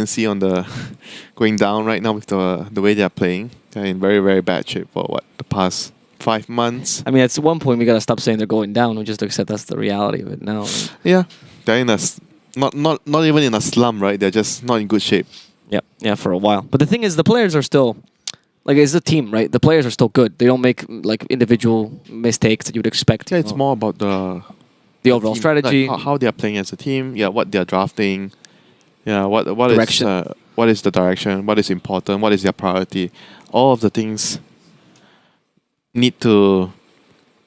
TNC on the going down right now with the way they are playing. They're in very, very bad shape for the past 5 months. I mean, at one point we gotta stop saying they're going down. We just accept that's the reality of it now. Yeah, they're in not even in a slum, right? They're just not in good shape. Yeah, for a while. But the thing is, the players are still, like, it's a team, right? The players are still good. They don't make like individual mistakes that you would expect. Yeah, it's more about the overall team, strategy, like how they are playing as a team. Yeah, what they're drafting. Yeah, what direction. what is the direction? What is important? What is their priority? All of the things need to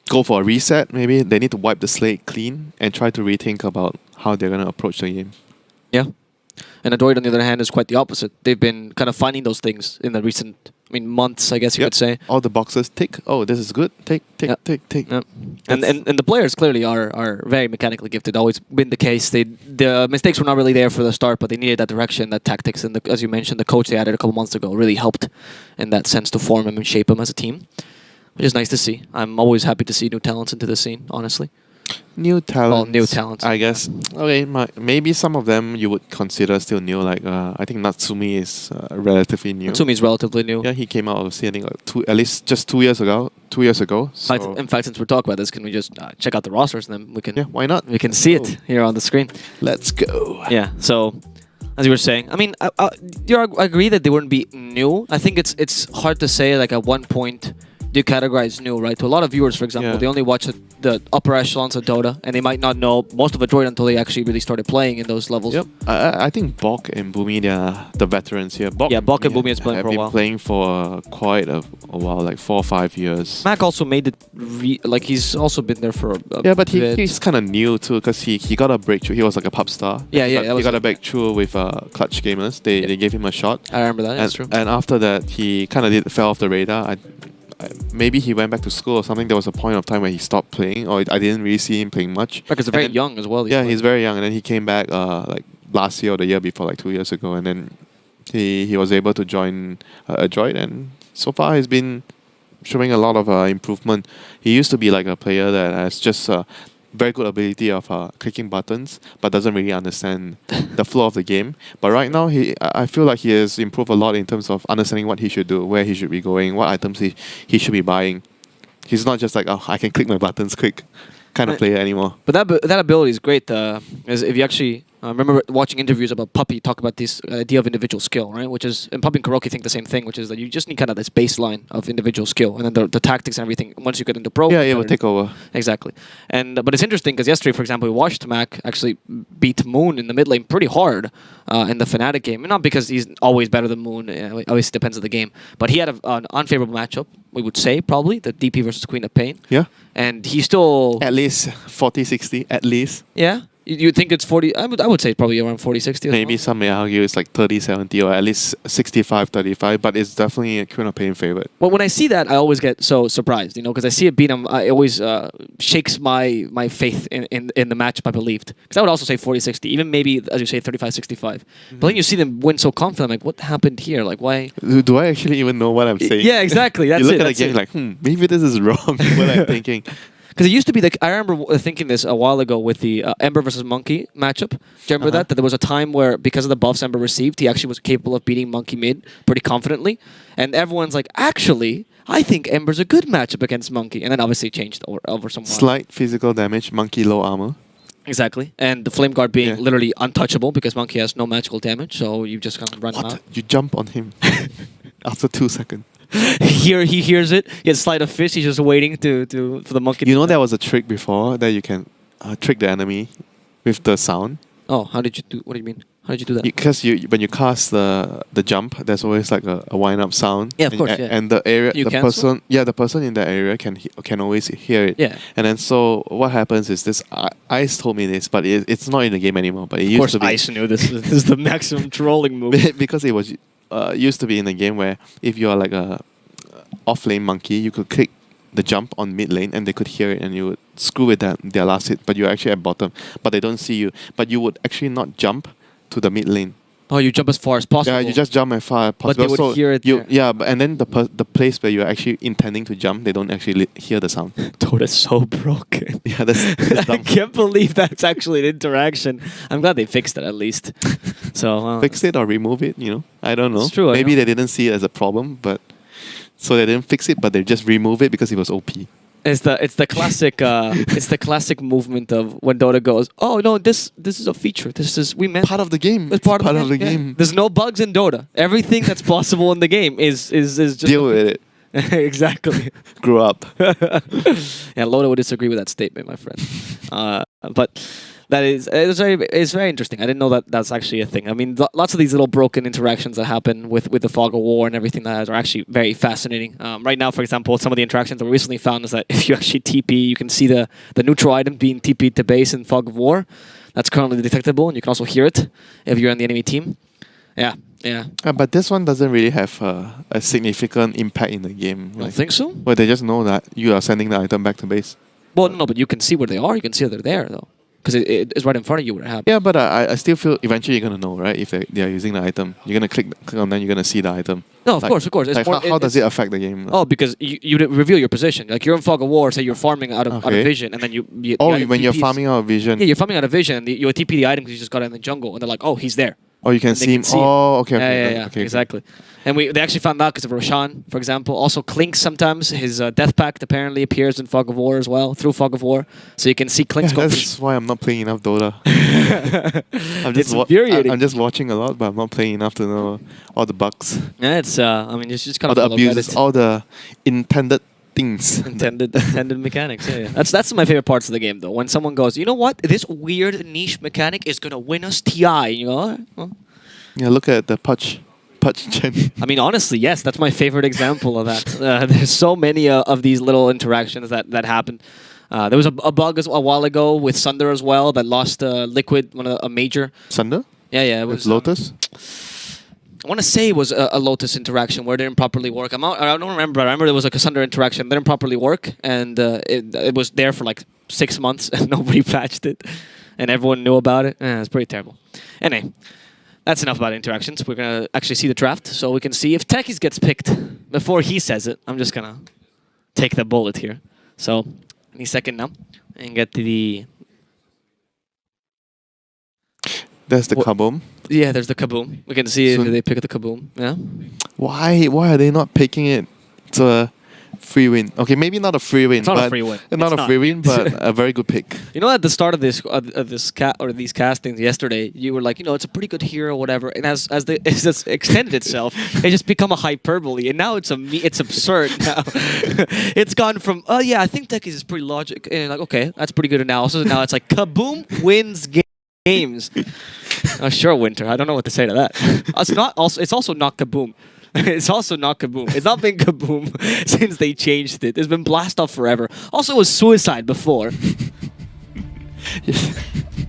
go for a reset. Maybe they need to wipe the slate clean and try to rethink about how they're gonna approach the game. Yeah. And Adroit, on the other hand, is quite the opposite. They've been kind of finding those things in the recent, months, I guess you could say. All the boxes tick. Oh, this is good. Tick. Yep. Yep. And the players clearly are very mechanically gifted. Always been the case. The mistakes were not really there for the start, but they needed that direction, that tactics, and as you mentioned, the coach they added a couple months ago really helped in that sense to form them and shape them as a team, which is nice to see. I'm always happy to see new talents into the scene, honestly. New talents. Well, new talents. I guess. Okay, maybe some of them you would consider still new. Like I think Natsumi is relatively new. Natsumi is relatively new. Yeah, he came out of CNC at least just 2 years ago. 2 years ago. So In fact, since we're talking about this, can we just check out the rosters and then we can? Yeah, why not? We can see it here on the screen. Let's go. Yeah. So, as you were saying, I agree that they wouldn't be new. I think it's hard to say like at one point do you categorize new, right? To a lot of viewers, for example, they only watch the upper echelons of Dota, and they might not know most of Adroit until they actually really started playing in those levels. Yep. I think Bok and Boomy, they're the veterans here. Bok and Boomy has playing for a while. Have been playing for quite a while, like 4 or 5 years. Mac also made it, like he's also been there for a yeah, but bit. he's kind of new too, because he got a breakthrough. He was like a pop star. Yeah. He got a breakthrough with Clutch Gamers. They gave him a shot. I remember that, that's true. And after that, he kind of fell off the radar. Maybe he went back to school or something. There was a point of time where he stopped playing, or I didn't really see him playing much. Because they're very young as well. Yeah, he's very young, and then he came back like last year or the year before, like 2 years ago, and then he was able to join Adroit, and so far he's been showing a lot of improvement. He used to be like a player that has just very good ability of clicking buttons, but doesn't really understand the flow of the game. But right now, I feel like he has improved a lot in terms of understanding what he should do, where he should be going, what items he should be buying. He's not just like, oh, I can click my buttons quick kind of player anymore. But that ability is great. As if you actually I remember watching interviews about Puppy talk about this idea of individual skill, right? Which is, and Puppy and Kuroki think the same thing, which is that you just need kind of this baseline of individual skill, and then the tactics and everything. Once you get into pro, yeah, it will take over. Exactly. And but it's interesting because yesterday, for example, we watched Mac actually beat Moon in the mid lane pretty hard in the Fnatic game. And not because he's always better than Moon. It always depends on the game. But he had an unfavorable matchup. We would say probably the DP versus Queen of Pain. Yeah. And he still at least 40-60 at least. Yeah. You think it's 40? I would say it's probably around 40-60. Maybe some may argue it's like 30-70 or at least 65-35, but it's definitely a Queen of Pain favorite. Well, when I see that, I always get so surprised, because I see it beat him. It always shakes my faith in the matchup I believed. Because I would also say 40-60, even maybe, as you say, 35-65. But then you see them win so confident, I'm like, what happened here? Like, why? Do I actually even know what I'm saying? Yeah, exactly. That's you look it, at the game like, maybe this is wrong, what I'm thinking. Because it used to be I remember thinking this a while ago with the Ember versus Monkey matchup. Do you remember that? That there was a time where, because of the buffs Ember received, he actually was capable of beating Monkey mid pretty confidently. And everyone's like, actually, I think Ember's a good matchup against Monkey. And then obviously it changed over some while. Slight physical damage, Monkey low armor. Exactly. And the Flame Guard being literally untouchable because Monkey has no magical damage, so you just kind of run him out. You jump on him after 2 seconds. He hears it. He has sleight of fist. He's just waiting for the monkey. You know there was a trick before that you can trick the enemy with the sound. Oh, how did you do? What do you mean? How did you do that? Because when you cast the jump, there's always like a wind up sound. Yeah, of course. And the area, the person in that area can always hear it. Yeah. And then so what happens is this. Ice told me this, but it's not in the game anymore. But it used to be. Of course, Ice knew this. This is the maximum trolling move. Because it was used to be in a game where if you are like a off lane monkey, you could click the jump on mid lane and they could hear it and you would screw with their last hit, but you're actually at bottom, but they don't see you. But you would actually not jump to the mid lane. Oh, you jump as far as possible. Yeah, you just jump as far as But they possible. would hear it there. Yeah, and then the place where you're actually intending to jump, they don't actually hear the sound. Dude, that's so broken. Yeah, that's I dumb. can't believe that's actually an interaction. I'm glad they fixed it at least. So Fix it or remove it, you know? I don't know. It's true, I Maybe know. they didn't see it as a problem, but so they didn't fix it, but they just remove it because it was OP. It's the classic it's the classic movement of when Dota goes, oh no, this is a feature. This is we meant Part of the game. it's part of the yeah. game. There's no bugs in Dota. Everything that's possible in the game is just Deal with it. exactly. Grow up. Yeah, Loda would disagree with that statement, my friend. But it's very interesting. I didn't know that that's actually a thing. I mean, lots of these little broken interactions that happen with the Fog of War and everything that are actually very fascinating. Right now, for example, some of the interactions that we recently found is that if you actually TP, you can see the neutral item being TP'd to base in Fog of War. That's currently detectable, and you can also hear it if you're on the enemy team. Yeah. But this one doesn't really have a significant impact in the game. You don't think so? Well, they just know that you are sending the item back to base. Well, no, but you can see where they are. You can see that they're there, though. Because it's right in front of you where it happened. Yeah, but I still feel eventually you're going to know, right? If they are using the item. You're going to click on them, you're going to see the item. No, of course. It's Like more, how does it affect the game? Oh, because you reveal your position. Like you're in Fog of War, say you're farming out of vision, and then you when you're farming out of vision. Yeah, you're farming out of vision, and you TP the item because you just got it in the jungle, and they're like, oh, he's there. Oh, you can And they see him. can see him. Oh, okay. Yeah, exactly. And they actually found out because of Roshan, for example. Also, Clink sometimes, his death pact apparently appears in Fog of War as well, through Fog of War. So you can see Clink's Yeah, that's why I'm not playing enough Dota. It's infuriating. I'm just watching a lot, but I'm not playing enough to know all the bugs, Yeah, it's, I mean, it's just kind all of the abuses, all the intended things. intended mechanics. Yeah. That's my favorite parts of the game, though. When someone goes, you know what, this weird niche mechanic is gonna win us TI. You go, well. Yeah, look at the Pudge gen. I mean, honestly, yes, that's my favorite example of that. There's so many of these little interactions that happen. There was a bug a while ago with Sunder as well that lost Liquid, a major. Sunder? Yeah, it was Lotus? I want to say it was a Lotus interaction where it didn't properly work. I don't remember. I remember there was like a Sunder interaction that didn't properly work, and it was there for like 6 months, and nobody patched it, and everyone knew about it. It's pretty terrible. Anyway, that's enough about interactions. We're going to actually see the draft, so we can see if Techies gets picked before he says it. I'm just going to take the bullet here. So, any second now, and get to the... There's the Kaboom. Yeah, there's the Kaboom. We can see if they pick the Kaboom. Yeah. Why are they not picking it? It's a free win. Okay, maybe not a free win. It's not a free win. Not a free win, but a very good pick. You know, at the start of these castings yesterday, you were like, you know, it's a pretty good hero, whatever. And as it's extended itself, it just become a hyperbole. And now it's absurd. Now it's gone from I think Techies is pretty logic, and like okay, that's pretty good analysis. And now it's like Kaboom wins games. Sure, Winter. I don't know what to say to that. It's also not Kaboom. It's also not Kaboom. It's not been Kaboom since they changed it. It's been Blast Off forever. Also, it was Suicide before.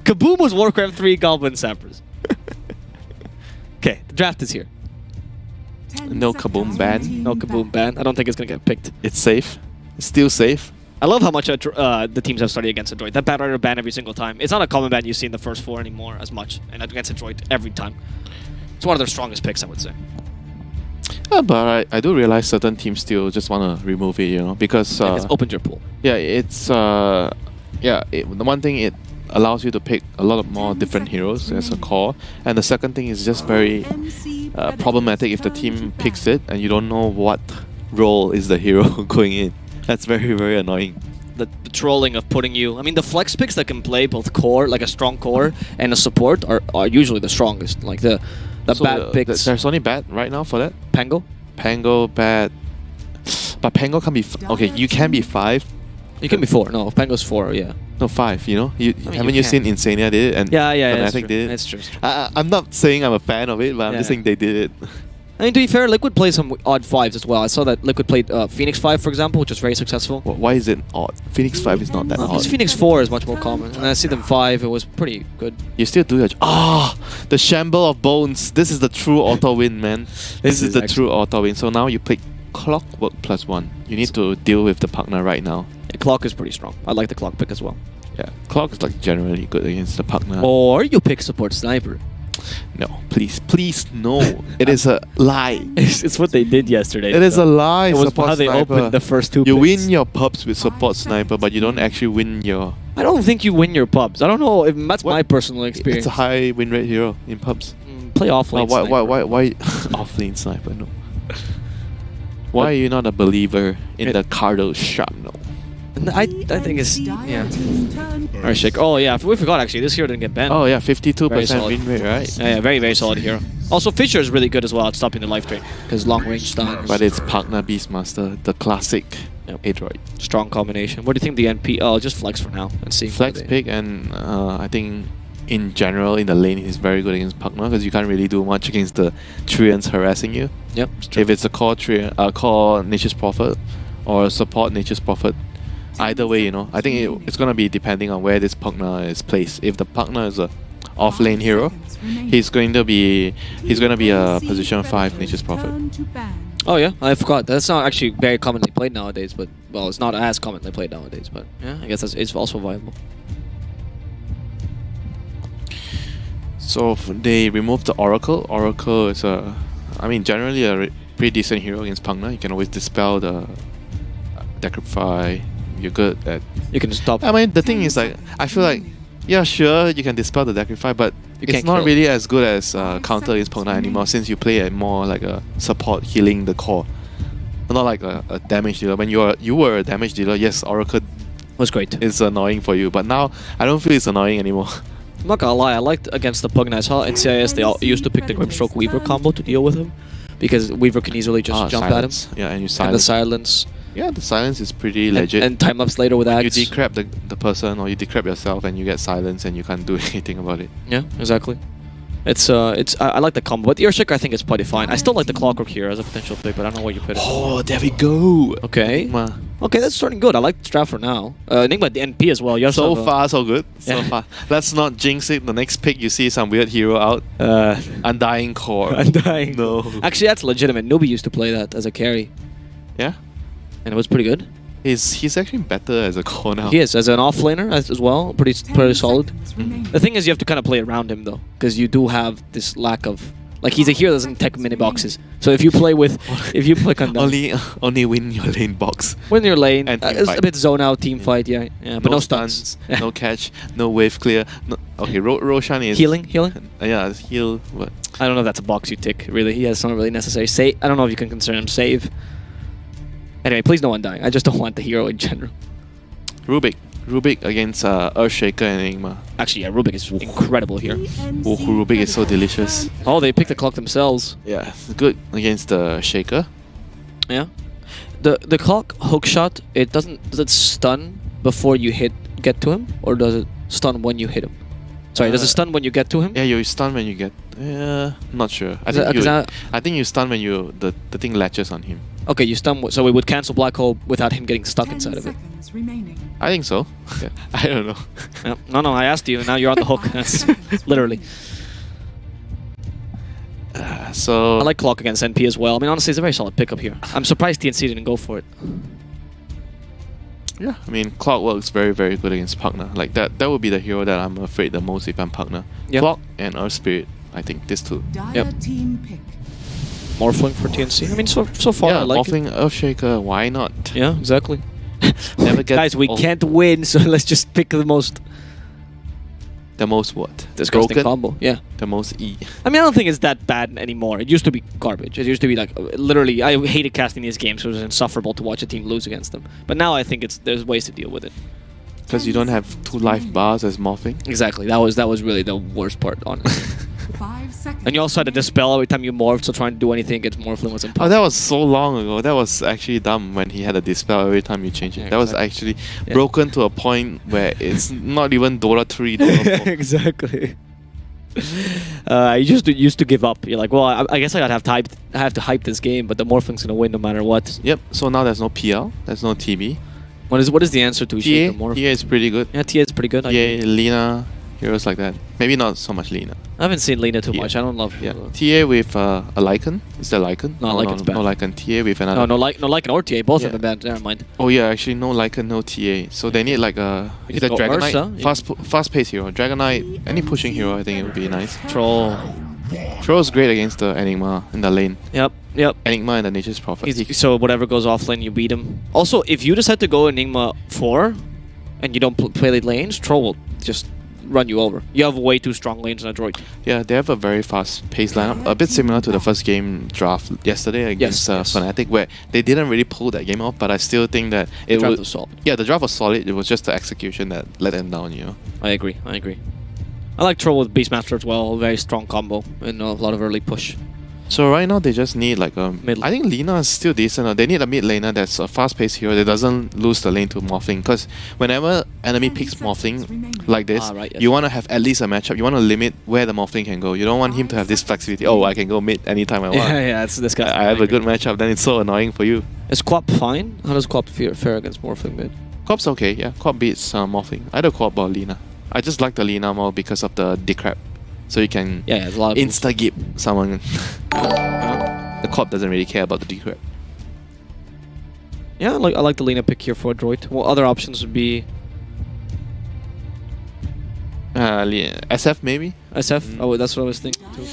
Kaboom was Warcraft 3 Goblin Sappers. Okay, the draft is here. No Kaboom ban. No Kaboom ban. I don't think it's going to get picked. It's safe. It's still safe. I love how much the teams have started against Adroit. That Batrider ban every single time. It's not a common ban you see in the first 4 anymore as much. And against Adroit every time. It's one of their strongest picks, I would say. But I do realize certain teams still just want to remove it, you know, because... it's opened your pool. Yeah, it's... the one thing, it allows you to pick a lot of more different heroes as a core. And the second thing is just very problematic if the team picks it and you don't know what role is the hero going in. That's very, very annoying. The trolling of putting you... I mean, the flex picks that can play both core, like a strong core, and a support are usually the strongest. Like the bad picks... There's only bad right now for that? Pango? Pango, bad... But Pango can be... Okay, you can be 5. You can be 4. No, Pango's 4, yeah. No, 5, you know? Haven't you seen Insania did it? And Yeah, Fnatic did it? That's true. I'm not saying I'm a fan of it, but I'm just saying they did it. I mean, to be fair, Liquid plays some odd 5s as well. I saw that Liquid played Phoenix 5, for example, which was very successful. Why is it odd? Phoenix 5 is not that odd. Because Phoenix 4 is much more common. And I see them 5, it was pretty good. You still do your... the Shamble of Bones. This is the true auto win, man. This is the true auto win. So now you pick Clockwork +1. You need to deal with the partner right now. Yeah, Clock is pretty strong. I like the Clock pick as well. Yeah, Clock is like generally good against the partner. Or you pick Support Sniper. No, please, no. It is a lie. It's what they did yesterday. It is a lie. It was support how they sniper. opened the first two You picks. win your pubs with support sniper, but you don't actually win your. I don't think you win your pubs. I don't know if that's my personal experience. It's a high win rate hero in pubs. Play offlane. Why offlane sniper? No. Why are you not a believer in the Cardo shrapnel? I think it's Alright, shake. Oh yeah, we forgot actually. This hero didn't get banned. Oh yeah, 52% solid. win rate, right? Yeah, very solid hero. Also, Fisher is really good as well at stopping the life drain because long range stuns. But it's Partner Beastmaster, the classic Adroit. Strong combination. What do you think the NP? Oh, just flex for now and see. Flex pick, and I think in general in the lane he's very good against Partner because you can't really do much against the Treants harassing you. Yep. If it's a core Nature's Prophet or a support Nature's Prophet, either way, you know, I think it's gonna be depending on where this Pugna is placed. If the Pugna is a off-lane hero, he's going to be a position 5 Nature's Prophet. Oh yeah, I forgot. That's not actually very commonly played nowadays, but well, it's not as commonly played nowadays. But yeah, I guess it's also viable. So they removed the Oracle. Oracle is generally a pretty decent hero against Pugna. You can always dispel the Decryptify. You're good at. You can stop. I mean, the thing is, like, I feel like, yeah, sure, you can dispel the Decryptify, but You it's can't not kill. really as good as counter against Pugna anymore, since you play it more like a support healing the core, not like a damage dealer. When you were a damage dealer, yes, Oracle Was great. is annoying for you, but now I don't feel it's annoying anymore. I'm not gonna lie, I liked against the Pugna. I saw in CIS they all used to pick the Grimstroke Weaver combo to deal with him because Weaver can easily just jump Silence. at him. Yeah, and you And the silence. silence. Yeah, the silence is pretty legit. And time ups later with you Axe. decrep the person or you decrep yourself and you get silence and you can't do anything about it. Yeah, exactly. I like the combo, but the Earthshaker I think is pretty fine. I still like the Clockwork here as a potential pick, but I don't know where you put it. Oh, there we go. Okay. Enigma. Okay, that's starting good. I like the strat for now. Enigma the NP as well. You also So have far, so good. So Yeah. far. Let's not jinx it. The next pick, you see some weird hero out. Undying Core. Undying. No. Actually, that's legitimate. Newbie used to play that as a carry, Yeah? and it was pretty good. He's actually better as a core now. He is as an offlaner as well, pretty solid. The thing is, you have to kind of play around him though, because you do have this lack of like he's a hero that doesn't tech mini boxes. So if you play with, if you play on only win your lane box. when you're lane, And team it's fight. a bit zone out team fight, yeah, but no stuns. no catch, no wave clear. No, okay, Roshan is Healing. Yeah, heal. But I don't know if that's a box you tick. Really, he has not really necessary. I don't know if you can consider him save. Anyway, please no Undying. I just don't want the hero in general. Rubik against Earthshaker and Enigma. Actually, yeah, Rubik is incredible here. Oh, Rubik is so delicious. Oh, they picked the clock themselves. Yeah, good against the Shaker. Yeah. The clock hook shot, does it stun before you get to him, or does it stun when you hit him? Sorry, does it stun when you get to him? Yeah, you stun when you get. Not sure. I think you stun when the thing latches on him. Okay, you stun, so we would cancel Black Hole without him getting stuck inside of it. I think so. Okay. I don't know. Yeah. No, I asked you, and now you're on the hook. That's literally. So I like Clock against NP as well. I mean, honestly, it's a very solid pickup here. I'm surprised TNC didn't go for it. yeah, I mean, Clock works very, very good against Pugna. Like that would be the hero that I'm afraid the most if I'm Pugna. Yep. Clock and Earth Spirit. I think these two. Yep. Morphling for TNC. I mean, so far Yeah, I like Morphling Earthshaker. Why not? it. Yeah, exactly. Never get Guys, we can't win, so let's just pick the most the most what? disgusting Broken? combo. Yeah. The most E. I mean, I don't think it's that bad anymore. It used to be garbage. It used to be like, literally, I hated casting these games. It was insufferable to watch a team lose against them. But now I think there's ways to deal with it. Because you don't have 2 life bars as Morphing. Exactly. That was really the worst part, honestly. 5 seconds. And you also had to dispel every time you morphed, so trying to do anything against Morphling was Oh, impossible. that was so long ago. That was actually dumb when he had a dispel every time you change it. Yeah, that was exactly. actually Yeah. broken to a point where it's not even Dota 3, Dota 4. Exactly. You just used to give up. You're like, well, I guess I have to hype this game, but the Morphling's gonna win no matter what. Yep, so now there's no PL, there's no TB. What is the answer to Shaker TA Morph? is pretty good. Yeah, TA is pretty good. I TA, agree. Lina, heroes like that. Maybe not so much Lina. I haven't seen Lina too Yeah. much. I don't love. Yeah. TA with a Lycan. Is there Lycan? No, Lycan's bad. No Lycan. TA with another. No, like an ORTA. Both Yeah. of them bad. Never mind. Oh yeah, actually no Lycan, no TA. So they need like a You is could that go Dragonite? Ursa. Fast paced hero. Dragonite, any pushing hero, I think it would be nice. Troll. Troll's great against the Enigma in the lane. Yep. Yep. Enigma and the Nature's Prophet. So whatever goes off lane, you beat him. Also, if you decide to go Enigma 4 and you don't play late lanes, Troll will just run you over. You have way too strong lanes in Adroit. Yeah, they have a very fast-paced lineup, a bit similar to the first game draft yesterday against Yes. Fnatic, where they didn't really pull that game off, but I still think that it Draft would. was solid. Yeah, the draft was solid. It was just the execution that let them down, you know. I agree. I agree. I like Troll with Beastmaster as well. Very strong combo and a lot of early push. So right now they just need like a. Mid. I think Lina is still decent. They need a mid laner that's a fast-paced hero that doesn't lose the lane to Morphling. Because whenever enemy picks Morphling like this, Right, yes. you want to have at least a matchup. You want to limit where the Morphling can go. You don't want him to have this flexibility. Oh, I can go mid anytime I want. Yeah, it's this guy. I have a good matchup. Then it's so annoying for you. Is Quap fine? How does Quap fare against Morphling mid? Quap's okay. Yeah, Quap beats Morphling. Either Quap or Lina. I just like the Lina more because of the decrep. So you can Yeah, there's a lot of insta-gip someone. The Quap doesn't really care about the decrep. Yeah, I like the Lina pick here for Adroit. What other options would be SF maybe? SF? Oh, that's what I was thinking too.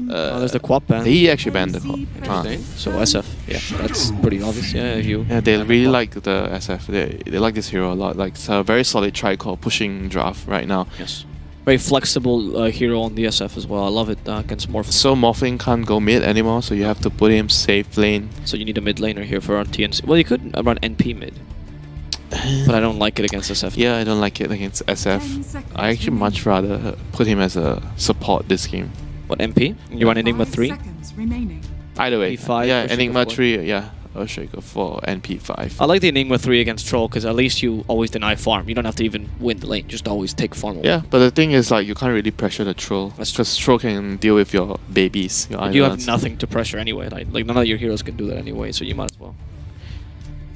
But there's the Quap ban. He actually banned the Quap. Interesting. So SF. Yeah, that's pretty obvious. Yeah, you. Yeah, they really like the SF. They like this hero a lot. Like it's a very solid tri-core pushing draft right now. Yes. Very flexible hero on the SF as well. I love it against Morphling. So Morphling can't go mid anymore, so you have to put him safe lane. So you need a mid laner here for on TNC. Well, you could run NP mid, but I don't like it against SF. Yeah, I don't like it against SF. I actually much rather put him as a support this game. What NP? You run Enigma 3? Either way. P5, yeah, Earthshaker Enigma 4. 3, yeah. Earthshaker 4 and P5. I like the Enigma 3 against Troll because at least you always deny farm. You don't have to even win the lane. Just always take farm away. Yeah, but the thing is, like, you can't really pressure the troll. That's true. Because troll can deal with your babies. Your But you have islands. nothing to pressure anyway. Like none of your heroes can do that anyway, so you might as well.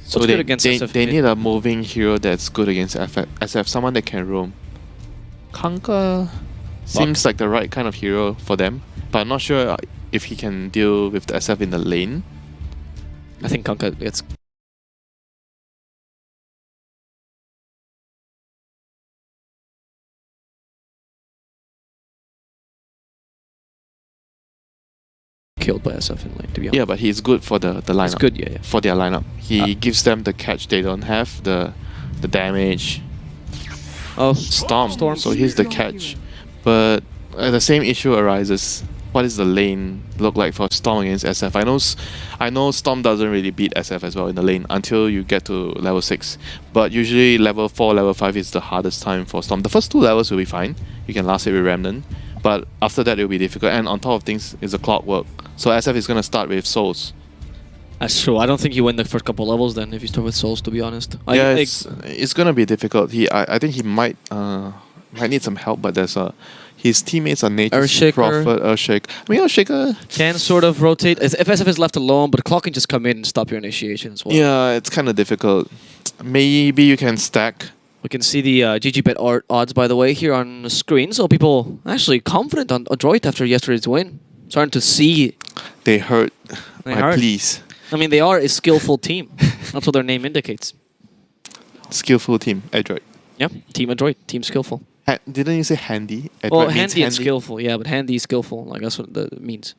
So What's they, good against they, SF they mid? need a moving hero that's good against SF, someone that can roam. Kanka seems like the right kind of hero for them, but I'm not sure if he can deal with the SF in the lane. I think Kanka gets killed by SF in lane, to be honest. Yeah, but he's good for the lineup. It's good, yeah. For their lineup. He gives them the catch they don't have, the damage. Oh, Storm. Storm. So here's the catch. But the same issue arises. What does the lane look like for Storm against SF? I know Storm doesn't really beat SF as well in the lane until you get to level 6. But usually level 4, level 5 is the hardest time for Storm. The first 2 levels will be fine. You can last it with Remnant. But after that it will be difficult. And on top of things is the clockwork. So SF is going to start with Souls. That's true. I don't think you win the first couple levels then if you start with Souls, to be honest. Yeah, it's going to be difficult. I think he might need some help, but there's his teammates are Nature's Earthshaker. Prophet, Earthshaker. I mean, Earthshaker can sort of rotate. If SF is left alone, but Clock can just come in and stop your initiation as well. yeah, it's kind of difficult. Maybe you can stack. We can see the GGBet odds, by the way, here on the screen. So people actually confident on Adroit after yesterday's win. Starting to see. They heard They my heard. pleas. I mean, they are a skillful team. That's what their name indicates. Skillful team, Adroit. Yeah, Team Adroit, Team Skillful. Didn't you say handy? Adroit Well, means handy and skillful, yeah, but handy is skillful. Like, that's what that means.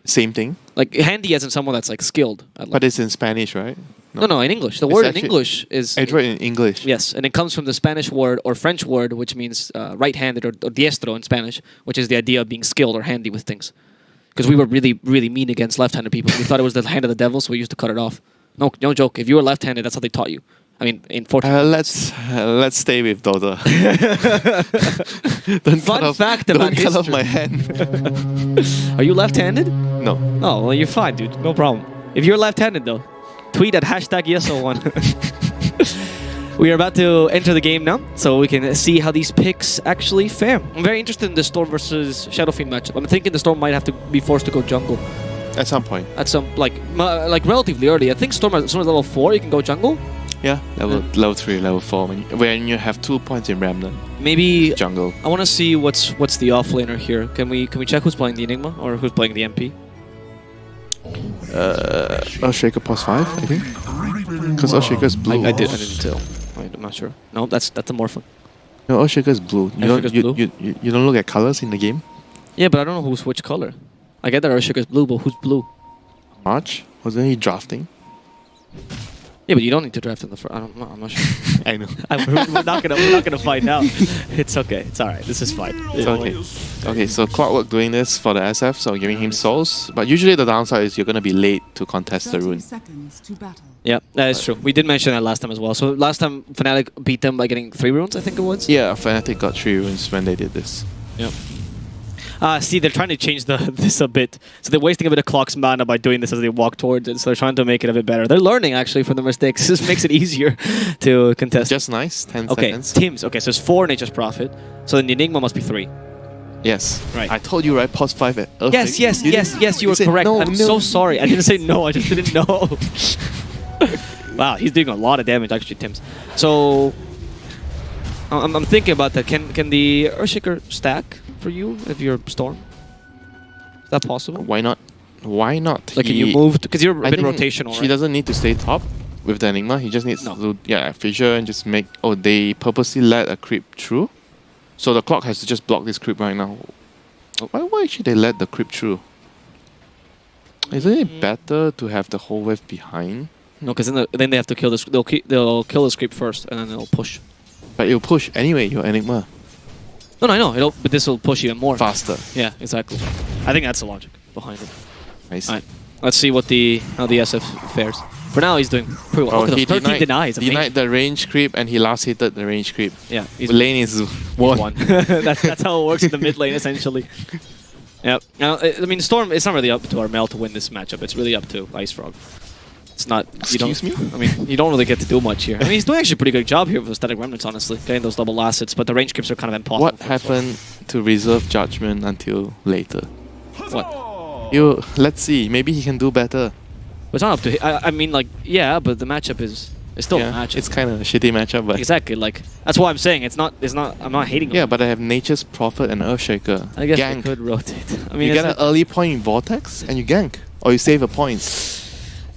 Same thing, Like, handy as in someone that's, like, skilled. but it's in Spanish, right? No, in English. The It's word in actually- English is... Adroit in English. Yes, and it comes from the Spanish word or French word, which means right-handed or diestro in Spanish, which is the idea of being skilled or handy with things. Because we were really, really mean against left-handed people. We thought it was the hand of the devil, so we used to cut it off. No joke. If you were left-handed, that's how they taught you. I mean, in 14. Let's stay with Dota. Fun fact about don't cut off history. my hand. Are you left-handed? No. Oh, well, you're fine, dude. No problem. If you're left-handed, though, tweet at #ESL1. We are about to enter the game now, so we can see how these picks actually fare. I'm very interested in the Storm versus Shadowfiend matchup. I'm thinking the Storm might have to be forced to go jungle At some point. at some like relatively early. I think Storm is level 4. You can go jungle. Yeah, level 3, level 4. When you have 2 points in Remnant Maybe jungle. I want to see what's the offlaner here. Can we check who's playing the Enigma or who's playing the MP? Earthshaker plus 5, I think. Because Earthshaker's blue. I didn't tell. I'm not sure. No, that's a Morphin. No, Earthshaker's blue. You don't look at colors in the game? Yeah, but I don't know who's which color. I get that Earthshaker's blue, but who's blue? March? Wasn't he drafting? Yeah, but you don't need to draft in the first. I'm not sure. I know. we're not gonna find out. It's okay. It's all right. This is fine. It's okay. Okay, so Clockwork doing this for the SF, so giving him souls. But usually the downside is you're gonna be late to contest the rune. Yeah, that is true. We did mention that last time as well. So last time Fnatic beat them by getting 3 runes, I think it was. Yeah, Fnatic got 3 runes when they did this. Yep. See, they're trying to change this a bit. So they're wasting a bit of Clock's mana by doing this as they walk towards it. So they're trying to make it a bit better. They're learning, actually, from their mistakes. This makes it easier to contest. Just nice, 10 okay, seconds. Teams. Okay, so it's 4 Nature's Prophet. So then the Enigma must be 3. Yes. Right. I told you, right? Pause 5 at Earth. Yes, you were correct. No, I'm so sorry. I didn't say no, I just didn't know. Wow, he's doing a lot of damage, actually, Tims. So, I'm thinking about that. Can the Earthshaker stack for you if you're Storm? Is that possible? Why not? Why not? Like, can you move? Because you're a bit rotational, He right? doesn't need to stay top with the Enigma. He just needs to, fissure and just make... Oh, they purposely let a creep through? So the Clock has to just block this creep right now. Why should they let the creep through? Isn't it better to have the whole wave behind? No, because then they have to kill this. They'll kill this creep first, and then they'll push. But it'll push anyway, your Enigma. No, I know. But this will push even more. Faster. Yeah, exactly. I think that's the logic behind it. Nice. All right. Let's see how the SF fares. For now, he's doing pretty well. Oh, Look at he the 13 denies. denied the range creep, and he last hitted the range creep. Yeah, the lane is one. that's how it works in the mid lane, essentially. Yeah. Now, I mean, Storm. It's not really up to Armel to win this matchup. It's really up to Ice Frog. It's not. Excuse me? I mean, you don't really get to do much here. I mean, he's doing actually a pretty good job here with the Static Remnants, honestly, getting those double assets. But the range creeps are kind of impossible. What happened to reserve judgment until later? What? Let's see. Maybe he can do better. But it's not up to him. I mean, like, yeah, but the matchup is still a matchup. It's kind of a shitty matchup, but exactly. Like, that's why I'm saying it's not. I'm not hating. Yeah, but I have Nature's Prophet and Earthshaker. I guess gank. they could rotate. I mean, you get an early point in Vortex and you gank, or you save a point.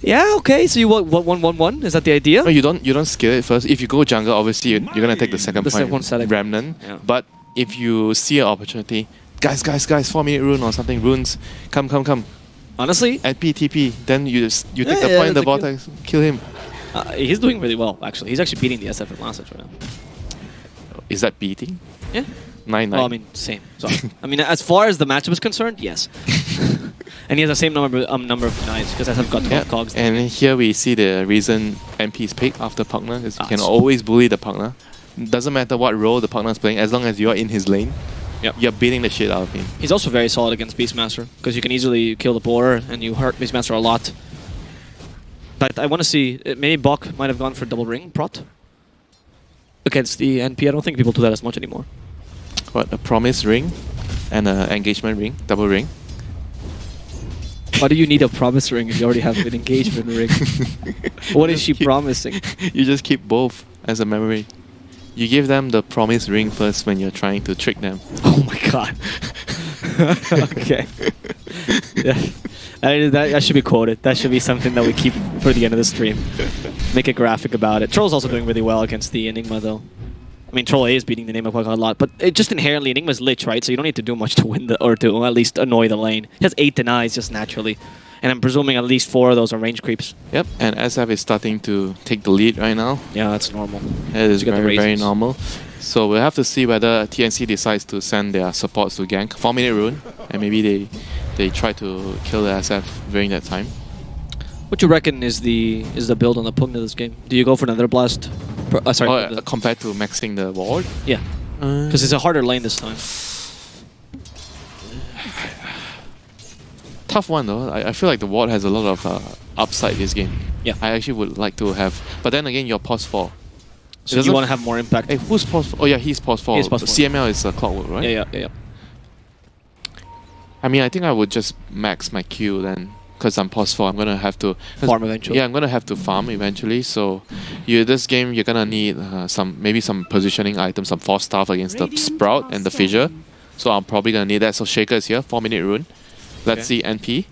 Yeah. Okay. So you what 1-1-1? Is that the idea? No, you don't skill it first. If you go jungle, obviously you're gonna take the second point. Remnant. Yeah. But if you see an opportunity, guys, 4-minute rune or something, runes, come. Honestly, NP TP, then you take the point in the Vortex, kill him. He's doing really well, actually. He's actually beating the SF at last right now. Is that beating? Yeah. 9-9. Well, I mean, same. So, I mean, as far as the matchup is concerned, yes. And he has the same number of denies because SF got 12 cogs. And here we see the reason MP's pick after partner is you can always bully the partner. Doesn't matter what role the partner is playing, as long as you're in his lane. Yep. You're beating the shit out of him. He's also very solid against Beastmaster because you can easily kill the borer and you hurt Beastmaster a lot. But I want to see, maybe Bok might have gone for double ring prot against the NP. I don't think people do that as much anymore. What, a promise ring and an engagement ring, double ring? Why do you need a promise ring if you already have an engagement ring? What is she promising? You just keep both as a memory. You give them the promise ring first when you're trying to trick them. Oh my god. Okay. Yeah. That should be quoted. That should be something that we keep for the end of the stream. Make a graphic about it. Troll's also doing really well against the Enigma, though. I mean, Troll A is beating the Enigma quite a lot, but it just inherently, Enigma's lich, right? So you don't need to do much to win or to at least annoy the lane. He has 8 denies just naturally. And I'm presuming at least 4 of those are range creeps. Yep, and SF is starting to take the lead right now. Yeah, that's normal. It is very normal. So we'll have to see whether TNC decides to send their supports to gank 4-minute rune, and maybe they try to kill the SF during that time. What do you reckon is the build on the Pugna this game? Do you go for another blast? Compared to maxing the ward? Yeah, because it's a harder lane this time. Tough one though. I feel like the ward has a lot of upside this game. Yeah. I actually would like to have, but then again, you're pause 4. So you want to have more impact. Hey, who's pause 4? Oh yeah, he's pause 4. He's pause 4. CML is Clockwork, right? Yeah. I mean, I think I would just max my Q then because I'm pause 4. I'm gonna have to Farm eventually. Yeah, I'm gonna have to farm eventually. So, this game you're gonna need maybe some positioning items, some force stuff against the Sprout and the Fissure. So I'm probably gonna need that. So Shaker is here, 4-minute rune. Let's see NP.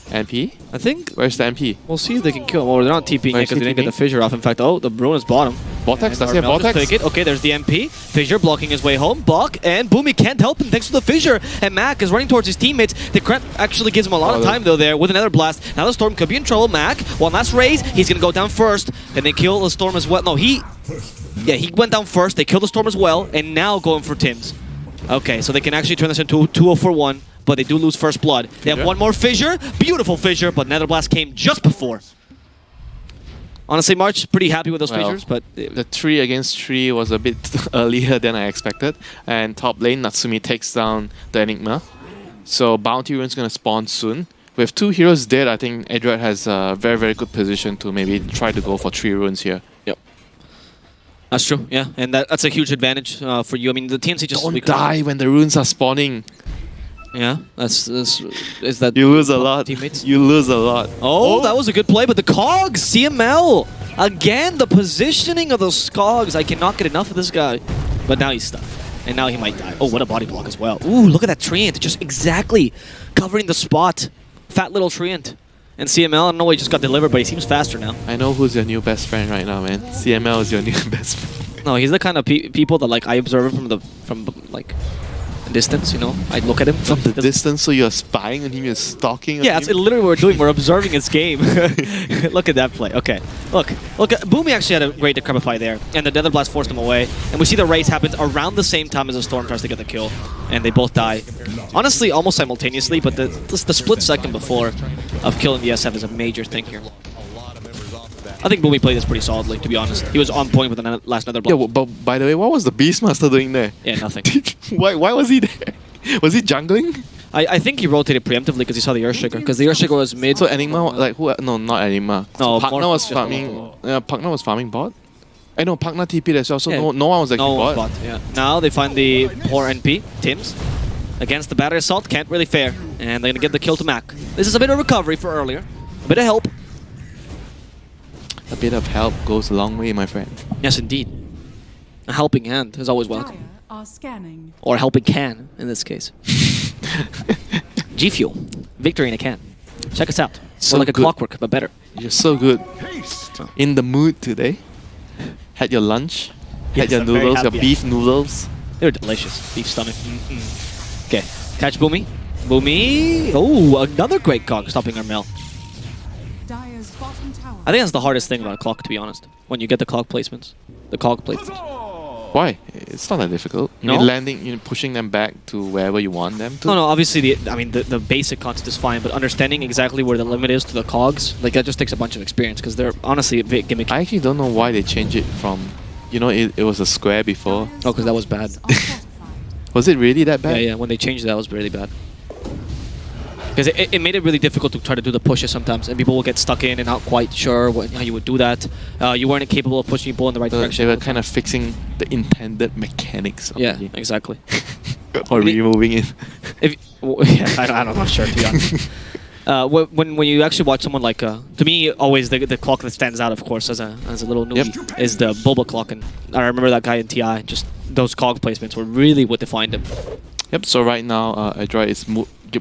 NP? I think Where's the NP? we'll see if they can kill him. Or they're not TPing yet because they didn't get the Fissure off. In fact, oh, the rune is bottom. Vortex, does he have Armel just Vortex? took it. Okay, there's the MP. Fissure blocking his way home. Buck and Boomy can't help him thanks to the Fissure. And Mac is running towards his teammates. The Crep actually gives him a lot of time though there with another blast. Now the Storm could be in trouble. Mac, one last raise. He's gonna go down first. And they kill the Storm as well. No, he went down first. They killed the Storm as well. And now going for Tim's. Okay, so they can actually turn this into 2-0 for 1. But they do lose first blood. They have one more Fissure. Beautiful Fissure, but Nether Blast came just before. Honestly, March, pretty happy with those Fissures, but... The 3 against 3 was a bit earlier than I expected. And top lane, Natsumi takes down the Enigma. So Bounty Rune's going to spawn soon. With 2 heroes dead, I think Adroit has a very, very good position to maybe try to go for 3 runes here. Yep. That's true, yeah. And that's a huge advantage for you. I mean, the TNC just... Don't die when the runes are spawning. Yeah, is that... You lose a lot. Teammates? You lose a lot. Oh, that was a good play, but the Cogs, CML! Again, the positioning of those Cogs. I cannot get enough of this guy. But now he's stuck. And now he might die. Oh, what a body block as well. Ooh, look at that Treant. Just exactly covering the spot. Fat little Treant. And CML, I don't know why he just got delivered, but he seems faster now. I know who's your new best friend right now, man. CML is your new best friend. No, he's the kind of people that like I observe from like distance, you know. I look at him from the distance, so you're spying on him, you're stalking on him? Yeah, that's literally what we're doing. We're observing his game. Look at that play. Okay, look. Boomy actually had a great Decrepify there, and the Nether Blast forced him away. And we see the race happens around the same time as the Storm tries to get the kill, and they both die. Honestly, almost simultaneously, but the split second before of killing the SF is a major thing here. I think Boomy played this pretty solidly, to be honest. He was on point with the last Nether Blast. Yeah, but by the way, what was the Beastmaster doing there? Yeah, nothing. Why was he there? Was he jungling? I think he rotated preemptively because he saw the Earthshaker. Because the Earthshaker was mid. So Enigma, like who? No, not Enigma. No, Pugna was farming. Pugna was farming bot. I know Pugna TP'd as well, so yeah. no one was actually bot. Yeah. Now they find the poor NP, Tims, against the battery assault. Can't really fare, and they're gonna give the kill to Mac. This is a bit of recovery for earlier. A bit of help. A bit of help goes a long way, my friend. Yes, indeed. A helping hand is always welcome. Are scanning. Or a helping can, in this case. G Fuel. Victory in a can. Check us out. So We're like a good. clockwork, but better. You're so good. In the mood today. Had your lunch. Had your I'm very noodles, your happy. beef noodles. They're delicious. Beef stomach. Okay. Catch Boomy. Boomy. Oh, another great cog stopping Armel. Dire's bottom tower. I think that's the hardest thing about a clock, to be honest. When you get the clock placements. The cog placements. Why? It's not that difficult. You No? need landing, you pushing them back to wherever you want them to. No, obviously, the basic concept is fine, but understanding exactly where the limit is to the cogs, like that just takes a bunch of experience, because they're honestly a bit gimmicky. I actually don't know why they changed it from, you know, it was a square before. Oh, because that was bad. Was it really that bad? Yeah, when they changed that, was really bad. Because it made it really difficult to try to do the pushes sometimes, and people will get stuck in and not quite sure how you would do that. You weren't capable of pushing people in the right direction. They were kind of fixing the intended mechanics of Yeah, the game. exactly. Or removing it. I'm not sure, to be honest. When you actually watch someone like, to me, always the clock that stands out, of course, as a little newbie, is the Boba clock. And I remember that guy in TI, just those cog placements were really what defined him. Yep, so right now, Adroit is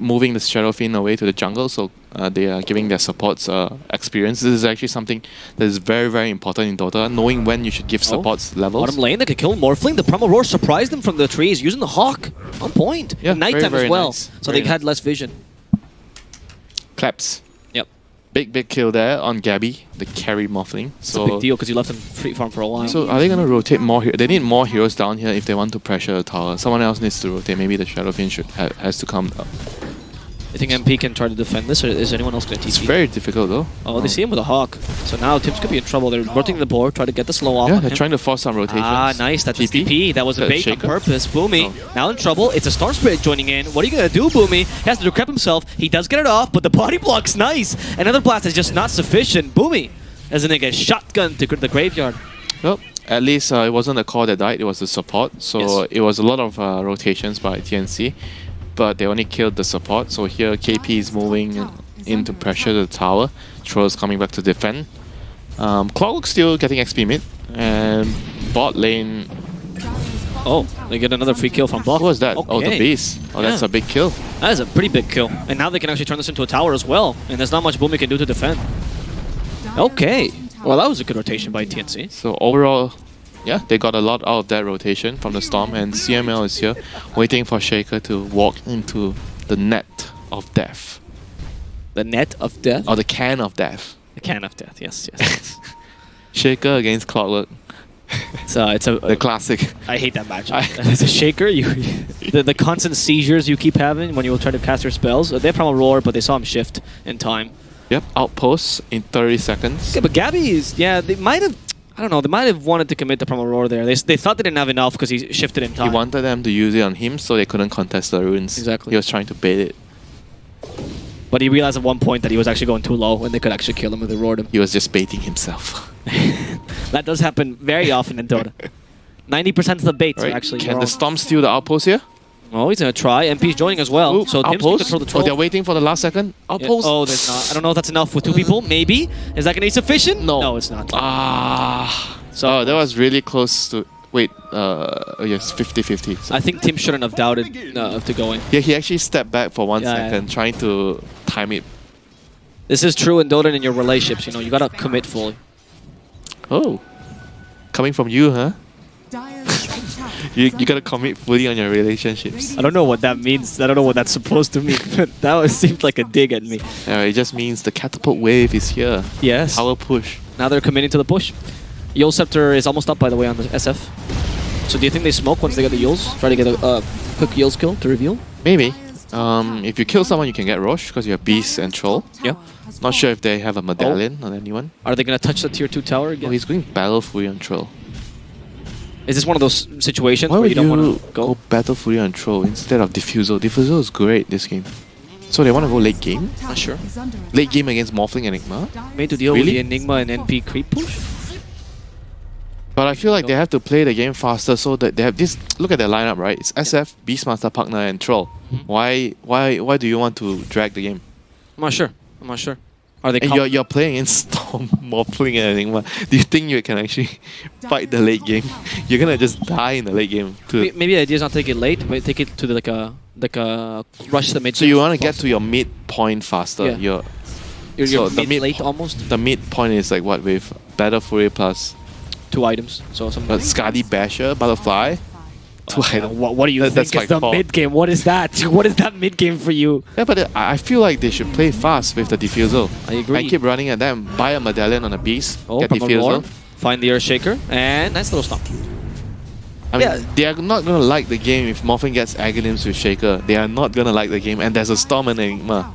moving the Shadow Fiend away to the jungle, so they are giving their supports experience. This is actually something that is very, very important in Dota, knowing when you should give supports levels. Bottom lane, they could kill Morphling. The Primal Roar surprised them from the trees, using the Hawk. On point. Yeah, At nighttime very, as well, nice. so Very they had less vision. Claps. Yep. Big kill there on Gabby, the carry Morphling. It's a big deal because you left him free farm for a while. So are they going to rotate more here? They need more heroes down here if they want to pressure the tower. Someone else needs to rotate. Maybe the Shadow Fiend has to come up. You think MP can try to defend this, or is anyone else going to TP? It's very difficult though. Oh, they see him with a Hawk. So now Tims could be in trouble. They're rotating the board, try to get the slow off. Yeah, on they're him. trying to force some rotations. Ah, nice. That's his TP. That was a bait on Shaker? purpose. Boomy, now in trouble. It's a Storm Spirit joining in. What are you going to do, Boomy? He has to decrep himself. He does get it off, but the body block's nice. Another blast is just not sufficient. Boomy is going to get shotgun to the graveyard. Well, at least it wasn't the core that died, it was the support. So Yes. it was a lot of rotations by TNC. But they only killed the support. So here KP is moving in to pressure the tower. Troll's coming back to defend. Clockwork still getting XP mid. And bot lane... Oh, they get another free kill from bot. What was that? Oh, the Okay. beast. Oh, that's Yeah. a big kill. That is a pretty big kill. And now they can actually turn this into a tower as well. And there's not much Boomy can do to defend. Okay. Well, that was a good rotation by TNC. So overall, yeah, they got a lot out of that rotation from the Storm, and CML is here waiting for Shaker to walk into the net of death. The net of death? Or the can of death. The can of death, yes, yes. Shaker against Clockwork. It's a The classic. I hate that match. As a Shaker, the constant seizures you keep having when you try to cast your spells. They have Primal Roar, but they saw him shift in time. Yep, outposts in 30 seconds. Okay, but Gabby is, yeah, they might have, I don't know, they might have wanted to commit the Primal Roar there. They thought they didn't have enough because he shifted in time. He wanted them to use it on him so they couldn't contest the runes. Exactly. He was trying to bait it. But he realized at one point that he was actually going too low and they could actually kill him if they roared him. He was just baiting himself. That does happen very often in Dota. 90% of the baits are actually Can wrong. the Storm steal the outpost here? Oh, he's going to try. MP's joining as well. Ooh, So Tim's going to control the Oh, troll. they're waiting for the last second. Yeah. Outpost. Oh, there's not. I don't know if that's enough with two people. Maybe. Is that going to be sufficient? No. No, it's not. Ah. So Oh, that was really close to... Wait, yes, 50-50. So I think Tim shouldn't have doubted to go in. yeah, he actually stepped back for 1 Yeah, second, trying to time it. This is true in Dota and in your relationships. You know, you got to commit fully. Oh. Coming from you, huh? Dire's top tower You is under gotta commit fully on your relationships. I don't know what that means. I don't know what that's supposed to mean. But that seemed like a dig at me. It just means the catapult wave is here. Yes. Power push. Now they're committing to the push. Yule Scepter is almost up, by the way, on the SF. So do you think they smoke once they get the Yules? Try to get a quick Yules kill to reveal? Maybe. If you kill someone, you can get Roche because you have Beast and Troll. Yeah. Not sure if they have a medallion on anyone. Are they going to touch the tier 2 tower again? Oh, he's going Battle Fury on Troll. Is this one of those situations Why where would you don't want to go go? Battle Fury on Troll instead of Diffusal? Diffusal is great this game. So they want to go late game? Not sure. is under Late game against Morphling Enigma? Made to deal Really? with the Enigma and NP creep push? But I feel like they have to play the game faster so that they have this... Look at their lineup, right? It's SF, Beastmaster, Partner, and Troll. Why do you want to drag the game? I'm not sure. I'm not sure. Are they And you're playing in Storm, Morphling, and Enigma. Do you think you can actually fight the late game? You're gonna just die in the late game. Maybe the idea is not take it late, but take it to like a rush the mid. So you want to get to your mid point faster. Yeah. So You're the mid late almost. The mid point is like what with Battle Fury plus 2 items. So something. Skadi Basher, Butterfly. 2 items. What do you think That's is like the 4. mid game? What is that? What is that mid game for you? Yeah, but I feel like they should play fast with the Diffusal. I agree. And keep running at them. Buy a medallion on a beast. Oh, get Primal Roar. Diffusal. Find the Earth Shaker and nice little stomp. I mean, Yeah. they are not gonna like the game if Morphling gets Aghanim's with Shaker. They are not gonna like the game, and there's a Storm and Enigma.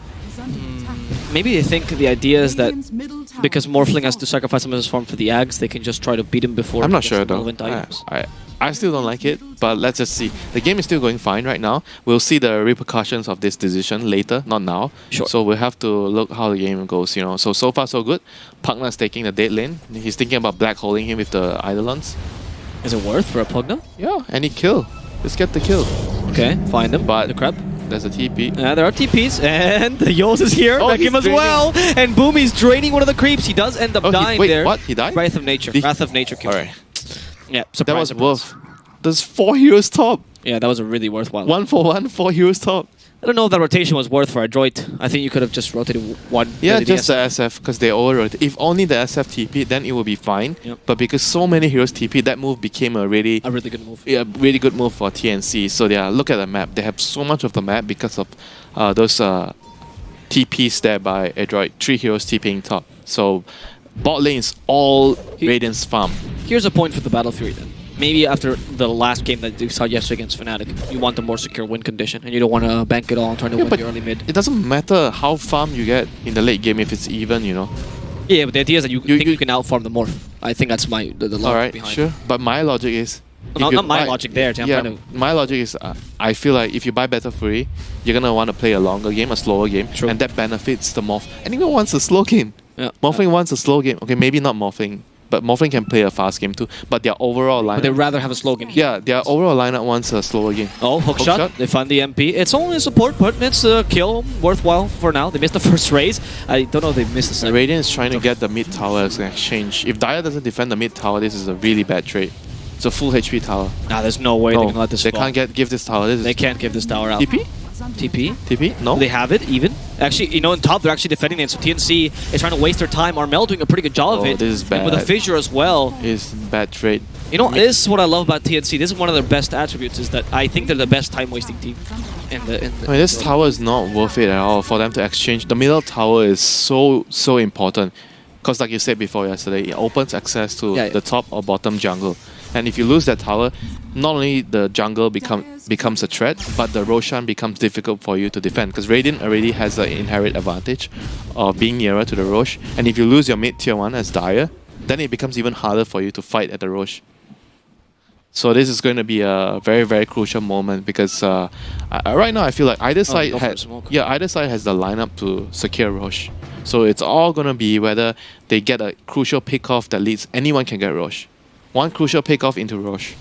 Maybe they think the idea is that because Morphling has to sacrifice some of his form for the Ags, they can just try to beat him before. I'm he not gets sure the though. relevant items. I still don't like it, but let's just see. The game is still going fine right now. We'll see the repercussions of this decision later, not now. Sure. So we'll have to look how the game goes, you know. So far so good. Pugna's taking the dead lane. He's thinking about black holding him with the Eidolons. Is it worth for a Pugna? Yeah, any kill. Just get the kill. Okay, find him. But The crab. there's a TP. There are TPs, and the Yols is here. Oh, Back him he's as draining. well. And Boomy's draining one of the creeps. He does end up dying wait, there. what? He died? Wrath of Nature. Did- Wrath of Nature kill. Alright. Yeah, surprise, That was surprise. worth. There's 4 heroes top. Yeah, that was a really worthwhile. 1-for-1, 4 heroes top. I don't know if that rotation was worth for Adroit. I think you could have just rotated one. Yeah, the just the DSF. SF because they over-rotate. If only the SF TP, then it would be fine. Yep. But because so many heroes TP, that move became a really good move. really good move for TNC. So look at the map. They have so much of the map because of those TPs there by Adroit. 3 heroes TPing top. So bot lane is all Radiant's farm. Here's a point for the Battle Fury then. Maybe after the last game that you saw yesterday against Fnatic, you want a more secure win condition, and you don't want to bank it all on trying to win but the early mid. it doesn't matter how farm you get in the late game if it's even, you know. Yeah, but the idea is that you think you can outfarm the Morph. I think that's the logic Alright, behind sure. But my logic is... if you Not my buy- logic there, Tim. Yeah, my logic is I feel like if you buy Battle Fury, you're going to want to play a longer game, a slower game, True. and that benefits the Morph. Anyone wants a slow game. Yeah. Morphling wants a slow game. Okay, maybe not Morphling. but Morphling can play a fast game too. But their overall But they'd lineup, rather have a slow game. yeah, their overall lineup wants a slower game. Oh, hook shot. They find the MP. It's only a support, but it's a kill worthwhile for now. They missed the first raise. I don't know if they missed the second. Radiant is trying to get the mid tower as an exchange. If Dire doesn't defend the mid tower, this is a really bad trade. It's a full HP tower. Nah, there's no way they can let this they fall. can't give this tower. This They is can't give this tower out. TP? TP? TP? No? They have it, even. Actually, you know, in top, they're actually defending it, so TNC is trying to waste their time. Armel doing a pretty good job of it. This is bad. And with a fissure as well. It's bad trade. You know, this is what I love about TNC. This is one of their best attributes, is that I think they're the best time-wasting team. In the I mean, this tower is not worth it at all for them to exchange. The middle tower is so important. Because like you said before yesterday, it opens access to the top or bottom jungle. And if you lose that tower, not only the jungle becomes a threat, but the Roshan becomes difficult for you to defend. Because Radiant already has the inherent advantage of being nearer to the Rosh. And if you lose your mid tier 1 as Dire, then it becomes even harder for you to fight at the Rosh. So this is going to be a very, very crucial moment because right now I feel like either side has the lineup to secure Rosh. So it's all going to be whether they get a crucial pick-off that leads anyone can get Rosh. One crucial pick-off into Rosh.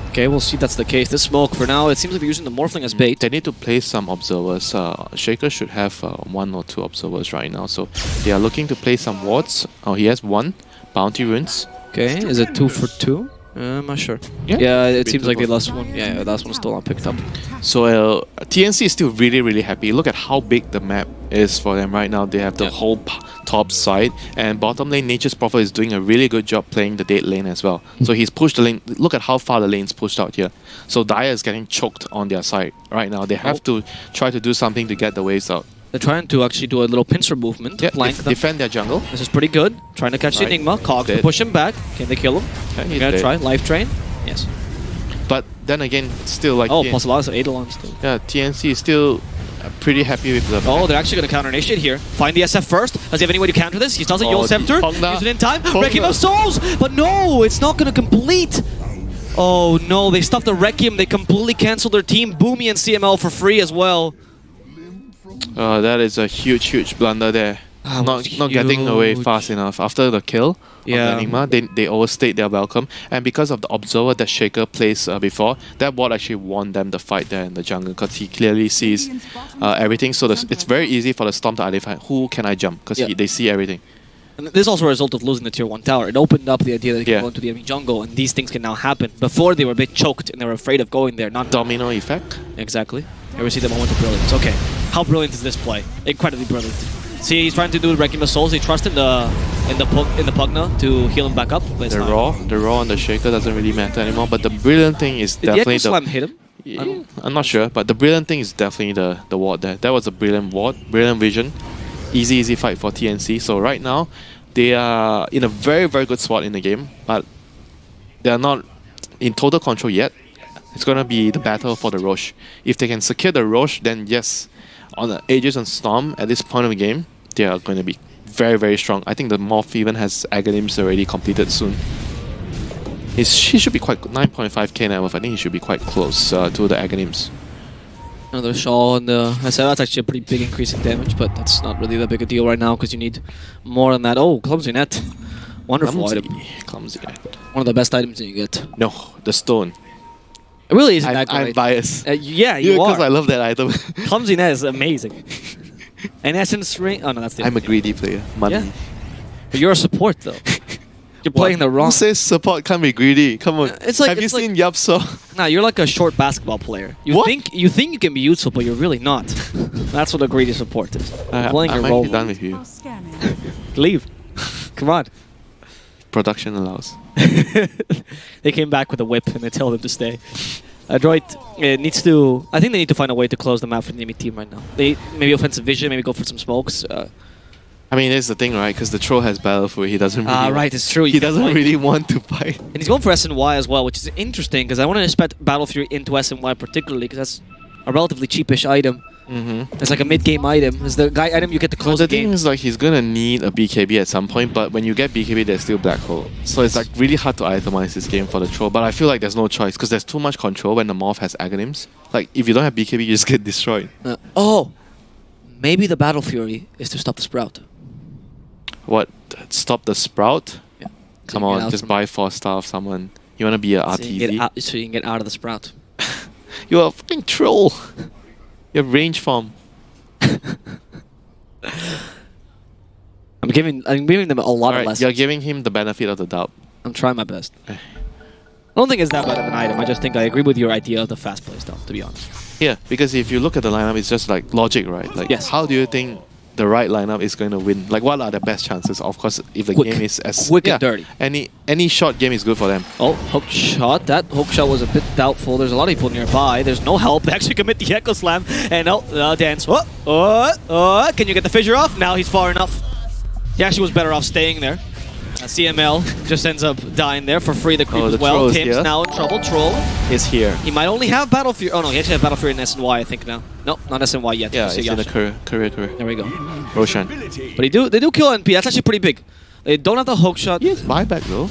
Okay, we'll see if that's the case. This smoke, for now, it seems like they're using the Morphling as bait. They need to place some observers. Shaker should have 1 or 2 observers right now. So they are looking to place some wards. Oh, he has 1. Bounty runes. Okay, is it 2 for 2? I'm not sure. Yeah, it seems like the last one. Yeah, the last one's still not picked up. So TNC is still really, really happy. Look at how big the map is for them right now. They have the whole top side, and bottom lane Nature's Prophet is doing a really good job playing the dead lane as well. So he's pushed the lane. Look at how far the lane's pushed out here. So Dire is getting choked on their side right now. They have to try to do something to get the waves out. They're trying to actually do a little pincer movement. Yeah, flank them. defend their jungle. This is pretty good. Trying to catch the Enigma. Cogs to push him back. Can they kill him? Okay, They're gonna try. Life Drain. Yes. But then again, still like... Oh, plus a lot of Eidolon still. Yeah, TNC is still pretty happy with the... Oh, they're actually going to counter-initiate here. Find the SF first. Does he have any way to counter this? He does it. Yule Scepter. Use it in time. Requiem of Souls! But no, it's not going to complete. Oh no, they stopped the Requiem. They completely canceled their team. Boomy and CML for free as well. That is a huge blunder there. Not getting away fast enough. After the kill of the Enigma, they overstayed their welcome. And because of the observer that Shaker placed before, that ward actually won them the fight there in the jungle because he clearly sees everything. So it's very easy for the Storm to identify who can I jump because they see everything. And this is also a result of losing the tier 1 tower. It opened up the idea that they can go into the enemy jungle and these things can now happen. Before they were a bit choked and they were afraid of going there. Not Domino effect? Exactly. Ever see the moment of brilliance? Okay. How brilliant is this play? Incredibly brilliant. See, he's trying to do Requiem of Souls. He trusts in the Pugna to heal him back up. The raw on the Shaker doesn't really matter anymore. But the brilliant thing is definitely the Slam hit him? Yeah, I'm not sure, but the brilliant thing is definitely the ward there. That was a brilliant ward, brilliant vision. Easy fight for TNC. So right now, they are in a very good spot in the game, but they are not in total control yet. It's gonna be the battle for the Rosh. If they can secure the Rosh, then yes, on the Aegis and Storm at this point of the game, they are going to be very strong. I think the Morph even has Aghanim's already completed soon. He should be quite 9.5k net worth. I think he should be quite close to the Aghanims. Another Shaw on the... I said that's actually a pretty big increase in damage, but that's not really that big a deal right now because you need more than that. Oh, Clumsy Net. Wonderful item. Clumsy Net. One of the best items that you get. No, the stone. It really isn't that great. I'm biased. Yeah, you are. Because I love that item. Clumsy Net is amazing. And Essence Ring... Oh no, that's the... I'm a greedy player. Money. Yeah. But you're a support though. You're playing the wrong... Who says support can't be greedy? Come on. It's like, have you seen Yapso? Nah, you're like a short basketball player. You think you can be useful, but you're really not. That's what a greedy support is. Playing your role. I might be done with you. Leave. Come on. Production allows. They came back with a whip and they tell them to stay. Adroit needs to... I think they need to find a way to close the map for the enemy team right now. They maybe offensive vision, maybe go for some smokes. I mean, that's the thing, right? Because the troll has battle for it. He doesn't really... right, it's true. He doesn't really want to fight. And he's going for SNY as well, which is interesting because I want to expect Battle Fury into SNY particularly because that's a relatively cheapish item. It's like a mid-game item. It's the guy item you get to close the game. The thing is, like, he's gonna need a BKB at some point, but when you get BKB, there's still Black Hole. So it's like really hard to itemize this game for the troll. But I feel like there's no choice because there's too much control when the Morph has Aghanims. Like, if you don't have BKB, you just get destroyed. Oh! Maybe the Battle Fury is to stop the Sprout. What? Stop the Sprout? Yeah. Come So you get on, out just from- buy 4-star of someone. You want to be a so you, can RTZ? get out, so you can get out of the Sprout. You're a fucking troll. You have range form. I'm giving them a lot of Alright, lessons. you're giving him the benefit of the doubt. I'm trying my best. I don't think it's that bad of an item. I just think I agree with your idea of the fast play stuff, to be honest. Yeah, because if you look at the lineup, it's just like logic, right? Like, Yes. how do you think the right lineup is going to win? Like, what are the best chances? Of course, if the Quick. game is as Quick and dirty. any short game is good for them. Oh, hook shot. That hook shot was a bit doubtful. There's a lot of people nearby. There's no help. They actually commit the Echo Slam. And dance. Can you get the fissure off? Now he's far enough. He actually was better off staying there. CML just ends up dying there for free. The creep Oh, as the well. Troll is Tim's here. now in trouble. Troll. Is here. He might only have Battle Fury. Oh no, he actually has Battle Fury in SNY, I think now. Nope, not SNY yet. Yeah, Let's see it's in the Yasha. career. There we go. Roshan. But they do kill NP. That's actually pretty big. They don't have the hook shot. Yes, buyback though.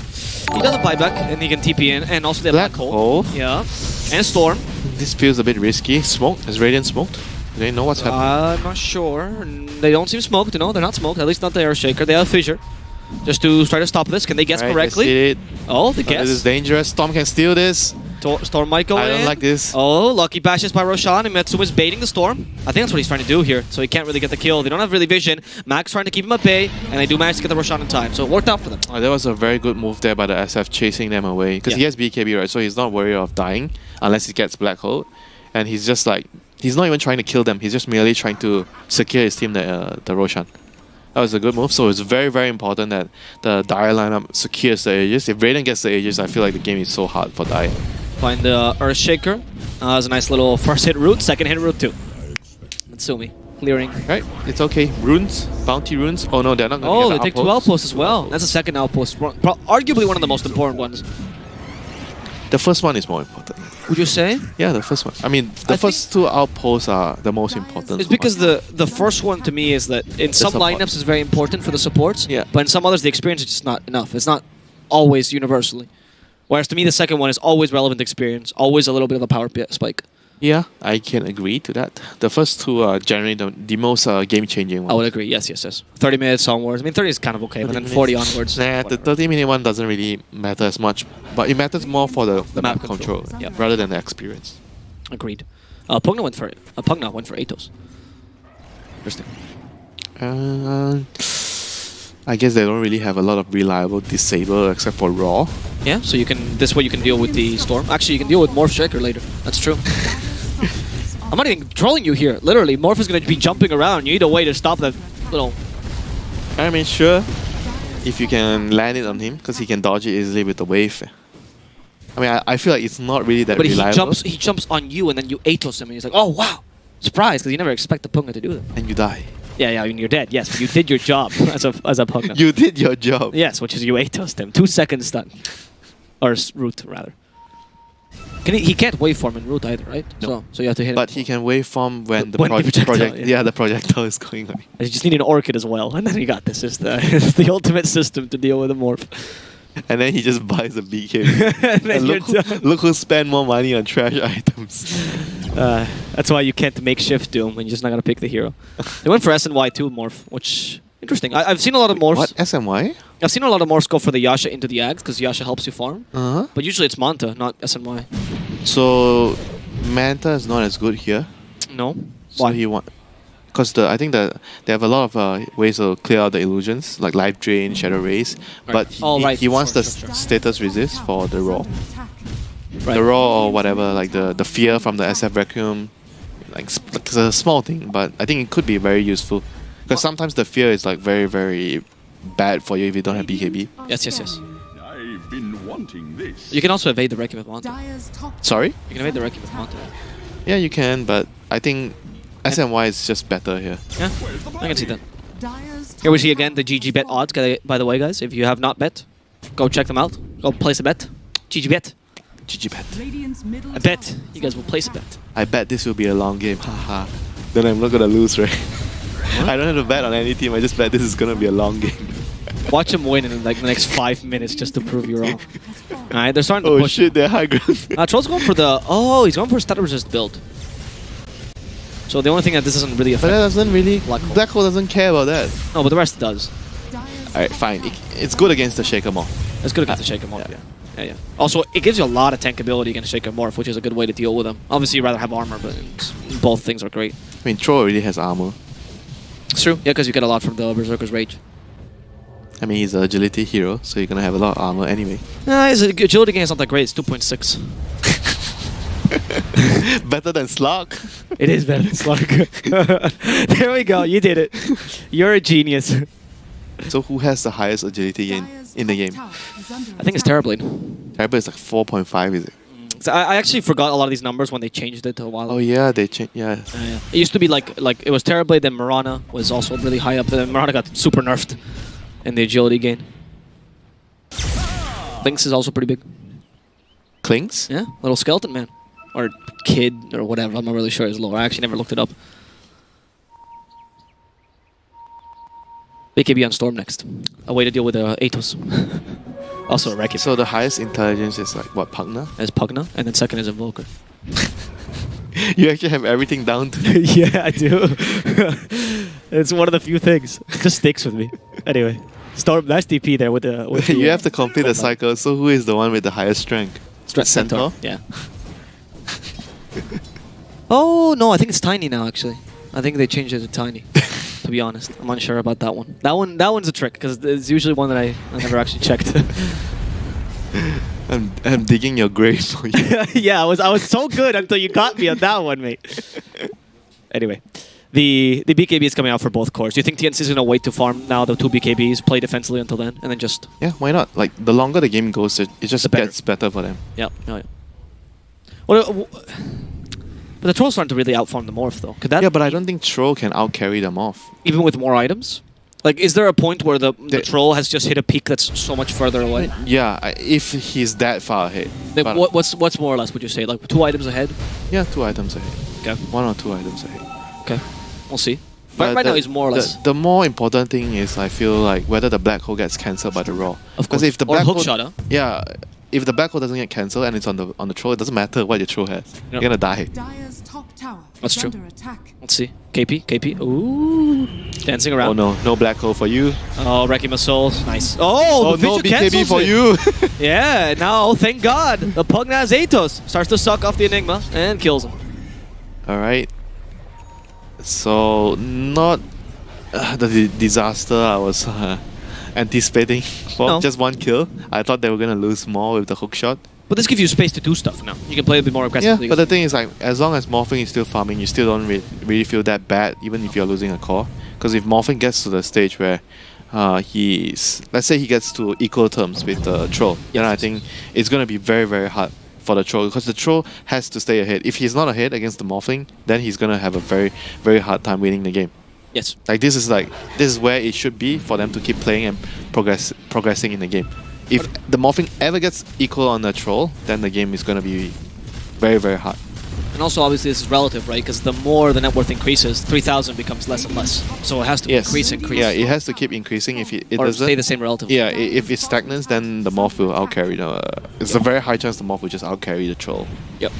He does a buyback and he can TP in, and also the Black black hole. hole. Yeah, and Storm. This feels a bit risky. Smoke? Is Radiant smoked? Do they know what's happening? I'm not sure. They don't seem smoked. No, they're not smoked. At least not the Earthshaker. They have Fissure. Just to try to stop this. Can they guess Right, correctly? they did. Oh, the This is guess. dangerous. Storm can steal this. Storm might go in. I don't like this. Oh, lucky bashes by Roshan, and Metsuma's baiting the Storm. I think that's what he's trying to do here, so he can't really get the kill. They don't have really vision. Max trying to keep him at bay, and they do manage to get the Roshan in time, so it worked out for them. That was a very good move there by the SF chasing them away. Because he Yeah. has BKB, right? So he's not worried of dying unless he gets Black Hole. And he's just like, he's not even trying to kill them. He's just merely trying to secure his team, the Roshan. That was a good move. So it's very, very important that the Dire lineup secures the Aegis. If Raiden gets the Aegis, I feel like the game is so hard for Dire. Find the Earthshaker. As a nice little first hit route, second hit route too. Natsumi clearing. Right? It's okay. Runes? Bounty runes? Oh no, they're not going to Oh, get they the take two outposts as well. That's the second outpost. Arguably one of the most important ones. The first one is more important. Would you say? Yeah, the first one. I mean, the first two outposts are the most important. It's because the first one to me is that in some support. lineups is very important for the supports, Yeah. but in some others the experience is just not enough. It's not always universally. Whereas to me the second one is always relevant experience, always a little bit of a power spike. Yeah, I can agree to that. The first two are generally the most game-changing ones. I would agree. Yes, yes, yes. 30 minutes onwards. I mean, 30 is kind of okay, but then 40 onwards. Nah, the 30-minute one doesn't really matter as much, but it matters more for the map control, Yeah. rather than the experience. Agreed. Pugna went for Pugna went for Atos. Interesting. I guess they don't really have a lot of reliable disable except for Raw. Yeah, so you can. This way you can deal with the Storm. Actually, you can deal with Morph Shaker later. That's true. I'm not even trolling you here. Literally, Morph is going to be jumping around. You need a way to stop that little... I mean, sure, if you can land it on him, because he can dodge it easily with the wave. I mean, I feel like it's not really that But reliable. he jumps on you and then you Atos him and he's like, oh wow! Surprise, because you never expect the Pugna to do that. And you die. Yeah, I mean, you're dead, yes, but you did your job as a Pugna. You did your job. Yes, which is you Atos him. 2 seconds stun. Or root, rather. He can't waveform in root either, right? No. So you have to hit him. But he can waveform when the When the projectile, yeah. the projectile is going on. You just need an Orchid as well, and then you got this. It's the ultimate system to deal with a Morph. And then he just buys a BKB. And then And you're look, look who spent more money on trash items. That's why you can't make shift Doom, and you're just not going to pick the hero. They went for SNY too, Morph, which... Interesting. I've seen a lot of Morphs. What? SMY? I've seen a lot of Morphs go for the Yasha into the Ags, because Yasha helps you farm. Uh-huh. But usually it's Manta, not SNY. So, Manta is not as good here. No? So Why? he want... Because I think that they have a lot of ways to clear out the illusions, like Life Drain, Shadow Race. Right. But he, Oh, right. he wants Sure, the sure, sure. status resist for the Raw. Right. The Raw or whatever, like the fear from the SF Vacuum. Like, it's a small thing, but I think it could be very useful. Because sometimes the fear is like very, very bad for you if you don't have BKB. Yes, yes, yes. I've been wanting this. You can also evade the Wrecking with Manta. Dire's top Sorry? You can evade the Wrecking with Manta. Yeah, you can, but I think SMY is just better here. Yeah, I can see that. Dire's Here we see again the GG bet odds, by the way, guys. If you have not bet, go check them out. Go place a bet. GG bet. GG bet. Radiant's middle I bet tower you guys will place a bet. I bet this will be a long game. Haha. Then I'm not gonna lose, right? I don't have to bet on any team. I just bet this is gonna be a long game. Watch him win in like the next 5 minutes just to prove you wrong. Alright, they're starting to Oh push. shit, they're high ground. Troll's going for the... Oh, he's going for a stat resist build. So the only thing that this doesn't really But that affect... doesn't really... Black Hole. Black Hole doesn't care about that. No, but the rest does. Dire's Alright, fine. It's good against the Shaker Morph. It's good against the Shaker Morph, yeah. Also, it gives you a lot of tankability against Shaker Morph, which is a good way to deal with him. Obviously, you'd rather have armor, but both things are great. I mean, Troll already has armor. It's true, yeah, because you get a lot from the Berserker's Rage. I mean, he's an agility hero, so you're gonna have a lot of armor anyway. His agility gain is not that great, it's 2.6. Better than Slug. It is better than Slug. There we go, you did it. You're a genius. So who has the highest agility gain in the game? I think it's Terrorblade. Terrorblade is like 4.5, is it? So I actually forgot a lot of these numbers when they changed it a while ago. Oh yeah, they changed. Yeah. Yeah. It used to be like it was Terrorblade, then Mirana was also really high up. Then Mirana got super nerfed in the agility gain. Lynx is also pretty big. Clinks? Yeah, little skeleton man. Or kid, or whatever. I'm not really sure his lore. I actually never looked it up. BKB on Storm next. A way to deal with Atos. Also a Wreck-It. So the highest intelligence is like what, Pugna? As Pugna, and then second is Invoker. You actually have everything down to Yeah, I do. It's one of the few things. It just sticks with me. Anyway, Storm, nice DP there with the... You have to complete the cycle, so who is the one with the highest strength? Centaur? Yeah. Oh, no, I think it's Tiny now, actually. I think they changed it to Tiny, to be honest. I'm unsure about that one. That one's a trick, because it's usually one that I never actually checked. I'm digging your grave for you. Yeah, I was so good until you got me on that one, mate. Anyway, the BKB is coming out for both cores. Do you think TNC is going to wait to farm now the 2 BKBs, play defensively until then, and then just... Yeah, why not? Like, the longer the game goes, it just gets better for them. Yeah, yeah. Well, but the Troll's starting to really outfarm the Morph, though. Could that Yeah, but I don't think Troll can out-carry them off. even with more items? Like, is there a point where the Troll has just hit a peak that's so much further away? Yeah, if he's that far ahead. Like, But- what's more or less, would you say? Like, 2 items ahead? Yeah, 2 items ahead. Okay. 1 or 2 items ahead. Okay. We'll see. But Right now, he's more or less... The more important thing is, I feel like, whether the black hole gets cancelled by the Raw. Of Because course. if the Or black hole... hookshot, huh? Yeah, if the black hole doesn't get cancelled and it's on the Troll, it doesn't matter what your Troll has. You're gonna die. Dire's top tower That's is true. under attack. Let's see. KP. Ooh. Dancing around. Oh no black hole for you. Oh, wrecking my soul. Nice. Oh, the no vision BKB cancels for it. you. Yeah, now, thank God. The Pugna Atos starts to suck off the Enigma and kills him. Alright. So, not the disaster I was anticipating for. No. Just 1 kill. I thought they were gonna lose more with the hookshot. But this gives you space to do stuff now. You can play a bit more Yeah, aggressively. but the thing is, like, as long as Morphing is still farming, you still don't really feel that bad, even if you're losing a core. Because if Morphing gets to the stage where let's say he gets to equal terms with the Troll, then I think it's going to be very, very hard for the Troll, because the Troll has to stay ahead. If he's not ahead against the Morphling, then he's going to have a very, very hard time winning the game. Yes. Like, this is where it should be for them to keep playing and progressing in the game. If the Morphing ever gets equal on the Troll, then the game is going to be very, very hard. And also, obviously, this is relative, right? Because the more the net worth increases, 3,000 becomes less and less. So it has to increase. Yeah, it has to keep increasing. If it or doesn't, stay the same relative. yeah, if it stagnates, then the Morph will outcarry. It's a very high chance the Morph will just outcarry the Troll. Yep.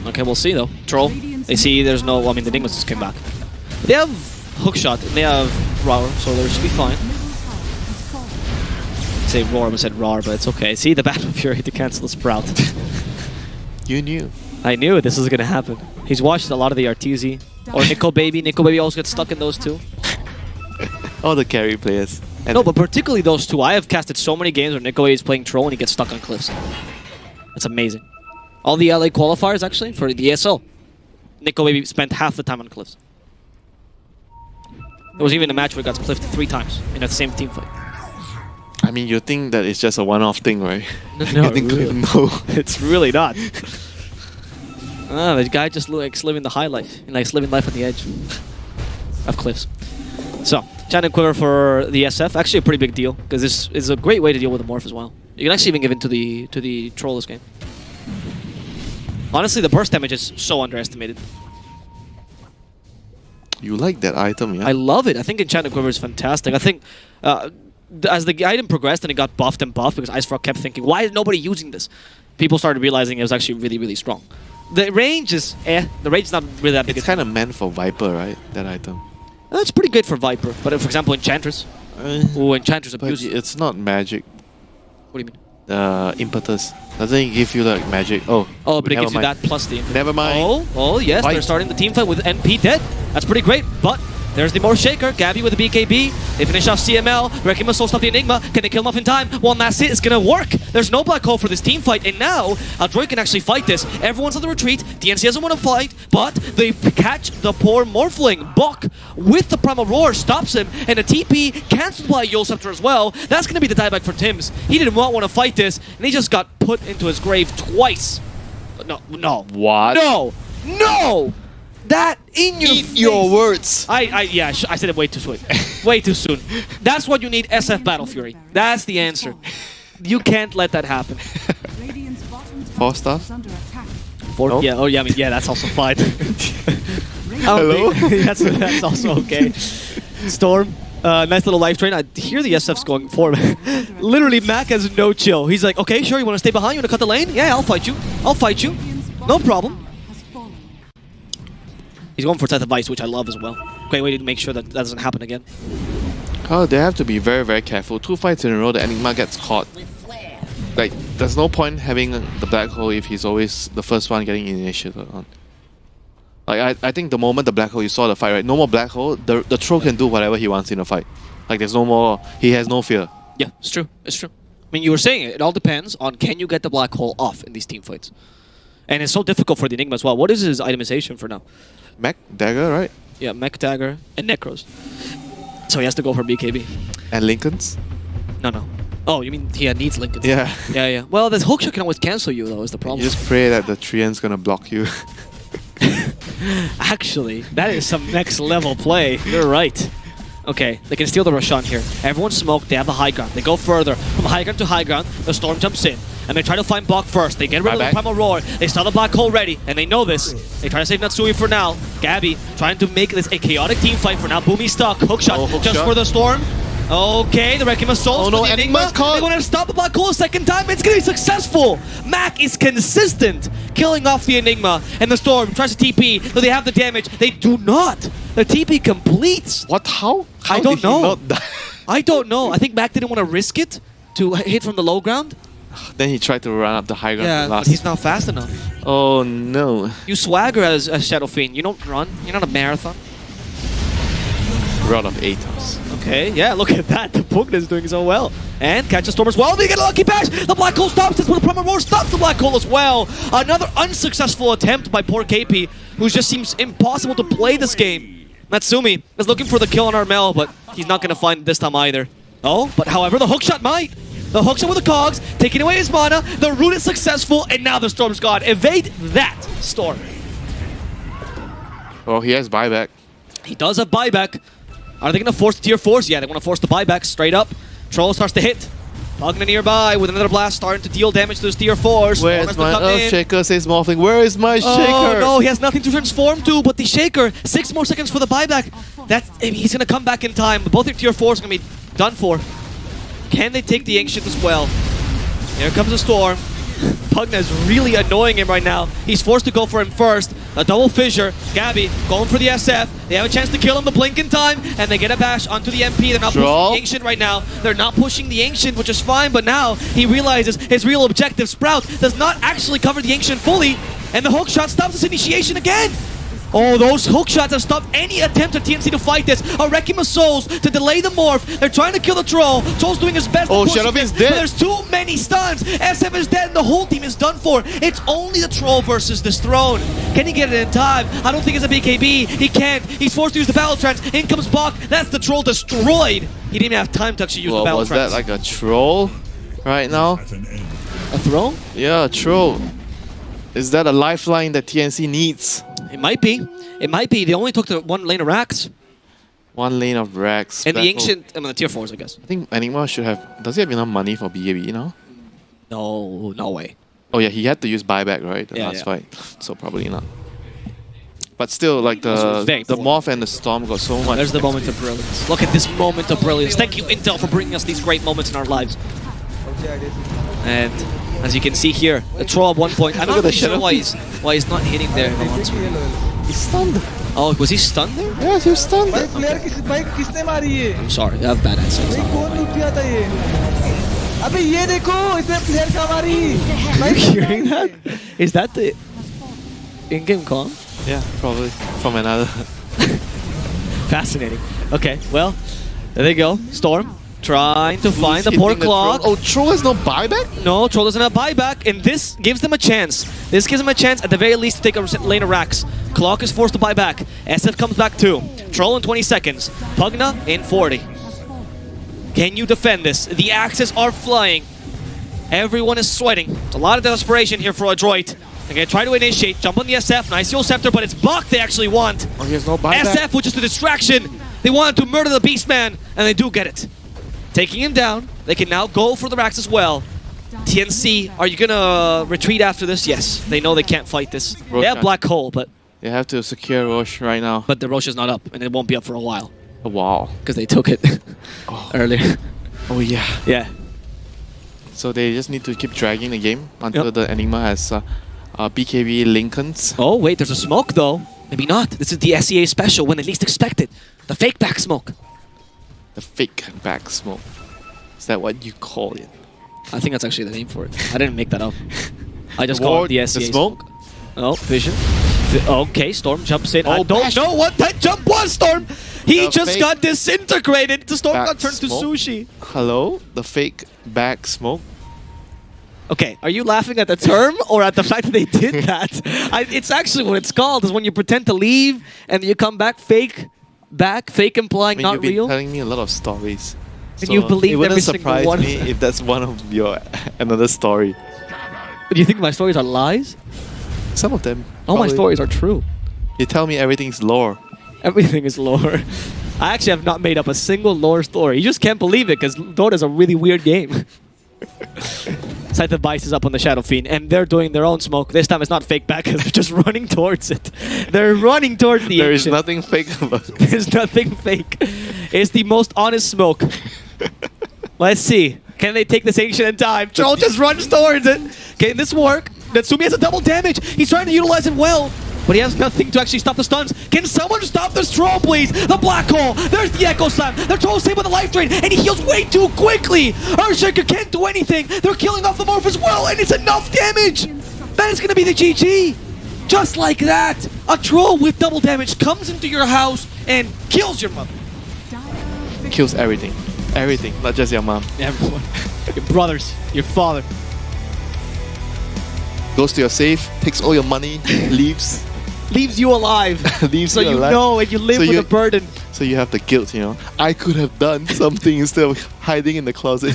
Okay, we'll see, though. Troll. They see there's no... I mean, the Enigmas just came back. They have Hookshot, and they have Roar, so they should be fine. Say Roar, I said Roar, but it's okay. See, the Battle Fury to cancel the Sprout. You knew. I knew this was going to happen. He's watched a lot of the Arteezy. Or Nickel Baby. Nickel Baby also gets stuck in those two. All the carry players. And No, but particularly those two. I have casted so many games where Nickel Baby is playing Troll and he gets stuck on cliffs. That's amazing. All the LA qualifiers, actually, for the ESL. Nickel Baby spent half the time on cliffs. There was even a match where he got cliffed 3 times in the same team fight. I mean, you think that it's just a one-off thing, right? No, Getting really. no. It's really not. The guy just likes living the high life. He likes living life on the edge of cliffs. So, Channel Quiver for the SF. Actually a pretty big deal, because this is a great way to deal with the Morph as well. You can actually even give in to the Troll this game. Honestly, the burst damage is so underestimated. You like that item, yeah? I love it. I think Enchanted Quiver is fantastic. I think as the item progressed and it got buffed and buffed, because Ice Frog kept thinking, why is nobody using this? People started realizing it was actually really, really strong. The range is The range is not really that big. It's kind of meant for Viper, right? That item. It's pretty good for Viper, but for example, Enchantress, Ooh, Enchantress But abuse. it's not magic. What do you mean? Impetus. Doesn't it give you like magic? Oh, Oh, but it never gives you mind. that plus the... Never mind. Oh, yes, Fight. they're starting the team fight with NP dead. That's pretty great, but there's the more Shaker. Gabby with the BKB. They finish off CML. Wrecking Missile stop the Enigma. Can they kill him off in time? One last hit is gonna work. There's no black hole for this team fight, and now Adroit can actually fight this. Everyone's on the retreat. TNC doesn't want to fight, but they catch the poor Morphling. Bok with the Primal Roar stops him, and a TP cancelled by Yule Scepter as well. That's gonna be the dieback for Tims. He did not want to fight this, and he just got put into his grave twice. No. What? No! That in your face. Your words. I said it way too soon. Way too soon. That's what you need, SF Battle Fury. That's the answer. You can't let that happen. Radiant's bottom tower 4 stars? is under attack. Nope. Yeah, oh yeah, I mean, yeah, that's also fine. Hello? that's also okay. Storm, nice little life drain. I hear the SF's going for him. Literally, Mac has no chill. He's like, okay, sure, you want to stay behind? You want to cut the lane? Yeah, I'll fight you. I'll fight you. No problem. Has fallen. He's going for Death of Ice, which I love as well. Great way to make sure that that doesn't happen again. Oh, they have to be very, very careful. 2 fights in a row, the Enigma gets caught. Like, there's no point having the black hole if he's always the first one getting initiated on. Like, I think the moment the black hole, you saw the fight, right? No more black hole, the troll can do whatever he wants in a fight. Like, there's no more, he has no fear. Yeah, it's true. It's true. I mean, you were saying it. It all depends on can you get the black hole off in these team fights. And it's so difficult for the Enigma as well. What is his itemization for now? Mech, dagger, right? Yeah, Mech Dagger and Necros. So he has to go for BKB. And Lincoln's? No. Oh, you mean he needs Lincoln? Yeah. Yeah. Well, this hookshot can always cancel you, though, is the problem. You just pray that the Treant's gonna block you. Actually, that is some next level play. You're right. Okay, they can steal the Roshan here. Everyone's smoked, they have the high ground. They go further. From high ground to high ground, the Storm jumps in. And they try to find Bok first. They get rid of the Primal Roar. They saw the black hole ready, and they know this. They try to save Natsui for now. Gabby trying to make this a chaotic team fight for now. Boomy stuck. Hookshot just for the Storm. Okay, the Wrecking Souls. Oh no, Enigma's caught. They want to stop the black hole a second time. It's going to be successful. Mac is consistent, killing off the Enigma. And the Storm tries to TP, though they have the damage. They do not. The TP completes. What? How I don't did he know. not die? I don't know. I think Mac didn't want to risk it to hit from the low ground. Then he tried to run up the high ground. Yeah, but last. he's not fast enough. Oh no. You swagger as Shadow Fiend. You don't run. You're not a marathon. Rod of Atos. Okay, yeah, look at that. The Pugna is doing so well. And catch a Storm as well. They get a lucky bash. The black hole stops this, but the Primal Roar stops the black hole as well. Another unsuccessful attempt by poor KP, who just seems impossible to play this game. Natsumi is looking for the kill on Armel, but he's not going to find it this time either. Oh, but however, the hookshot might. The hookshot with the cogs, taking away his mana. The root is successful, and now the Storm's gone. Evade that, Storm. Oh, he has buyback. He does have buyback. Are they going to force the tier 4s? Yeah, they want to force the buyback straight up. Troll starts to hit. Pugna nearby with another blast, starting to deal damage to those tier 4s. Where's my Shaker? Says Morphling. Where is my Shaker? Oh no, he has nothing to transform to, but the Shaker, 6 more seconds for the buyback. He's going to come back in time. Both their tier 4s are going to be done for. Can they take the Ancient as well? Here comes the Storm. Pugna is really annoying him right now. He's forced to go for him first. A double fissure. Gabby going for the SF. They have a chance to kill him the blink in time, and they get a bash onto the MP. They're not pushing the Ancient right now. They're not pushing the Ancient, which is fine, but now he realizes his real objective, Sprout, does not actually cover the Ancient fully, and the hookshot stops this initiation again. Oh, those hookshots have stopped any attempt of TNC to fight this. A Wrecking of Souls to delay the morph. They're trying to kill the Troll. Troll's doing his best. Oh, Shadow Fiend's dead. But there's too many stuns. SF is dead and the whole team is done for. It's only the Troll versus this Throne. Can he get it in time? I don't think it's a BKB. He can't. He's forced to use the Battle Trance. In comes Bok. That's the Troll destroyed. He didn't even have time to actually use the Battle Was Trance. that like a troll right now? A Throne? Yeah, a troll. Is that a lifeline that TNC needs? It might be. It might be. They only took the 1 lane of racks. 1 lane of racks. And the Ancient, I mean the tier 4s, I guess. I think Enigma should have... Does he have enough money for BAB now? No, no way. Oh yeah, he had to use buyback, right? The last fight. So probably not. But still, like the Morph and the Storm got so much... There's the moment of brilliance. Look at this moment of brilliance. Thank you, Intel, for bringing us these great moments in our lives. And as you can see here, the Troll at one point. I'm not really sure why he's not hitting there. He's stunned. Oh, was he stunned there? Yes, he was stunned. भाई player किसने मारी ये? I'm sorry, I have bad eyesight. भाई कौन लूट किया था ये? अबे ये देखो इसने प्लेयर का मारी. Are you hearing that? Is that the in-game comm? Yeah, probably from another. Fascinating. Okay, well, there they go. Storm trying to find the poor Claw. Oh, Troll has no buyback? No, Troll doesn't have buyback, and this gives them a chance. This gives them a chance, at the very least, to take a lane of Rax. Clock is forced to buy back. SF comes back too. Troll in 20 seconds. Pugna in 40. Can you defend this? The axes are flying. Everyone is sweating. It's a lot of desperation here for Adroit. They're going to try to initiate, jump on the SF. Nice Yule Scepter, but it's blocked they actually want. Oh, he has no buyback. SF, which is the distraction. They wanted to murder the Beastman, and they do get it. Taking him down. They can now go for the Rax as well. TNC, are you going to retreat after this? Yes. They know they can't fight this. They have Black Hole, but... They have to secure Roche right now. But the Roche is not up, and it won't be up for a while. A while. Because they took it earlier. Oh, yeah. Yeah. So they just need to keep dragging the game until the Enigma has BKB Lincolns. Oh, wait, there's a smoke, though. Maybe not. This is the SEA special when they least expect it. The fake back smoke. The fake back smoke. Is that what you call it? I think that's actually the name for it. I didn't make that up. I just The call it ward, the SEA the smoke? Oh, vision. Okay, Storm jumps in. I Oh, don't bash. know what that jump was, Storm! He The just fake got disintegrated. The Storm back got turned smoke? to sushi. Hello? The fake back smoke? Okay, are you laughing at the term or at the fact that they did that? It's actually what it's called, is when you pretend to leave and you come back fake implying not you've been real. telling me a lot of stories. And you believed it wouldn't every single surprise one of me them. if that's one of your another story. Do you think my stories are lies? Some of them. All my probably. stories are true. You tell me everything's lore. Everything is lore. I actually have not made up a single lore story. You just can't believe it because Dota's a really weird game. Scythe of Vice is up on the Shadow Fiend, and they're doing their own smoke. This time it's not fake back because they're just running towards it. They're running towards the There is ancient. nothing fake about it. There's nothing fake. It's the most honest smoke. Let's see. Can they take this ancient in time? Troll just runs towards it. Can this work? Natsumi has a double damage. He's trying to utilize it well, but he has nothing to actually stop the stuns. Can someone stop this Troll, please? The Black Hole. There's the Echo Slam. The Troll saved with the life drain, and he heals way too quickly. Earthshaker can't do anything. They're killing off the Morph as well, and it's enough damage. That is going to be the GG. Just like that, a Troll with double damage comes into your house and kills your mother. Kills everything. Everything, not just your mom. Everyone. Your brothers, your father. Goes to your safe, takes all your money, leaves. Leaves you alive. Leaves so you you alive. know and you live So with you- a burden. So you have the guilt, you know. I could have done something instead of hiding in the closet.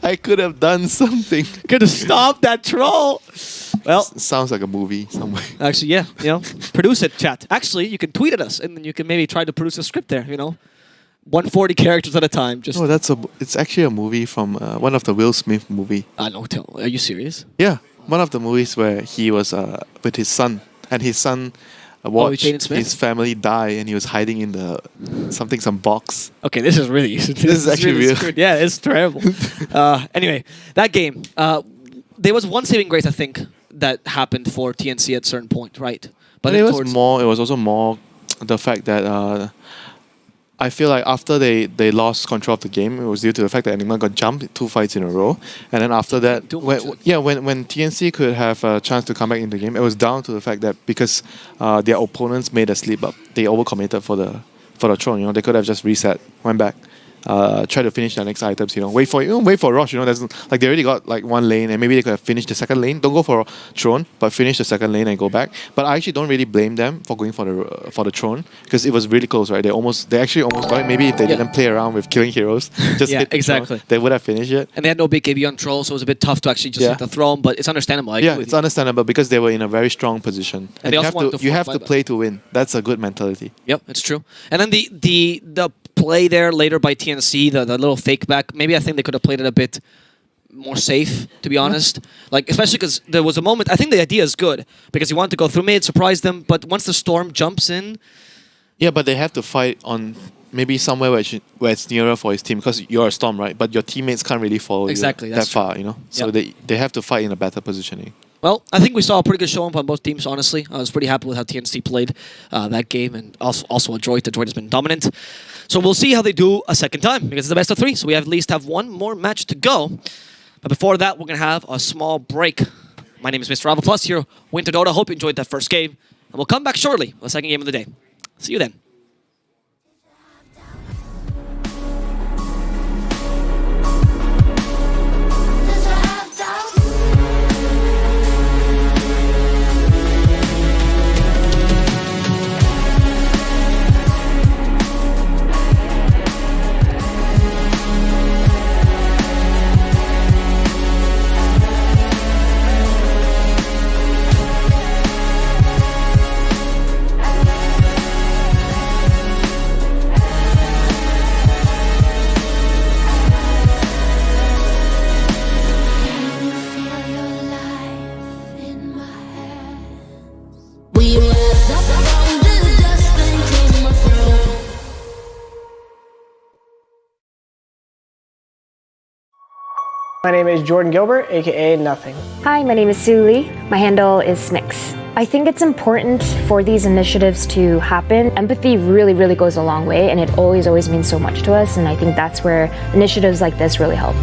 I could have done something. Could have stopped that Troll. Well, Sounds like a movie somewhere. actually, yeah, produce it, chat. Actually, you can tweet at us, and then you can maybe try to produce a script there, 140 characters at a time. Just, Oh, it's actually a movie from one of the Will Smith movie. no, are you serious? Yeah, one of the movies where he was with his son, and his son watched Jaden Smith? his family die, and he was hiding in some box. Okay, this is really... this is actually really real. screwed. Yeah, it's terrible. Anyway, that game, there was one saving grace, I think, that happened for TNC at a certain point, right? But then it was also more the fact that I feel like after they lost control of the game, it was due to the fact that Enigma got jumped 2 fights in a row, and then after that, when TNC could have a chance to come back in the game, it was down to the fact that because their opponents made a slip up, they overcommitted for the throne. They could have just reset, went back. Try to finish their next items, wait for Roche, there's like they already got like one lane and maybe they could have finished the second lane. Don't go for Throne, but finish the second lane and go back. But I actually don't really blame them for going for the Throne because it was really close, right? They actually almost got it. Maybe if they didn't play around with killing heroes, just Yeah, hit the exactly. Throne, they would have finished it. And they had no big KB on Troll, so it was a bit tough to actually just hit the throne, but it's understandable. I agree Yeah, with it's you. understandable because they were in a very strong position. And they you also have wanted to you have to to play to win. That's a good mentality. Yep, it's true. And then the play there later by TNC, the little fake back, maybe I think they could have played it a bit more safe, to be honest. Like, especially because there was a moment, I think the idea is good, because you want to go through mid, surprise them, but once the Storm jumps in... Yeah, but they have to fight on maybe somewhere where it's nearer for his team because you're a Storm, right? But your teammates can't really follow Exactly, you that's that far, So Yep. they have to fight in a better positioning. Well, I think we saw a pretty good showing on both teams, honestly. I was pretty happy with how TNC played that game, and also Adroit. Adroit has been dominant. So we'll see how they do a second time, because it's the best of 3, so we at least have one more match to go. But before that, we're going to have a small break. My name is Mr. Alva Plus here, Winter Dota. Hope you enjoyed that first game. And we'll come back shortly with the second game of the day. See you then. My name is Jordan Gilbert, aka Nothing. Hi, my name is Sue Lee. My handle is Smix. I think it's important for these initiatives to happen. Empathy really goes a long way, and it always means so much to us, and I think that's where initiatives like this really help.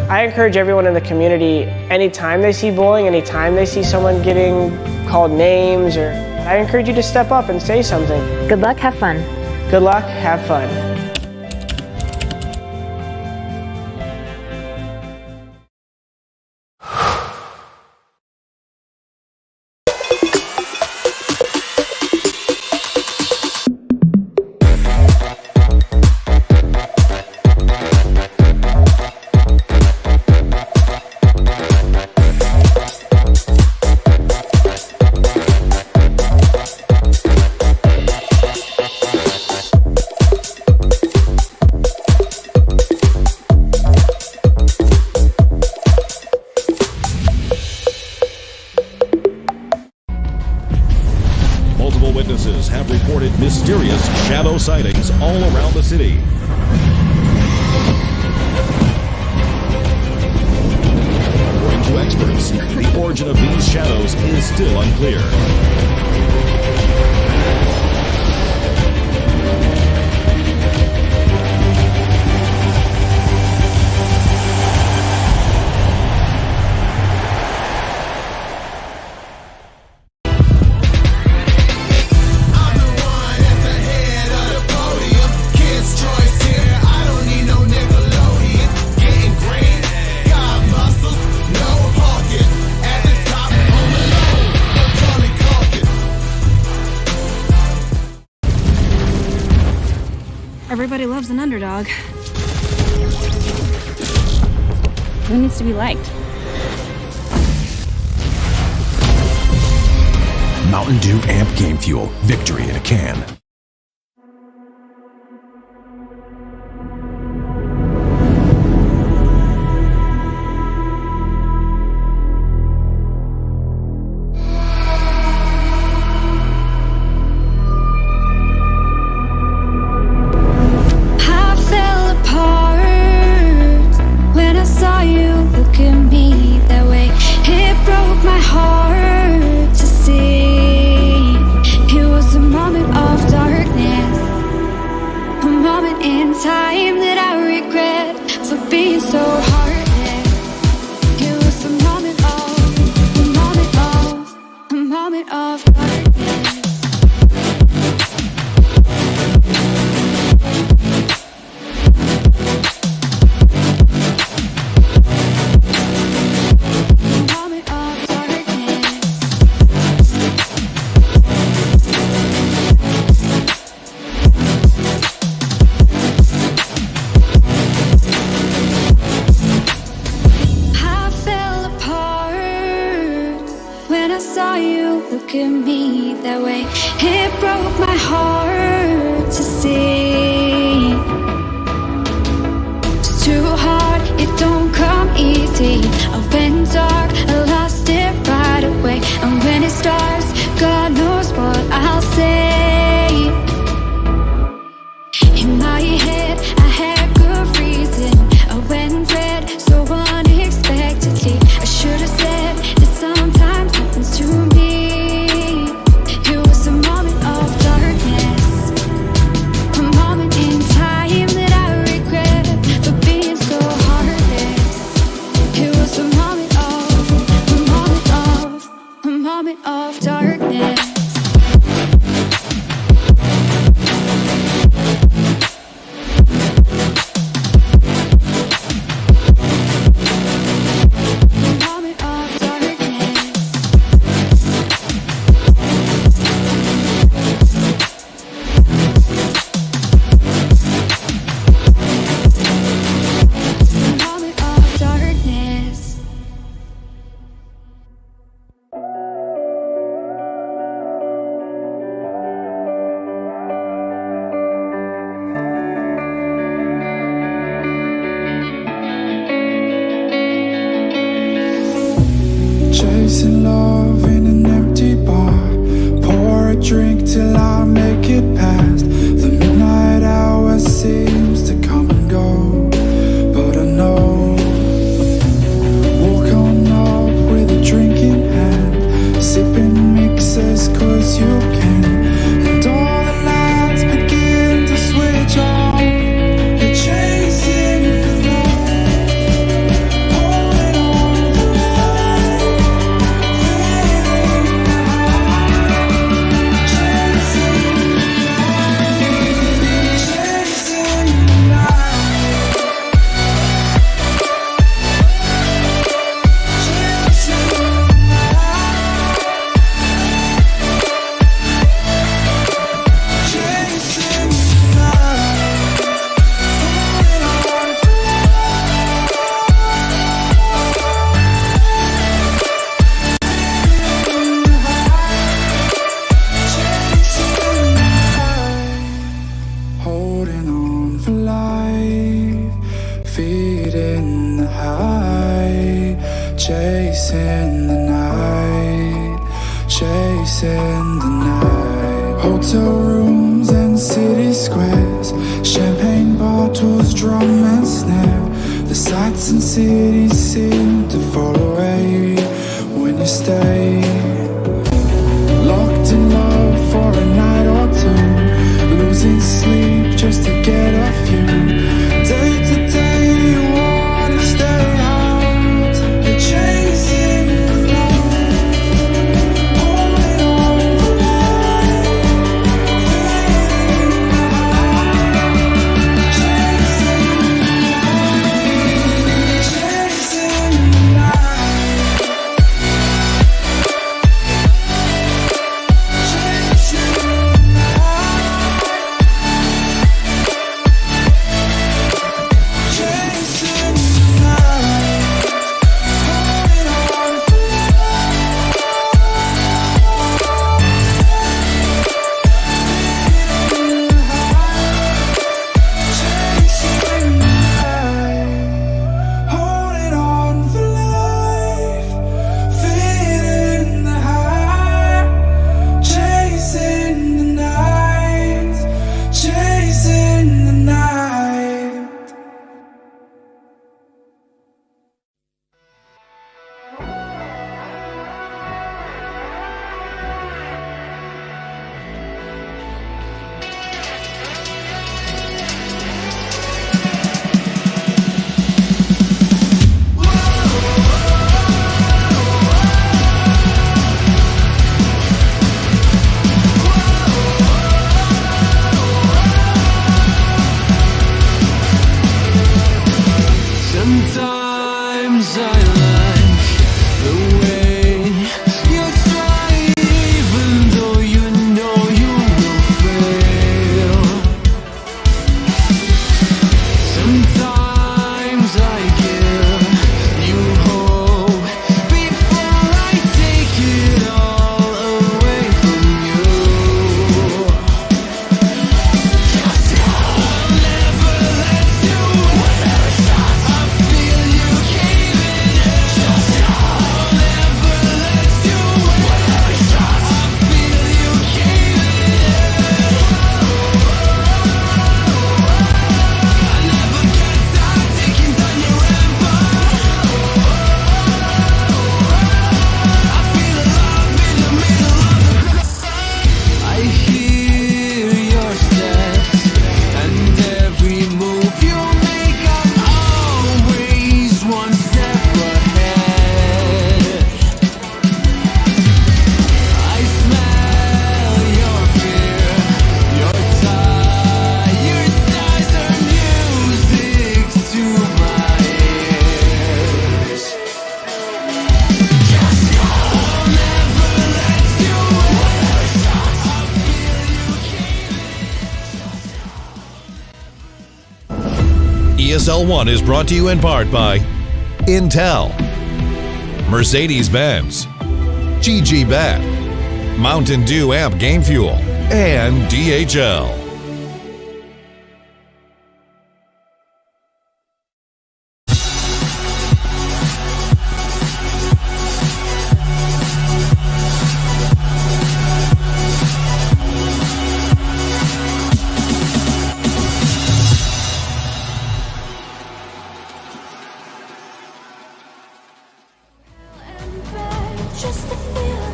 I encourage everyone in the community, anytime they see bullying, anytime they see someone getting called names, I encourage you to step up and say something. Good luck, have fun. Good luck, have fun. Multiple witnesses have reported mysterious shadow sightings all around the city. According to experts, the origin of these shadows is still unclear. Everybody loves an underdog. Who needs to be liked? Mountain Dew Amp Game Fuel. Victory in a can. Time that I regret for being so heartless. It was a moment of darkness. Look at me that way. It broke my heart to see. It's too hard, it don't come easy. I went dark, I lost it right away. And when it starts, God knows what I'll say. In my head, I had good reason. I went red so unexpectedly. I should have said that sometimes Chasing love in an empty bar. Pour a drink till I make it past. The midnight hour seems to come and go, but I know. Walk on up with a drink in hand, sipping mixers cause you can. And all the lights begin to switch on. You're chasing the light, holding on to light, feeling the high, chasing the light, chasing the light, chasing the holding on for life, feeding the high, chasing the night, chasing the night. Hotel rooms and city squares, champagne bottles, drum and snare. The sights and cities seem to fall away when you stay. Locked in love for a night or two, losing sleep just to get off you. Day to day you wanna stay out. You're chasing the light, holding on for life, feeling the high, chasing the light, chasing the night, chasing the ESL 1 is brought to you in part by Intel, Mercedes-Benz, GG Bet, Mountain Dew Amp Game Fuel, and DHL.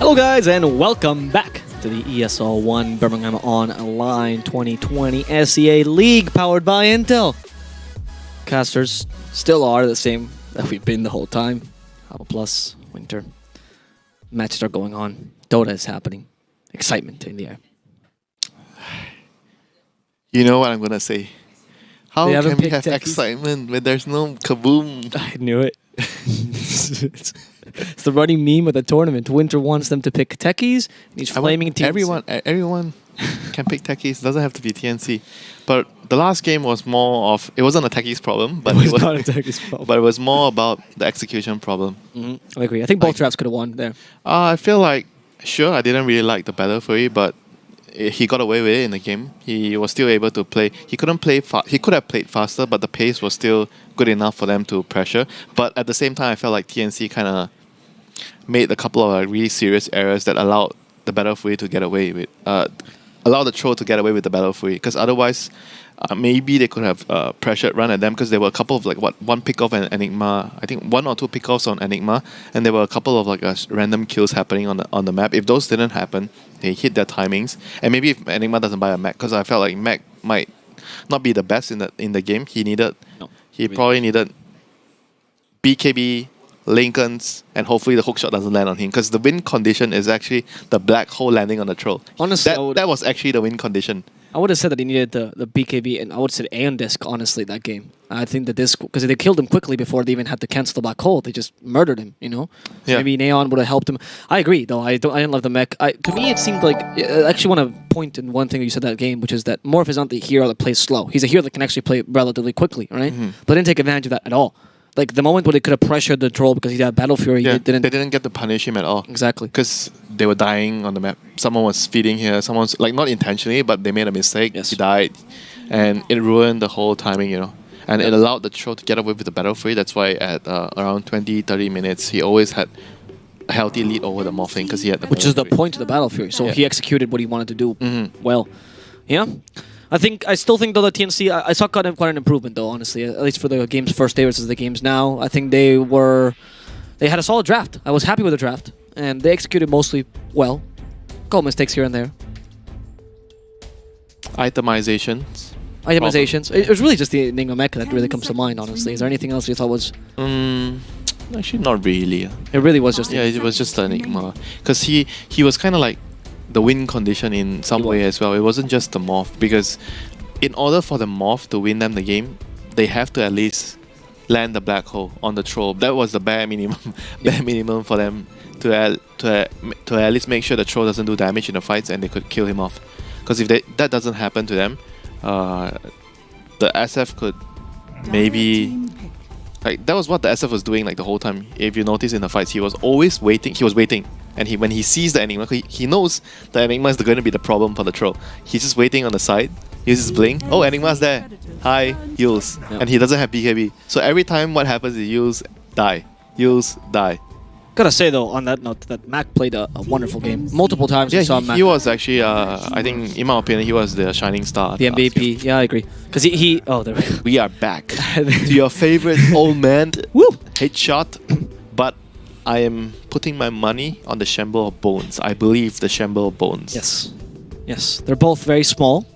Hello guys and welcome back to the ESL 1 Birmingham Online 2020 SEA League powered by Intel. Casters still are the same that we've been the whole time. Alpha Plus, Winter. Matches are going on. Dota is happening. Excitement in the air. You know what I'm gonna say? How They haven't can we picked have techies. excitement when there's no kaboom? I knew it. It's the running meme of the tournament. Winter wants them to pick techies. These flaming teams. Everyone can pick techies. Doesn't have to be TNC. But the last game was more of, it wasn't a techies problem, but It was not a techies problem. But it was more about the execution problem. I agree. I think both drafts could have won there. I feel like, sure, I didn't really like the Battle Fury, but he got away with it in the game. He was still able to play. He couldn't play he could have played faster, but the pace was still good enough for them to pressure. But at the same time, I felt like TNC kind of made a couple of really serious errors that allowed the Battle Fury to get away with, allowed the Troll to get away with the Battle Fury. Because otherwise, maybe they could have pressured run at them, because there were a couple of one pick-off and Enigma. I think 1 or 2 pick-offs on Enigma, and there were a couple of random kills happening on the map. If those didn't happen, they hit their timings. And maybe if Enigma doesn't buy a mech, because I felt like mech might not be the best in the game. He probably needed BKB, Lincolns, and hopefully the hookshot doesn't land on him, because the win condition is actually the black hole landing on the Troll. Honestly, that was actually the win condition. I would have said that he needed the BKB, and I would have said Aeon Disc, honestly, that game. I think the Disc, because they killed him quickly before they even had to cancel the black hole. They just murdered him, you know? So Yeah. maybe Neon would have helped him. I agree, though. I didn't love the mech. To me, it seemed like... I actually want to point in one thing you said that game, which is that Morph is not the hero that plays slow. He's a hero that can actually play relatively quickly, right? But didn't take advantage of that at all. Like, the moment where they could have pressured the Troll because he had Battle Fury, Yeah, they didn't get to punish him at all. Exactly. Because they were dying on the map. Someone was feeding here. Someone's, not intentionally, but they made a mistake. Yes. He died. And it ruined the whole timing, you know. And it allowed the Troll to get away with the Battle Fury. That's why at around 20-30 minutes, he always had a healthy lead over the Morphing, because he had the Which is the Battle Fury. point of the Battle Fury. So Yeah. he executed what he wanted to do well. Yeah. I still think though the TNC, I saw quite an improvement though, honestly, at least for the game's first day versus the games now. I think they had a solid draft. I was happy with the draft, and they executed mostly well. Couple mistakes here and there. Itemizations. It was really just the Enigma mech that really comes to mind, honestly. Is there anything else you thought was... Actually, not really. It really was just... Yeah, it was just an Enigma. Because he was kind of like the win condition in some way as well. It wasn't just the Morph, because in order for the Morph to win them the game, they have to at least land the black hole on the Troll. That was the bare minimum, for them to at least make sure the Troll doesn't do damage in the fights and they could kill him off. Because if that doesn't happen to them, the SF could maybe... that was what the SF was doing the whole time. If you notice in the fights, he was always waiting. He was waiting. And when he sees the Enigma, he knows the Enigma is going to be the problem for the Troll. He's just waiting on the side, uses blink. Oh, Enigma's there. Hi, use. Yep. And he doesn't have BKB. So every time what happens is use, die. Use, die. Gotta say though, on that note, that Mac played a wonderful game. Multiple times we saw Mac. He was actually, I think, in my opinion, he was the shining star. The MVP. Yeah, I agree. Because he... Oh, there we go. We are back to your favorite old man headshot, but I am putting my money on the Shamble of Bones. I believe the Shamble of Bones. Yes. They're both very small.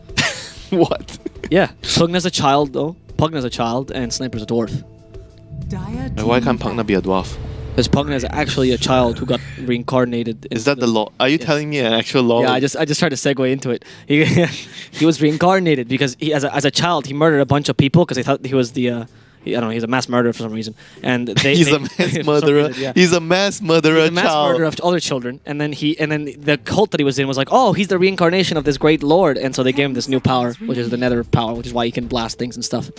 What? Yeah. Pugna's a child, though. Pugna's a child, and Sniper's a dwarf. Why can't Pugna be a dwarf? Because Pugna is actually a child who got reincarnated. Is that the law? Are you telling me an actual law? Yeah, I just tried to segue into it. He was reincarnated because he, as a child, he murdered a bunch of people because they thought he was the... I don't know, he's a mass murderer for some reason. And he's a mass murderer. He's a mass murderer. He's a mass murderer of other children. And then the cult that he was in was like, oh, he's the reincarnation of this great lord. And so they gave him this new power, which is the nether power, which is why he can blast things and stuff.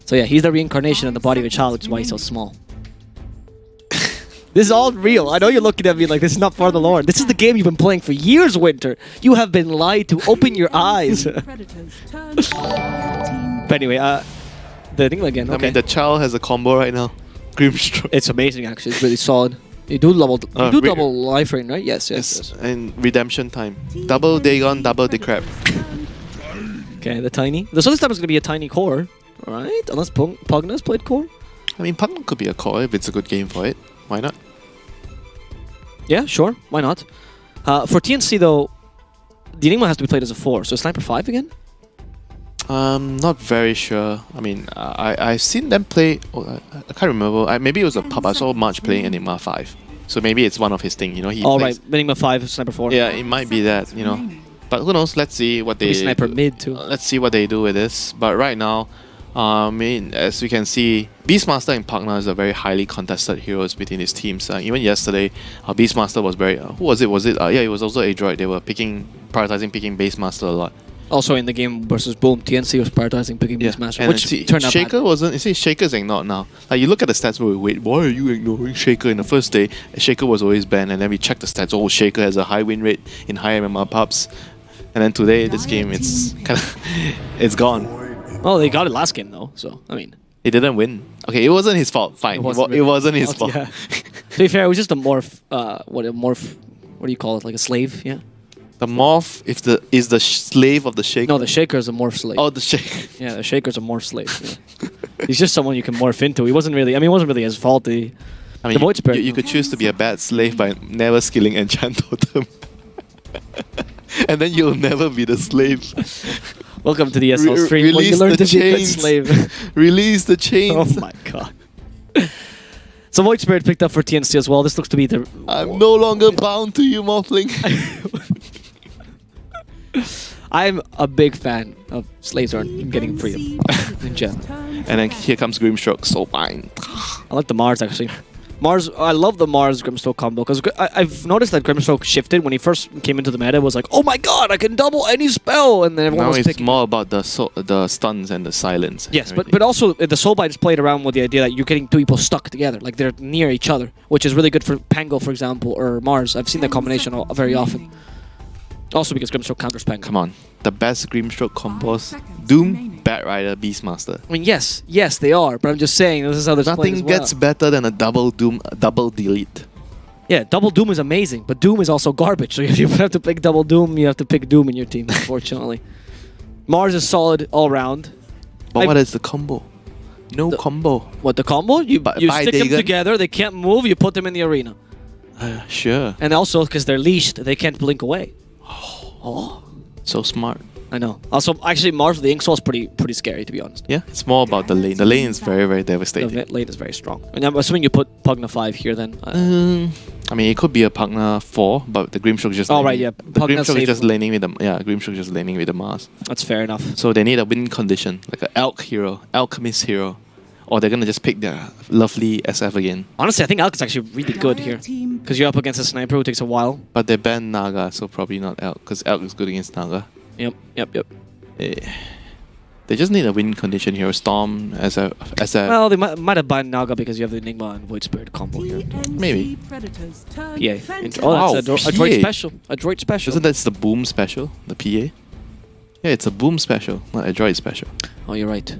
So yeah, he's the reincarnation of the body of a child, which is why he's so small. This is all real. I know you're looking at me like this is not for the Lord. This is the game you've been playing for years, Winter. You have been lied to. Open your eyes. But anyway, the thing again. Okay. I mean, the child has a combo right now. Grimstroke. It's amazing, actually. It's really solid. You do double life rate, right? Yes. And redemption time. Double Dagon, double Decrep. Okay, the tiny. So this time it's going to be a tiny core, right? Unless Pugna's played core. I mean, Pugna could be a core if it's a good game for it. Why not? Yeah, sure. Why not? For TNC, though, the Enigma has to be played as a 4. So Sniper 5 again? Not very sure. I mean, I've seen them play. I can't remember. Maybe it was a pub. I saw March playing Enigma 5. So maybe it's one of his thing. You know, he. Oh, plays. right. Enigma 5, Sniper 4. Yeah, it might be that. You know, but who knows? Let's see what they. Maybe Sniper mid too. Let's see what they do with this. But right now, I mean, as we can see, Beastmaster and Pugna is a very highly contested heroes between these teams. Even yesterday, Beastmaster was very. Who was it? Was it? Yeah, it was also Adroit. They were prioritizing picking Beastmaster a lot. Also in the game versus Boom, TNC was prioritizing picking Beastmaster, which turned out Shaker wasn't. You see, Shaker's ignored now. Like you look at the stats. Wait, why are you ignoring Shaker? In the first day, Shaker was always banned, and then we checked the stats. Oh, Shaker has a high win rate in high MMR pubs, and then today, this game, it's kind of, it's gone. Oh, they got it last game though. So I mean, he didn't win. Okay, it wasn't his fault. Fine, it wasn't his fault. Yeah. To be fair, it was just a morph. What do you call it? Like a slave? Yeah. The morph is the slave of the shaker. No, the shaker is a morph slave. Oh, the shaker. Yeah, the shaker's a morph slave. Yeah. He's just someone you can morph into. He wasn't really. I mean, it wasn't really his fault. The Void Spirit. You could choose to be a bad slave by never skilling Enchant Totem, and then you'll never be the slave. Welcome to the ESL stream. When you learn to be a good slave. Release the chains. Oh my god. So Void Spirit picked up for TNC as well. This looks to be the. I'm no longer bound to you, Morphling. I'm a big fan of slaves aren't getting freedom in general. And then here comes Grimstroke, so fine. I like the Mars actually. Mars, I love the Mars Grimstroke combo because I've noticed that Grimstroke shifted when he first came into the meta. It was like, oh my god, I can double any spell, and then everyone now was it's picking. more about the stuns and the silence. Yes, but also the Soulbite is played around with the idea that you're getting two people stuck together, like they're near each other, which is really good for Pango, for example, or Mars. I've seen that combination very often. Also because Grimstroke counters Pango. Come on, the best Grimstroke combos: Doom, Bat Rider, Beastmaster. I mean, yes, they are, but I'm just saying this is how there's nothing gets better than a double Doom, double delete. Yeah, double Doom is amazing, but Doom is also garbage. So if you have to pick double Doom, you have to pick Doom in your team, unfortunately. Mars is solid all round. But what is the combo? No combo. What, the combo? You stick them together, they can't move, you put them in the arena. Sure. And also, because they're leashed, they can't blink away. Oh. So smart. I know. Also, actually, Mars with the Ink Soul is pretty scary, to be honest. Yeah, it's more about the lane. The lane is very, very devastating. The lane is very strong. And I'm assuming you put Pugna 5 here then. I mean, it could be a Pugna 4, but the Grimstroke just. Oh right, yeah. The Grimstroke just laning with the Grimstroke just laning with the Mars. That's fair enough. So they need a win condition, like an Elk hero, Alchemist hero, or they're gonna just pick their lovely SF again. Honestly, I think Elk is actually really good here because you're up against a sniper who takes a while. But they ban Naga, so probably not Elk, because Elk is good against Naga. Yep. They just need a win condition here. Storm as a. Well, they might have banned Naga because you have the Enigma and Void Spirit combo here. Maybe. PA. Oh, that's Adroit special. Adroit special. Isn't that the Boom special? The PA? Yeah, it's a Boom special, not Adroit special. Oh, you're right.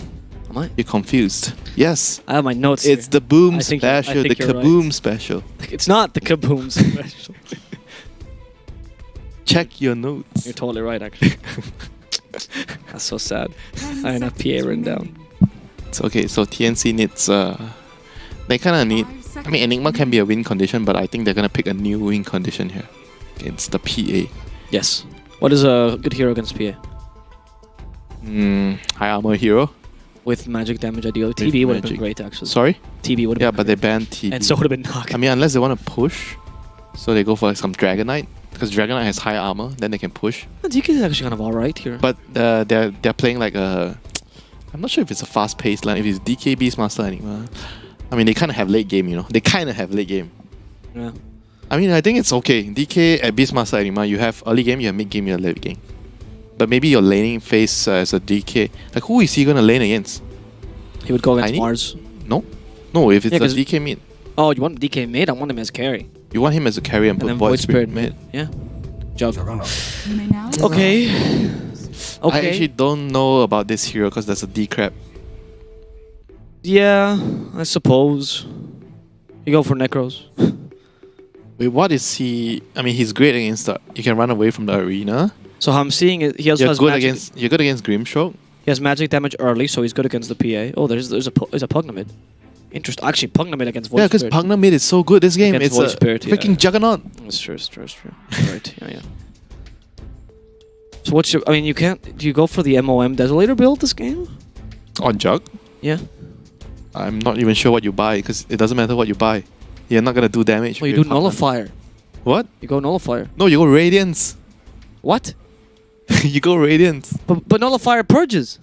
Am I? You're confused. Yes. I have my notes. It's here. the Boom special, the Kaboom right. special. It's not the Kaboom special. Check your notes. You're totally right, actually. That's so sad. I didn't have PA written down. It's okay. So TNC needs. They kind of need. I mean, Enigma can be a win condition, but I think they're gonna pick a new win condition here. It's the PA. Yes. What is a good hero against PA? High armor hero. With magic damage, ideally. TB would have been great, actually. Sorry? TB would have been Yeah, but they banned TB. And so would have been Naga. I mean, unless they want to push, so they go for like some Dragonite. Because Dragonite has high armor, then they can push. DK is actually kind of alright here. But they're playing like a... I'm not sure if it's a fast-paced line. If it's DK, Beastmaster, Enigma. I mean, they kind of have late game, you know. They kind of have late game. Yeah. I mean, I think it's okay. DK at Beastmaster, Enigma, you have early game, you have mid game, you have late game. But maybe your laning phase as a DK. Like, who is he going to lane against? He would go against Mars. No. No, if it's a DK mid. Oh, you want DK mid? I want him as carry. You want him as a carry and put Void Spirit mid. Yeah. Jug. Okay. I actually don't know about this hero because there's a D-Crab. Yeah, I suppose. You go for Necros. Wait, what is he? I mean, he's great against the... You can run away from the arena. So how I'm seeing it, he also has magic. You're good against Grimstroke. He has magic damage early, so he's good against the PA. Oh, there's a Pugna mid. Interesting. Actually, Pugna mid against Void Yeah, because Spirit. Pugna mid is so good this game. Against It's Void a Spirit, freaking yeah. juggernaut. That's true. That's true. That's true. Right. Yeah. So what's your? I mean, you can't. Do you go for the MOM Desolator build this game? On Jug? Yeah. I'm not even sure what you buy because it doesn't matter what you buy. You're not gonna do damage. Well, you with do Pugna. Nullifier. What? You go Nullifier. No, you go Radiance. What? You go Radiance. But Nullifier purges.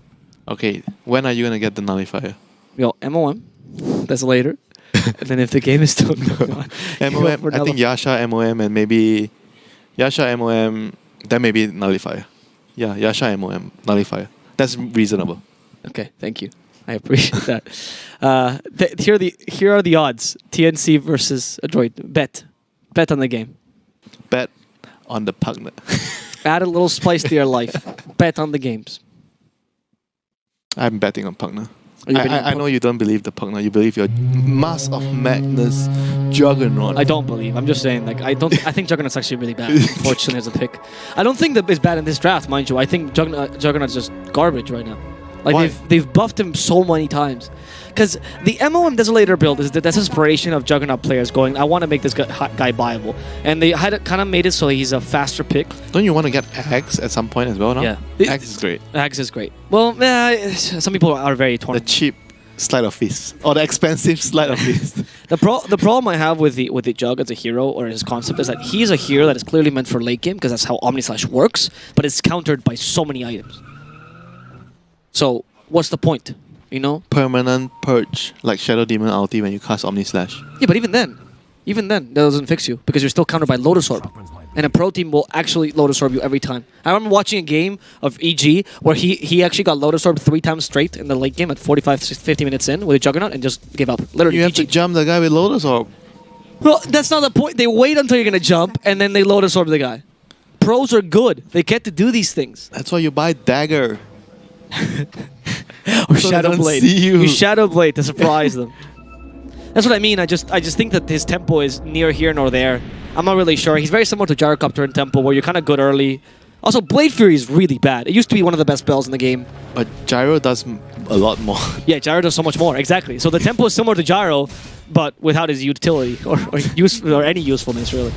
Okay, when are you gonna get the Nullifier? You go MOM Desolator. And then if the game is still going on, you go MOM, for I think Yasha MOM and maybe Yasha MOM, then maybe Nullifier. Yeah, Yasha MOM, Nullifier. That's reasonable. Okay, thank you. I appreciate that. Here are the odds. TNC versus Adroit. Bet on the game. Bet on the Pugna. Add a little spice to your life. Bet on the games. I'm betting on Pugna. Are you betting on I know you don't believe the Pugna. You believe your Mass of Madness Juggernaut. I don't believe. I'm just saying. Like I think Juggernaut's actually really bad. Unfortunately, as a pick. I don't think that it's bad in this draft, mind you. I think Juggernaut's just garbage right now. Like Why? they've buffed him so many times. Because the MOM Desolator build is the desperation of Juggernaut players going, I want to make this guy viable. And they had kind of made it so he's a faster pick. Don't you want to get Axe at some point as well now? Yeah. Axe is great. Axe is great. Well, some people are very torn. The cheap slide of fist. Or the expensive slide of fist. The problem I have with the Jug as a hero or his concept is that he's a hero that is clearly meant for late game because that's how Omnislash works, but it's countered by so many items. So, what's the point? You know? Permanent purge, like Shadow Demon ulti when you cast Omni Slash. Yeah, but even then, that doesn't fix you because you're still countered by Lotus Orb. And a pro team will actually Lotus Orb you every time. I remember watching a game of EG where he actually got Lotus Orb 3 times straight in the late game at 45-50 minutes in with a Juggernaut and just gave up. Literally, You have to jump the guy with Lotus Orb. Well, that's not the point. They wait until you're going to jump and then they Lotus Orb the guy. Pros are good. They get to do these things. That's why you buy Dagger. Or So they Shadow don't Blade. see you. Shadow Blade to surprise them. That's what I mean. I just think that his tempo is near here nor there. I'm not really sure. He's very similar to Gyrocopter in tempo, where you're kind of good early. Also, Blade Fury is really bad. It used to be one of the best spells in the game. But Gyro does a lot more. Yeah, Gyro does so much more. Exactly. So the tempo is similar to Gyro, but without his utility or any usefulness really.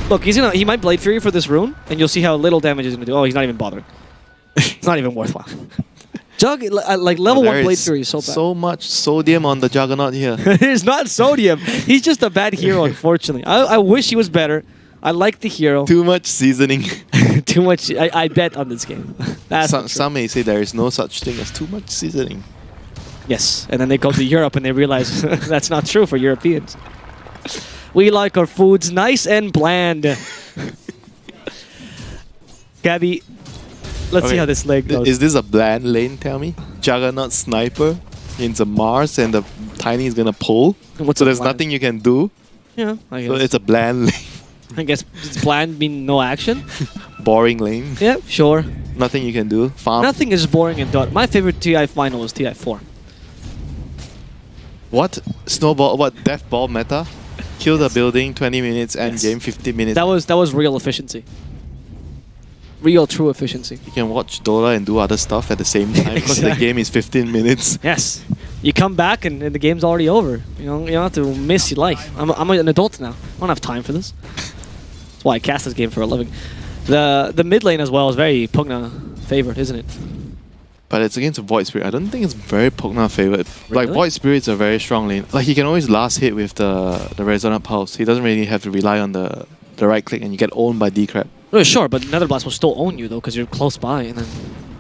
Look, he might Blade Fury for this rune, and you'll see how little damage he's gonna do. Oh, he's not even bothering. It's not even worthwhile. Jug, like level 1 Blade Fury is so bad. So much sodium on the Juggernaut here. It's not sodium. He's just a bad hero, unfortunately. I wish he was better. I like the hero. Too much seasoning. Too much. I bet on this game. That's some may say there is no such thing as too much seasoning. Yes, and then they go to Europe and they realize that's not true for Europeans. We like our foods nice and bland. Gabby, let's see how this leg goes. Is this a bland lane, tell me? Juggernaut Sniper into Mars and the Tiny is gonna pull. So there's nothing you can do. Yeah, I guess. So it's a bland lane. I guess does bland mean no action? Boring lane. Yeah, sure. Nothing you can do. Farm. Nothing is boring in Dot. My favorite TI final was TI 4. What? Snowball, what? Death Ball meta? Kill the building, 20 minutes, end game, 15 minutes. That was real efficiency. Real true efficiency. You can watch Dora and do other stuff at the same time because the game is 15 minutes. Yes. You come back and the game's already over. You don't have to miss your life. I'm an adult now. I don't have time for this. That's why I cast this game for a living. The mid lane as well is very Pugna favored, isn't it? But it's against a Void Spirit. I don't think it's very Pugna favored. Really? Like Void Spirit's a very strong lane. Like he can always last hit with the Resonant Pulse. He doesn't really have to rely on the right click and you get owned by D-Crab. Oh, sure, but Nether Blast will still own you though because you're close by and then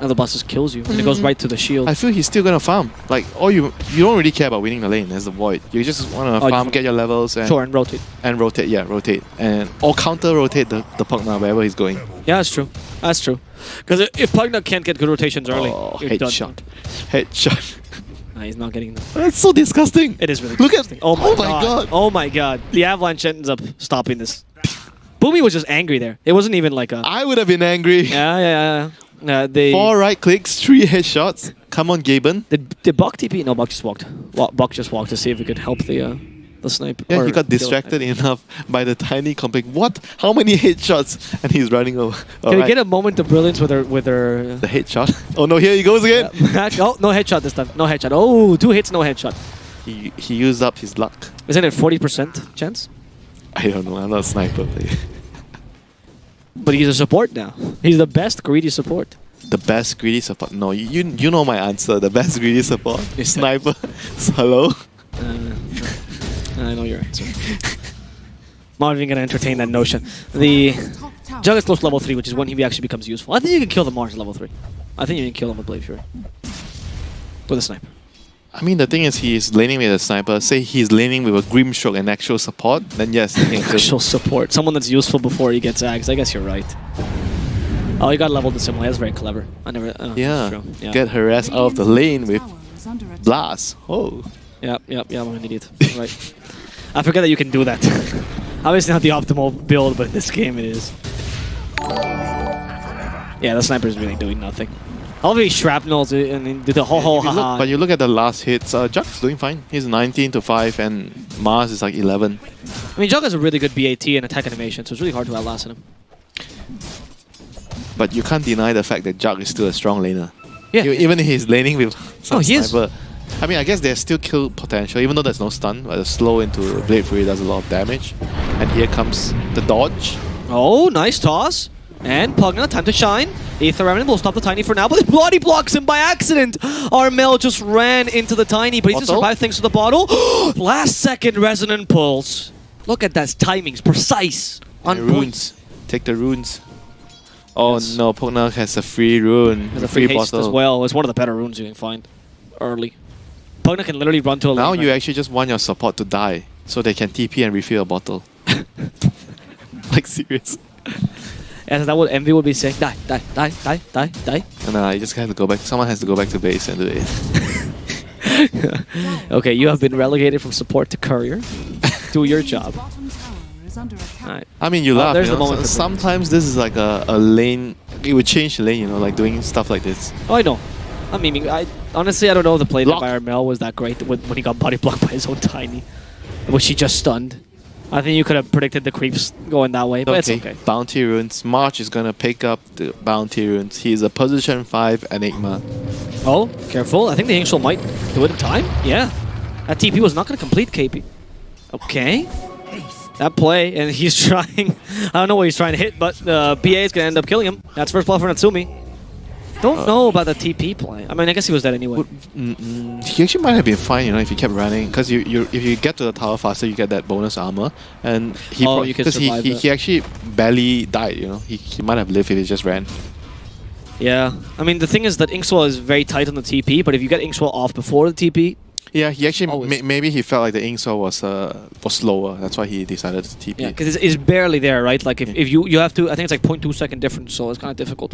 Nether Blast just kills you and it goes right to the shield. I feel he's still gonna farm. Like you don't really care about winning the lane as the Void. You just wanna farm, get your levels and and rotate. And rotate, yeah, rotate. And or counter rotate the Pugna wherever he's going. Yeah, that's true. That's true. Because if Pugna can't get good rotations early, you're headshot. done. Headshot. Nah, he's not getting them. That's so disgusting. It is really Look disgusting. at oh my god. Oh my god. The Avalanche ends up stopping this. Boomy was just angry there. It wasn't even like a... I would have been angry. Yeah. 4 right clicks, 3 headshots. Come on, Gaben. Did Buck TP? No, Buck just walked. Buck just walked to see if he could help the snipe. Yeah, he got distracted enough by the Tiny comping. What? How many headshots? And he's running over. Can we get a moment of brilliance with her... The headshot? Oh no, here he goes again. Oh, no headshot this time. No headshot. Oh, 2 hits, no headshot. he used up his luck. Isn't it 40% chance? I don't know. I'm not a sniper player. But he's a support now. He's the best greedy support. The best greedy support? No, you know my answer. The best greedy support? Yes, sir. Sniper. Hello? I know your answer. Not even going to entertain that notion. The Jug is close to level 3, which is when he actually becomes useful. I think you can kill the Mars at level 3. I think you can kill him with Blade Fury. With a sniper. I mean, the thing is, he's laning with a sniper. Say he's laning with a Grimstroke and actual support, then yes, he can kill. Actual support. Someone that's useful before he gets axed. I guess you're right. Oh, he got leveled the same way. That's very clever. I never... Yeah. True. Yeah. Get harassed out of the lane with Blast. Oh. Yep, I'm an idiot. Right. I forget that you can do that. Obviously not the optimal build, but in this game it is. Yeah, the sniper is really doing nothing. All of these shrapnels and do the whole haha. But you look at the last hits, Jug's doing fine. He's 19 to 5 and Mars is like 11. I mean, Jug has a really good BAT and attack animation, so it's really hard to outlast him. But you can't deny the fact that Jug is still a strong laner. Yeah. Even if he's laning with some he sniper. I mean, I guess there's still kill potential, even though there's no stun. But the slow into Blade Fury does a lot of damage. And here comes the dodge. Oh, nice toss. And Pugna, time to shine. Aether Remnant will stop the Tiny for now, but it body blocks him by accident. Armel just ran into the Tiny, but he didn't survive thanks to the bottle. Last second Resonant Pulse. Look at that timings, precise. On runes. Take the runes. Oh no, Pugna has a free rune. There's a free haste bottle as well. It's one of the better runes you can find early. Pugna can literally run to a now lane. You actually just want your support to die so they can TP and refill a bottle. Like serious. Yeah, that what Envy would be saying. Die. And you just have to go back. Someone has to go back to base and do it. Okay, you have been relegated from support to courier. Do your job. Right. I mean, you laugh. There's You the know? moment. Sometimes this is like a lane. It would change the lane, you know, like doing stuff like this. Oh, I know. I mean, honestly, I don't know if the play that by Armel was that great when he got body blocked by his own Tiny, which he just stunned. I think you could have predicted the creeps going that way, but it's okay. Bounty runes. March is gonna pick up the bounty runes. He's a position 5 Enigma. Oh, careful. I think the Angel might do it in time. Yeah. That TP was not gonna complete KP. Okay. That play, and he's trying... I don't know what he's trying to hit, but BA is gonna end up killing him. That's first blood for Natsumi. Don't know about the TP play. I mean, I guess he was dead anyway. He actually might have been fine, you know, if he kept running. Because if you get to the tower faster, you get that bonus armor. And he you can survive he actually barely died, you know. He might have lived if he just ran. Yeah. I mean, the thing is that Inkswell is very tight on the TP, but if you get Inkswell off before the TP... Yeah, he actually... maybe he felt like the Inkswell was slower. That's why he decided to TP. Yeah, because it's barely there, right? Like, if you have to... I think it's like 0.2 second difference, so it's kind of difficult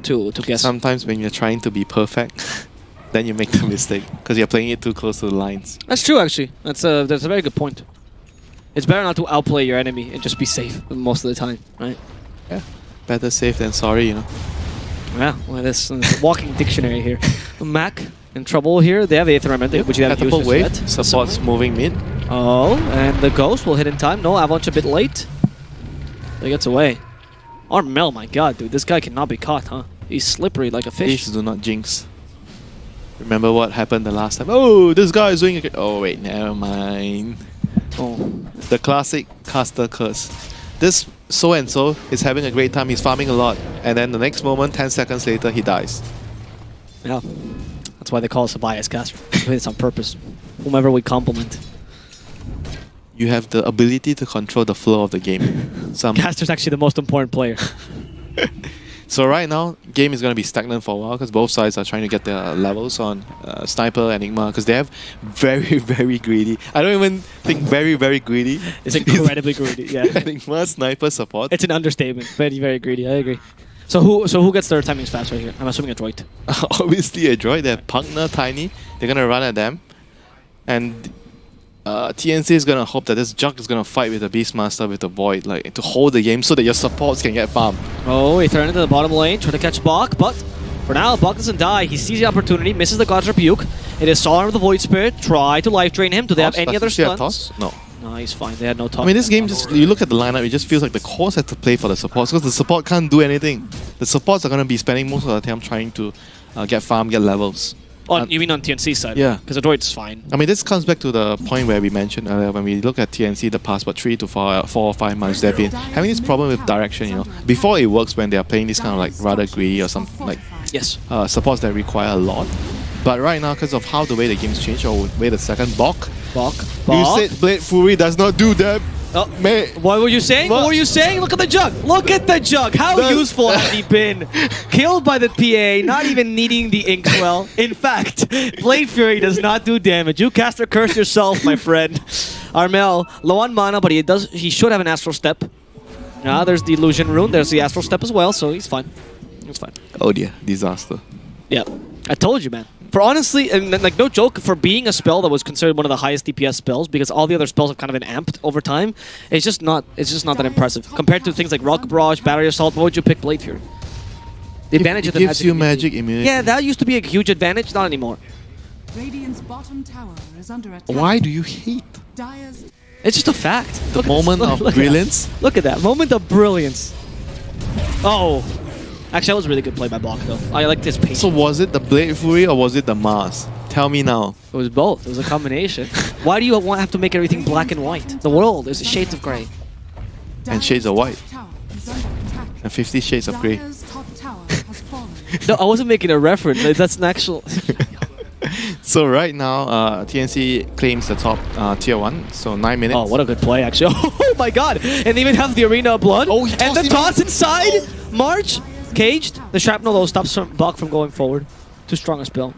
to guess. Sometimes when you're trying to be perfect, then you make the mistake because you're playing it too close to the lines. That's true, actually. That's a very good point. It's better not to outplay your enemy and just be safe most of the time, right? Yeah. Better safe than sorry, you know. Yeah, well, this walking dictionary here. Mac in trouble here. They have Aether Remnant, which you haven't used wave. yet. Support's moving mid. Oh, and the Ghost will hit in time. No, Avalanche a bit late. So he gets away. Armel, my god, dude. This guy cannot be caught, huh? He's slippery like a fish. Please do not jinx. Remember what happened the last time? Oh, this guy is doing it. Oh, wait, never mind. Oh. The classic caster curse. This so-and-so is having a great time. He's farming a lot. And then the next moment, 10 seconds later, he dies. Yeah. That's why they call us a bias caster. It's on purpose. Whomever we compliment. You have the ability to control the flow of the game. Caster's actually the most important player. So right now, game is going to be stagnant for a while because both sides are trying to get their levels on Sniper, Enigma, because they have very, very greedy. I don't even think very, very greedy. It's incredibly greedy, yeah. Enigma, Sniper support. It's an understatement. Very, very greedy, I agree. So who gets their timings fast right here? I'm assuming Adroit. Obviously Adroit. They have Pugna, Tiny. They're going to run at them. And TNC is going to hope that this Jug is going to fight with the Beastmaster with the Void, like to hold the game so that your supports can get farmed. Oh, he turned into the bottom lane, trying to catch Bach, but for now, Bach doesn't die. He sees the opportunity, misses the God's Rebuke. It is Solemn with the Void Spirit, try to life drain him. Do they have any other stuns? Toss? No. No, he's fine. They had no toss. I mean, this game, just you look at the lineup, it just feels like the cores have to play for the supports because the support can't do anything. The supports are going to be spending most of the time trying to get farm, get levels. You mean on TNC side? Yeah. Because Adroit's fine. I mean, this comes back to the point where we mentioned earlier when we look at TNC the past 3 to 4 or 5 months, they've been having this problem with direction. You know, before it works when they are playing this kind of like rather greedy or something like Yes. supports that require a lot. But right now, because of how the way the game's changed, or way the second Bok. You said Blade Fury does not do that. Oh, mate. What were you saying? What were you saying? Look at the jug. Look at the jug. How useful has he been? Killed by the PA, not even needing the Inkswell. In fact, Blade Fury does not do damage. You cast a curse yourself, my friend. Armel, low on mana, but he should have an Astral Step. There's the Illusion Rune. There's the Astral Step as well, so he's fine. He's fine. Oh dear, disaster. Yeah, I told you, man. For honestly, and like no joke, for being a spell that was considered one of the highest DPS spells, because all the other spells have kind of been amped over time, it's just not that impressive compared to things like Rock Barrage, Battery Assault. What would you pick Blade Fury? The advantage of the gives you magic immunity. Yeah, that used to be a huge advantage, not anymore. Radiant's bottom tower is under attack. Why do you hate? It's just a fact. The moment of brilliance. Look at that moment of brilliance. Oh. Actually, that was a really good play by Bok, though. I liked his pace. So was it the Blade Fury or was it the Mars? Tell me now. It was both. It was a combination. Why do you have to make everything black and white? The world is shades of grey. And shades of white. And 50 Shades of Grey. No, I wasn't making a reference. That's an actual... So right now, TNC claims the top tier 1, so 9 minutes. Oh, what a good play, actually. Oh my god! And they even have the Arena of Blood. Oh, and the toss inside! Oh. March! Caged. The shrapnel, though, stops Bok from going forward. Too strong a spell.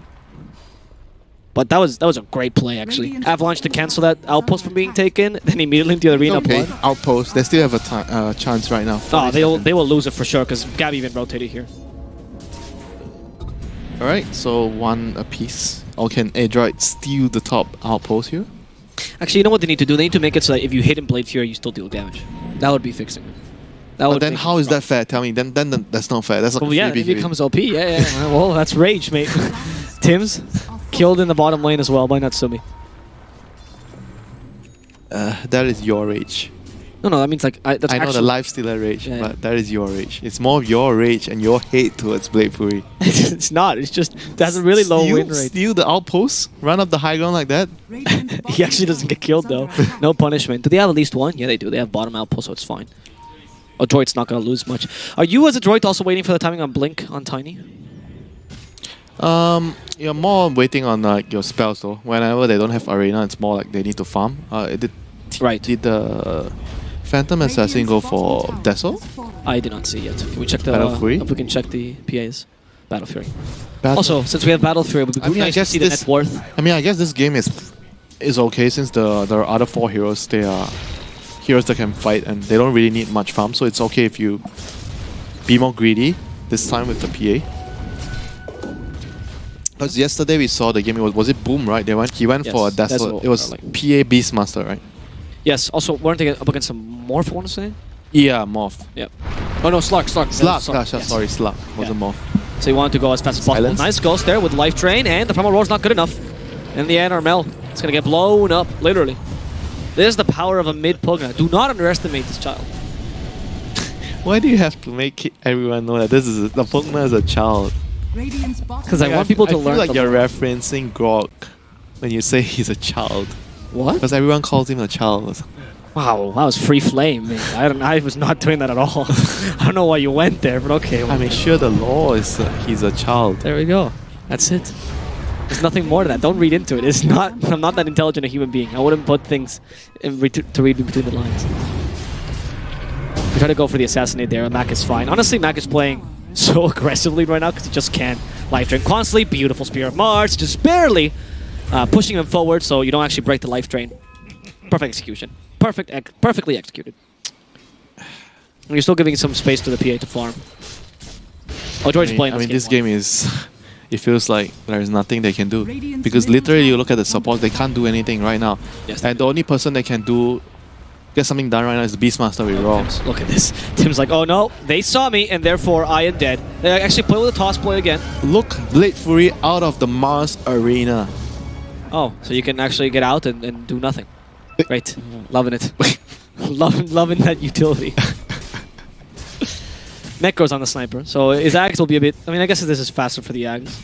But that was a great play, actually. Avalanche to cancel that outpost from being taken, then immediately into the Arena of Blood. Outpost. They still have a chance right now. Oh, they will lose it for sure, because Gabby even rotated here. Alright, so 1 apiece. Or can Adroit steal the top outpost here? Actually, you know what they need to do? They need to make it so that if you hit in Blade Fury, you still deal damage. That would be fixing it. But then how is that fair? Tell me. Then that's not fair. That's like well, yeah, it becomes OP. Yeah. Well, that's rage, mate. Tim's killed in the bottom lane as well by Natsumi. That is your rage. No, that means like that's I know the lifestealer rage, but that is your rage. It's more of your rage and your hate towards Blade Fury. It's not. It's just that's a really low win rate. Steal the outpost, run up the high ground like that. He actually doesn't get killed though. No punishment. Do they have at least one? Yeah, they do. They have bottom outpost, so it's fine. Adroit's not going to lose much. Are you as Adroit also waiting for the timing on Blink on Tiny? You're more waiting on your spells though. Whenever they don't have arena, it's more like they need to farm. Did the Phantom Assassin go for Deso? I did not see yet. Can we check the Battle Fury? If we can check the PAs? Battle Fury. Also, since we have Battle Fury, we can actually see the net worth. I mean, I guess this game is okay since the other 4 heroes, they are heroes that can fight and they don't really need much farm, so it's okay if you be more greedy this time with the PA. Because yesterday we saw the game, was it Boom, right? He went for a Desolate. It was PA Beastmaster, right? Yes, also weren't they up against some Morph, I want to say? Yeah, Morph. Yeah. Oh no, Slark. Sorry, Slark. Wasn't Morph. So he wanted to go as fast as possible. Nice ghost there with Life Drain, and the Primal Roar's not good enough. In the end, Armel, it's going to get blown up, literally. This is the power of a mid Pugna. Do not underestimate this child. Why do you have to make everyone know that the Pugna is a child? Because I want people to learn. I feel like you're referencing Grog when you say he's a child. What? Because everyone calls him a child. Wow, that was free flame, man. I was not doing that at all. I don't know why you went there, but okay. I mean, sure, the law is he's a child. There we go. That's it. There's nothing more to that. Don't read into it. It's not. I'm not that intelligent a human being. I wouldn't put things to read between the lines. We try to go for the assassinate there. Mac is fine. Honestly, Mac is playing so aggressively right now because he just can't life drain constantly. Beautiful Spear of Mars, just barely pushing him forward so you don't actually break the life drain. Perfect execution. Perfectly executed. And you're still giving some space to the PA to farm. Oh, George's playing. I mean, this game is. It feels like there's nothing they can do. Because literally, you look at the support, they can't do anything right now. Yes, and the only person that can get something done right now is the Beastmaster with Raw. Look at this. Tim's like, oh no, they saw me and therefore I am dead. They actually play with a toss play again. Look, Blade Fury out of the Mars arena. Oh, so you can actually get out and do nothing. Great. Loving it. loving that utility. Mech goes on the sniper, so his Ags will be a bit... I mean, I guess this is faster for the Ags.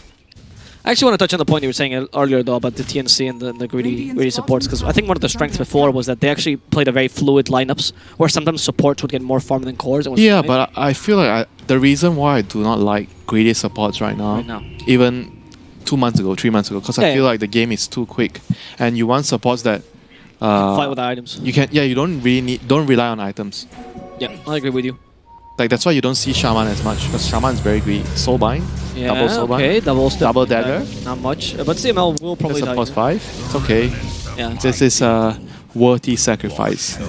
I actually want to touch on the point you were saying earlier, though, about the TNC and the greedy supports, because I think one of the strengths before was that they actually played a very fluid lineups, where sometimes supports would get more farm than cores. Yeah, but I feel like the reason why I do not like greedy supports right now, even 2 months ago, 3 months ago, because I feel like the game is too quick, and you want supports that fight with the items. You can, you don't rely on items. Yeah, I agree with you. Like that's why you don't see Shaman as much, because Shaman is very greedy. Soulbind, double Soulbind, double dagger. Not much, but CML will probably die. Plus 5. It's okay. Yeah, this is a worthy sacrifice.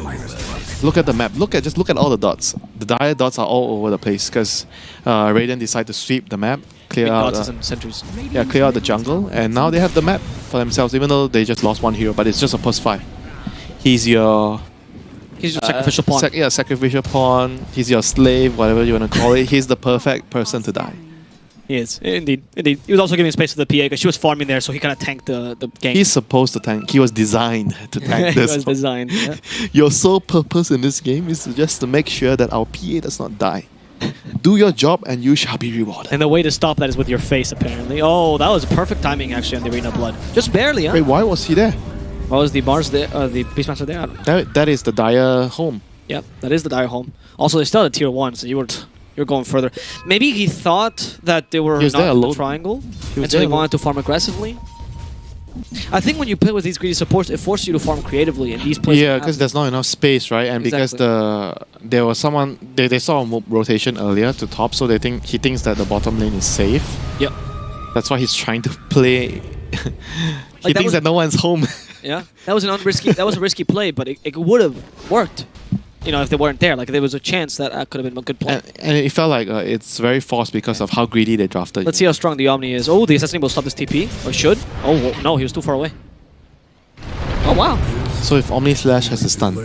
Look at the map. Just look at all the dots. The dire dots are all over the place because Raiden decided to sweep the map, clear out clear out the jungle, and now they have the map for themselves. Even though they just lost one hero, but it's just a +5. He's your sacrificial pawn. Sacrificial pawn. He's your slave, whatever you want to call it. He's the perfect person to die. He is, indeed. He was also giving space to the PA because she was farming there, so he kind of tanked the game. He's supposed to tank. He was designed to tank this. He was designed, yeah. Your sole purpose in this game is just to make sure that our PA does not die. Do your job and you shall be rewarded. And the way to stop that is with your face, apparently. Oh, that was perfect timing, actually, on the Arena Blood. Just barely, huh? Wait, why was he there? Why was the Mars there, the Beastmaster there? That is the dire home. Yeah, that is the dire home. Also, they still had tier 1, so you're going further. Maybe he thought that they were not in the triangle, and so he wanted to farm aggressively. I think when you play with these greedy supports, it forces you to farm creatively in these places. Yeah, because there's not enough space, right? And because there was someone they saw a rotation earlier to top, so he thinks that the bottom lane is safe. Yep. That's why he's trying to play. He thinks that no one's home. Yeah, that was a risky play, but it would have worked. You know, if they weren't there, like there was a chance that could have been a good play. And it felt like it's very forced because of how greedy they drafted. Let's see how strong the Omni is. Oh, the Assassin will stop this TP, or should? Oh no, he was too far away. Oh wow. So if Omni Slash has a stun,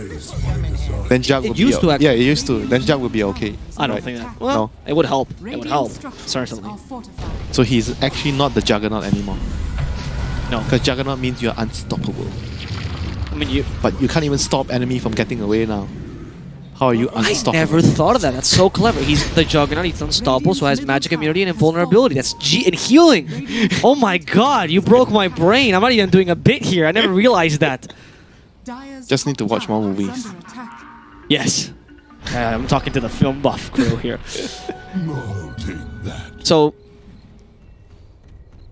then Jug would be yeah, it used to. Then Jug would be okay. I don't think that. Well, it would help. It would help, certainly. So he's actually not the Juggernaut anymore. No, because Juggernaut means you're unstoppable. I mean, but you can't even stop enemy from getting away now. How are you unstoppable? I never thought of that. That's so clever. He's the Juggernaut. He's unstoppable, so has magic immunity and invulnerability. That's and healing. Oh my god, you broke my brain. I'm not even doing a bit here. I never realized that. Just need to watch more movies. Yes. I'm talking to the film buff crew here. So...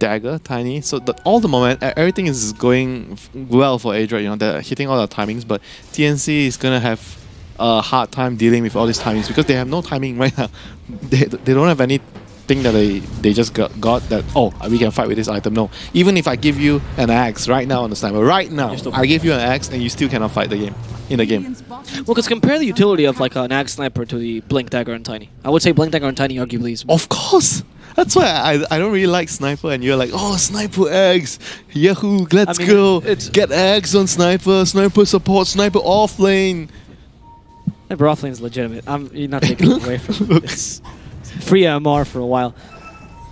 Dagger, tiny. So all the moment, everything is going well for Adroit. You know, they're hitting all the timings, but TNC is gonna have a hard time dealing with all these timings because they have no timing right now. They don't have anything that they just got that, oh, we can fight with this item. No. Even if I give you an axe right now on the sniper, right now, I give you an axe and you still cannot fight the game. In the game. Well, because compare the utility of like an axe sniper to the Blink Dagger and Tiny. I would say Blink Dagger and Tiny arguably is... Of course! That's why I don't really like Sniper, and you're like, oh, Sniper eggs! Yahoo, let's go! Get eggs on Sniper, Sniper support, Sniper offlane! Sniper offlane is legitimate. You're not taking it away from this. Free MR for a while.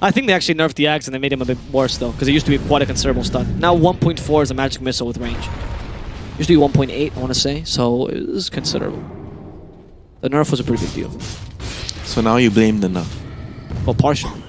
I think they actually nerfed the axe and they made him a bit worse though, because it used to be quite a considerable stun. Now 1.4 is a magic missile with range. Used to be 1.8, I want to say, so it was considerable. The nerf was a pretty big deal. So now you blame the nerf? Well, partially.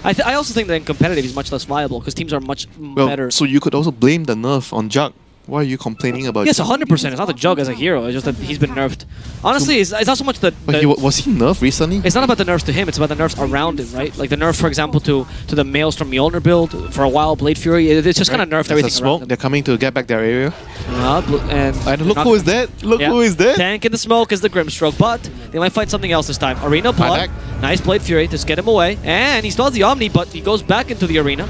I also think that in competitive he's much less viable because teams are much better. So you could also blame the nerf on Jug. Why are you complaining about? Yes, 100%. It's not the Jug as a hero. It's just that he's been nerfed. Honestly, it's not so much that. But was he nerfed recently? It's not about the nerfs to him. It's about the nerfs around him, right? Like the nerf, for example, to the Maelstrom Mjolnir build for a while. Blade Fury. It's just kind of nerfed everything around him. They're coming to get back their area. And look who is that! Look who is that! Tank in the smoke is the Grimstroke, but they might find something else this time. Arena Blood. Nice Blade Fury to get him away, and he still has the Omni, but he goes back into the arena.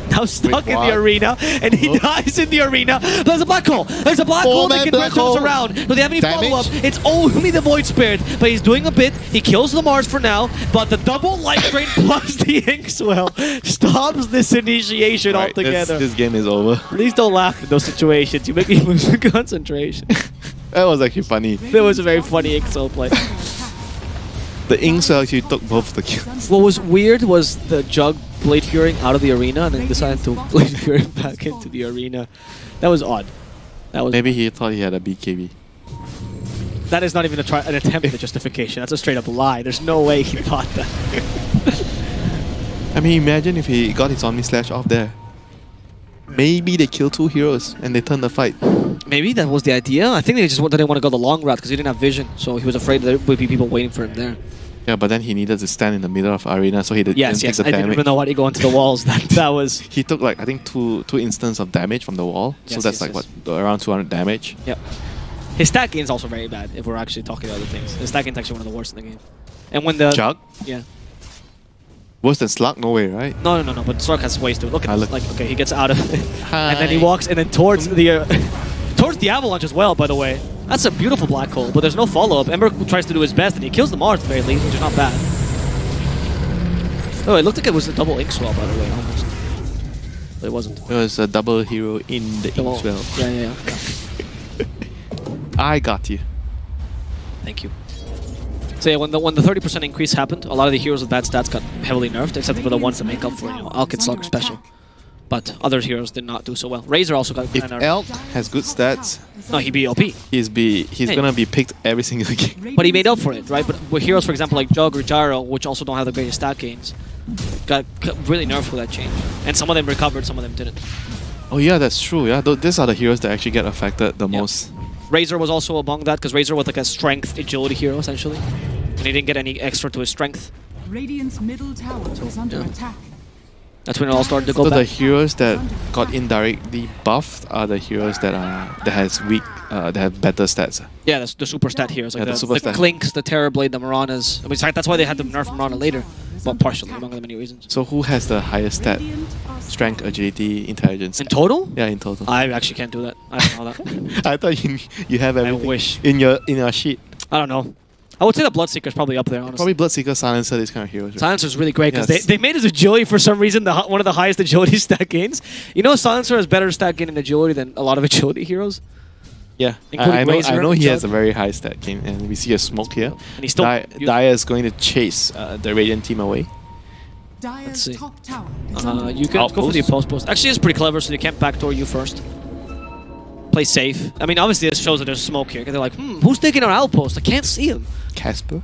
Now stuck in the arena, and he dies in the arena. There's a black hole. There's a black hole that can wrench us around. Do they have any follow-up? It's only the Void Spirit, but he's doing a bit. He kills the Mars for now, but the double life drain plus the Inkswell stops this initiation altogether. This game is over. Please don't laugh in those situations. You make me lose concentration. That was actually funny. That was a very funny Inkswell play. The Inkswell actually took both the kills. What was weird was the Jug Blade Fury out of the arena and then decided to Blade Fury back into the arena. That was odd. Maybe he thought he had a BKB. That is not even an attempt at justification. That's a straight up lie. There's no way he thought that. I mean, imagine if he got his Omni Slash off there. Maybe they kill 2 heroes and they turn the fight. Maybe that was the idea. I think they just didn't want to go the long route because he didn't have vision, so he was afraid there would be people waiting for him there. Yeah, but then he needed to stand in the middle of arena, so he didn't take the damage. I didn't even know why he go into the walls. That was... He took like, I think, two instances of damage from the wall. Yes, so that's what, around 200 damage. Yep. His stat gain is also very bad if we're actually talking about other things. His stat gain is actually one of the worst in the game. And when the... Jug? Yeah. Worse than Slug? No way, right? No, but Slug has ways to it. Look at this. Like, okay, he gets out of it. Hi. And then he walks and then towards the... towards the avalanche as well, by the way. That's a beautiful black hole, but there's no follow-up. Ember tries to do his best, and he kills the Mars at the very least, which is not bad. Oh, it looked like it was a double ink swell, by the way, almost. But it wasn't. It was a double hero in the ink swell. Yeah. I got you. Thank you. So yeah, when the 30% increase happened, a lot of the heroes with bad stats got heavily nerfed, except for the ones that make up for, Alkin Slugger special. But other heroes did not do so well. Razor also got kind of nerfed. If Elk has good stats, no, he'd be OP. He's gonna be picked every single game. But he made up for it, right? But with heroes, for example, like Jug or Gyro, which also don't have the greatest stat gains, got really nerfed with that change. And some of them recovered, some of them didn't. Oh yeah, that's true. Yeah, these are the heroes that actually get affected the most. Razor was also among that, because Razor was like a strength agility hero, essentially. And he didn't get any extra to his strength. Radiant's middle tower is under attack. That's when it all started to go back. So the heroes that got indirectly buffed are the heroes that have better stats. Yeah, that's the super stat heroes, like the Clinks, the Terrorblade, the Maranas. I mean, that's why they had to nerf Marana later. Well, partially, among the many reasons. So who has the highest stat? Strength, agility, intelligence. In total? Yeah, in total. I actually can't do that. I don't know that. I thought you have everything. I wish. In your sheet. I don't know. I would say the Bloodseeker's probably up there, honestly. Probably Bloodseeker, Silencer, these kind of heroes. Right? Silencer's really great because they made his agility for some reason one of the highest agility stat gains. You know, Silencer has better stat gain in agility than a lot of agility heroes. Yeah, I know he has a very high stat gain, and we see a smoke here. And he's still Daya is going to chase the Radiant team away. Let's see. You can go for the post. Actually, it's pretty clever, so they can't backdoor you first. Play safe. I mean, obviously this shows that there's smoke here, because they're like, who's taking our outpost? I can't see him. Casper?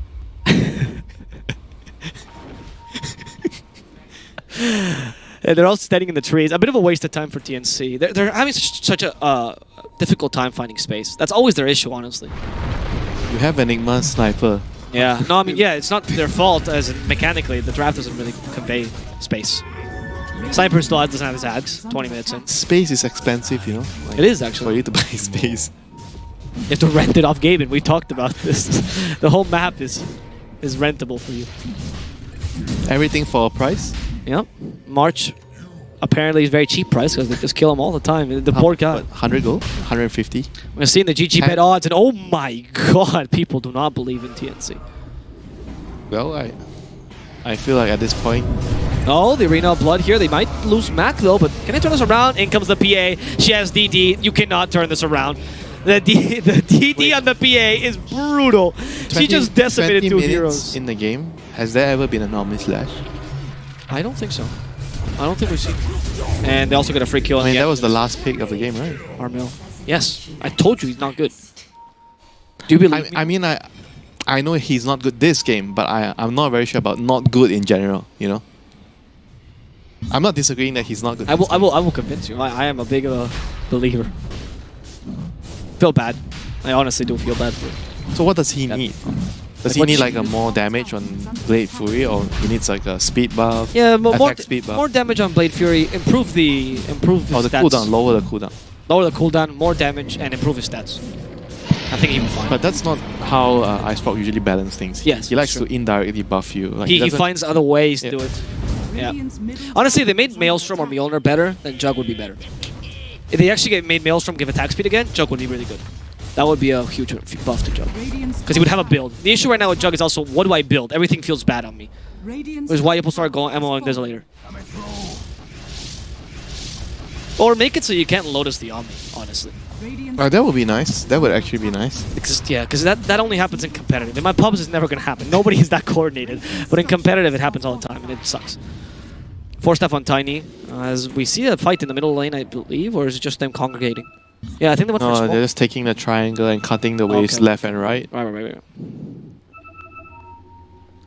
Yeah, they're all standing in the trees. A bit of a waste of time for TNC. They're having such a difficult time finding space. That's always their issue, honestly. You have Enigma Sniper. Yeah, no, I mean, yeah, it's not their fault, as in mechanically, the draft doesn't really convey space. Sniper still doesn't have his ads, 20 minutes in. Space is expensive, you know? Like, it is, actually. For you to buy space. You have to rent it off Gaben. We talked about this. The whole map is rentable for you. Everything for a price? Yep. March apparently is very cheap price because they just kill him all the time. The poor guy. 100 gold? 150? We're seeing the GG bet odds, and oh my god, people do not believe in TNC. Well, I feel like at this point... Oh, the Arena of Blood here. They might lose Mac though, but can I turn this around? In comes the PA. She has DD. You cannot turn this around. The DD on the PA is brutal. She just decimated 2 heroes. In the game, has there ever been an Omni Slash? I don't think so. I don't think we've seen. And they also got a free kill. I mean, that was the last pick of the game, right? Armil. Yes, I told you he's not good. Do you believe me? I mean, I know he's not good this game, but I'm not very sure about not good in general. You know. I'm not disagreeing that he's not good. I will convince you. I am a big believer. Feel bad. I honestly do feel bad for it. So what does he need? Does he need like a more damage on Blade Fury, or he needs like a speed buff? Yeah, speed buff. more damage on Blade Fury. Improve the stats. Cooldown. Lower the cooldown. Lower the cooldown. More damage and improve his stats. I think he'll be fine. But that's not how Icefrog usually balance things. Yes, he likes to indirectly buff you. Like he finds other ways to do it. Yeah. Honestly, they made Maelstrom or Mjolnir better, then Jug would be better. If they actually made Maelstrom give attack speed again, Jug would be really good. That would be a huge buff to Jug. Because he would have a build. The issue right now with Jug is also, what do I build? Everything feels bad on me. Which is why people start going MO and Desolator. Or make it so you can't Lotus the Omni, honestly. That would be nice. That would actually be nice. Because that only happens in competitive. In my pubs, it's never going to happen. Nobody is that coordinated. But in competitive, it happens all the time, and it sucks. 4-staff on Tiny. As we see a fight in the middle lane, I believe, or is it just them congregating? Yeah, I think they went for smoke. They're just taking the triangle and cutting the waves left and right. Right.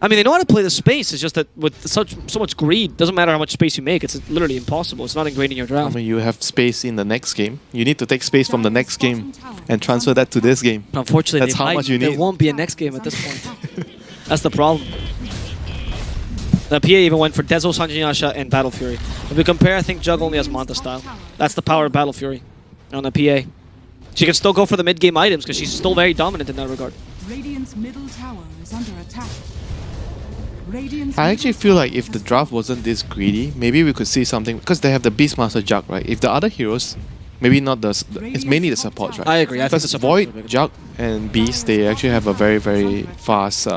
I mean, they know how to play the space. It's just that with so much greed, doesn't matter how much space you make. It's literally impossible. It's not ingrained in your draft. I mean, you have space in the next game. You need to take space from the next game and transfer that to this game. Unfortunately, that's how much you need. There won't be a next game at this point. That's the problem. The PA even went for Dezo, Sanjinyasha, and Battle Fury. If we compare, I think Jug only has Manta style. That's the power of Battle Fury on the PA. She can still go for the mid-game items because she's still very dominant in that regard. Radiant's middle tower is under attack. I actually feel like if the draft wasn't this greedy, maybe we could see something, because they have the Beastmaster Jug, right? If the other heroes, maybe not it's mainly the supports, right? I agree. I think the Void, Jug, and Beast, they actually have a very, very fast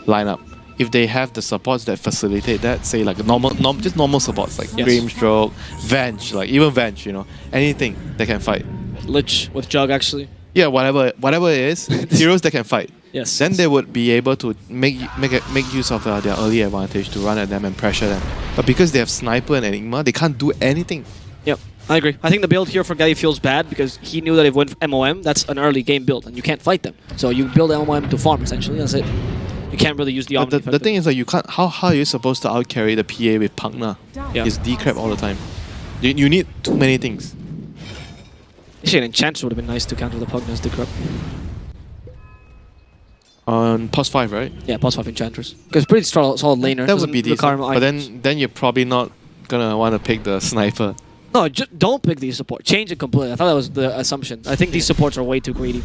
lineup. If they have the supports that facilitate that, say like just normal supports like Grimstroke, Venge, like even Venge, you know, anything that can fight. Lich with Jug actually. Yeah, whatever it is, heroes that can fight. Yes. Then they would be able to make use of their early advantage to run at them and pressure them. But because they have Sniper and Enigma, they can't do anything. Yep, I agree. I think the build here for Gabby feels bad because he knew that if he went MOM, that's an early game build and you can't fight them. So you build MOM to farm essentially, that's it. You can't really use the Omni. The thing is that you can't. How are you supposed to outcarry the PA with Pugna? Yeah. It's decrep all the time. You need too many things. Actually, an Enchantress would have been nice to counter the Pugna's decrep. On pos 5, right? Yeah, pos 5 Enchantress. Because pretty solid laner. That would be decent. But then you're probably not gonna want to pick the Sniper. No, don't pick these supports. Change it completely. I thought that was the assumption. I think these supports are way too greedy.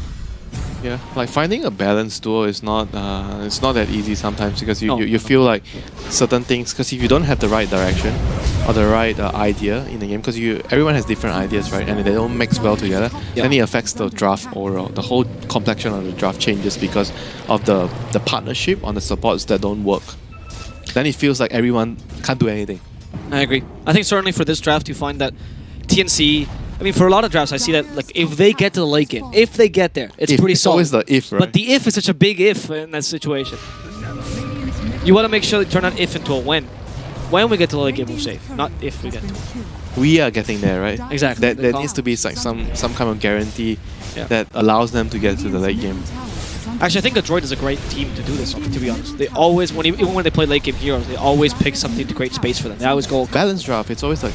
Yeah, like finding a balanced duo is not it's not that easy sometimes because you feel like certain things, because if you don't have the right direction or the right idea in the game, because everyone has different ideas, right, and they don't mix well together, then it affects the draft overall. The whole complexion of the draft changes because of the partnership on the supports that don't work. Then it feels like everyone can't do anything. I agree. I think certainly for this draft you find that TNC, I mean, for a lot of drafts, I see that like if they get to the late game, if they get there, it's pretty solid. It's always the if, right? But the if is such a big if in that situation. You want to make sure they turn that if into a when. When we get to the late game, we're safe. Not if we get to it. We are getting there, right? Exactly. There needs to be like some kind of guarantee that allows them to get to the late game. Actually, I think Adroit is a great team to do this, to be honest. They always, even when they play late game heroes, they always pick something to create space for them. They always go... Balanced draft, it's always like...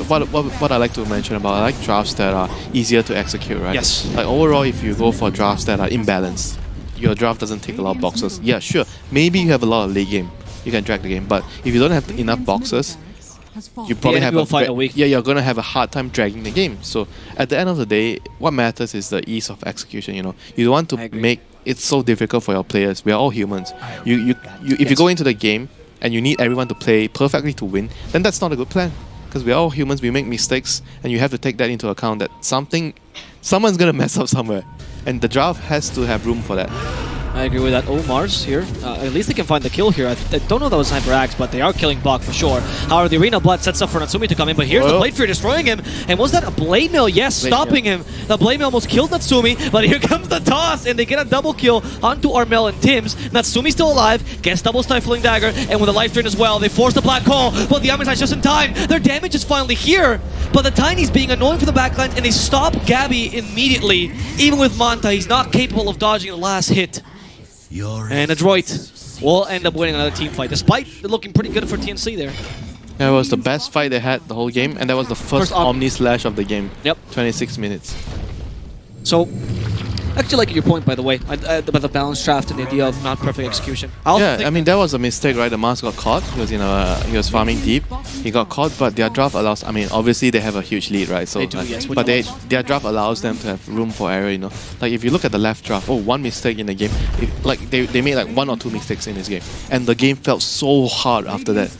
what I like to mention about, I like drafts that are easier to execute, right? Yes. Like overall, if you go for drafts that are imbalanced, your draft doesn't take a lot of boxes. Yeah, sure. Maybe you have a lot of late game. You can drag the game. But if you don't have enough boxes, you probably have you're gonna have a hard time dragging the game. So at the end of the day, what matters is the ease of execution. You know, you don't want to make it so difficult for your players. We are all humans. If you go into the game and you need everyone to play perfectly to win, then that's not a good plan. Because we're all humans, we make mistakes, and you have to take that into account that someone's gonna mess up somewhere, and the draft has to have room for that. I agree with that. Oh, Mars here. At least they can find the kill here. I don't know if that was Sniper Axe, but they are killing Block for sure. However, the Arena Blood sets up for Natsumi to come in, but here's the Blade Fury destroying him. And was that a Blade Mill? Yes, stopping him. The Blade Mill almost killed Natsumi, but here comes the toss, and they get a double kill onto Armel and Tims. Natsumi still alive, gets double Stifling Dagger, and with a life drain as well, they force the Black Hole, but the Amish just in time. Their damage is finally here, but the Tiny's being annoying for the backline, and they stop Gabby immediately. Even with Manta, he's not capable of dodging the last hit. And Adroit will end up winning another team fight, despite it looking pretty good for TNC there. That was the best fight they had the whole game, and that was the first Omni Slash of the game. Yep. 26 minutes. So, I actually like your point, by the way, about the balanced draft and the idea of not perfect execution. I mean, that was a mistake, right? The Mars got caught. He was farming deep. He got caught, but their draft allows... I mean, obviously they have a huge lead, right? So, they do, yes. But their draft allows them to have room for error, you know? Like, if you look at the left draft, one mistake in the game. They made like 1 or 2 mistakes in this game. And the game felt so hard after that.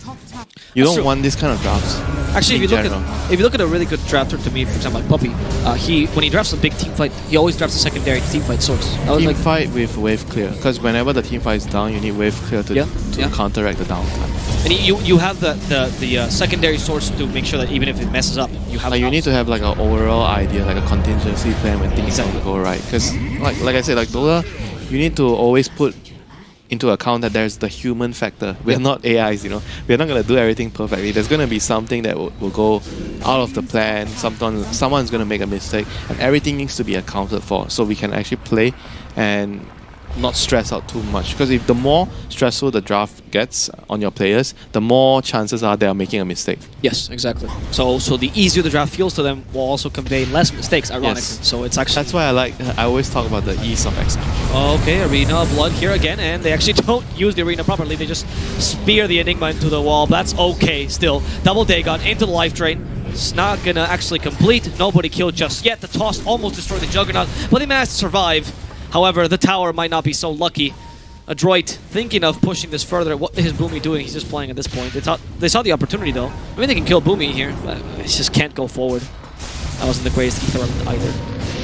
You don't want this kind of drafts. Actually, if you look at a really good drafter to me, for example, like Puppy, when he drafts a big team fight, he always drafts a secondary team fight source. Team fight with wave clear, because whenever the team fight is down, you need wave clear to counteract the downtime. And you have the secondary source to make sure that even if it messes up, you have. You need to have like an overall idea, like a contingency plan when things don't go right. Because like I said, like Dota, you need to always put into account that there's the human factor. We're not AIs, you know. We're not going to do everything perfectly. There's going to be something that will go out of the plan. Someone's going to make a mistake, and everything needs to be accounted for so we can actually play and not stress out too much. Because if the more stressful the draft gets on your players, the more chances are they are making a mistake. Yes, exactly. So the easier the draft feels to them will also convey less mistakes, ironically. Yes. So it's actually... That's why I always talk about the ease of execution. Okay, Arena of Blood here again, and they actually don't use the Arena properly. They just spear the Enigma into the wall. That's okay still. Double Dagon into the life drain. It's not gonna actually complete. Nobody killed just yet. The toss almost destroyed the Juggernaut, but they managed to survive. However, the tower might not be so lucky. Adroit thinking of pushing this further. What is Boomy doing? He's just playing at this point. They saw the opportunity though. I mean, they can kill Boomy here, but it just can't go forward. That wasn't the greatest ether element either.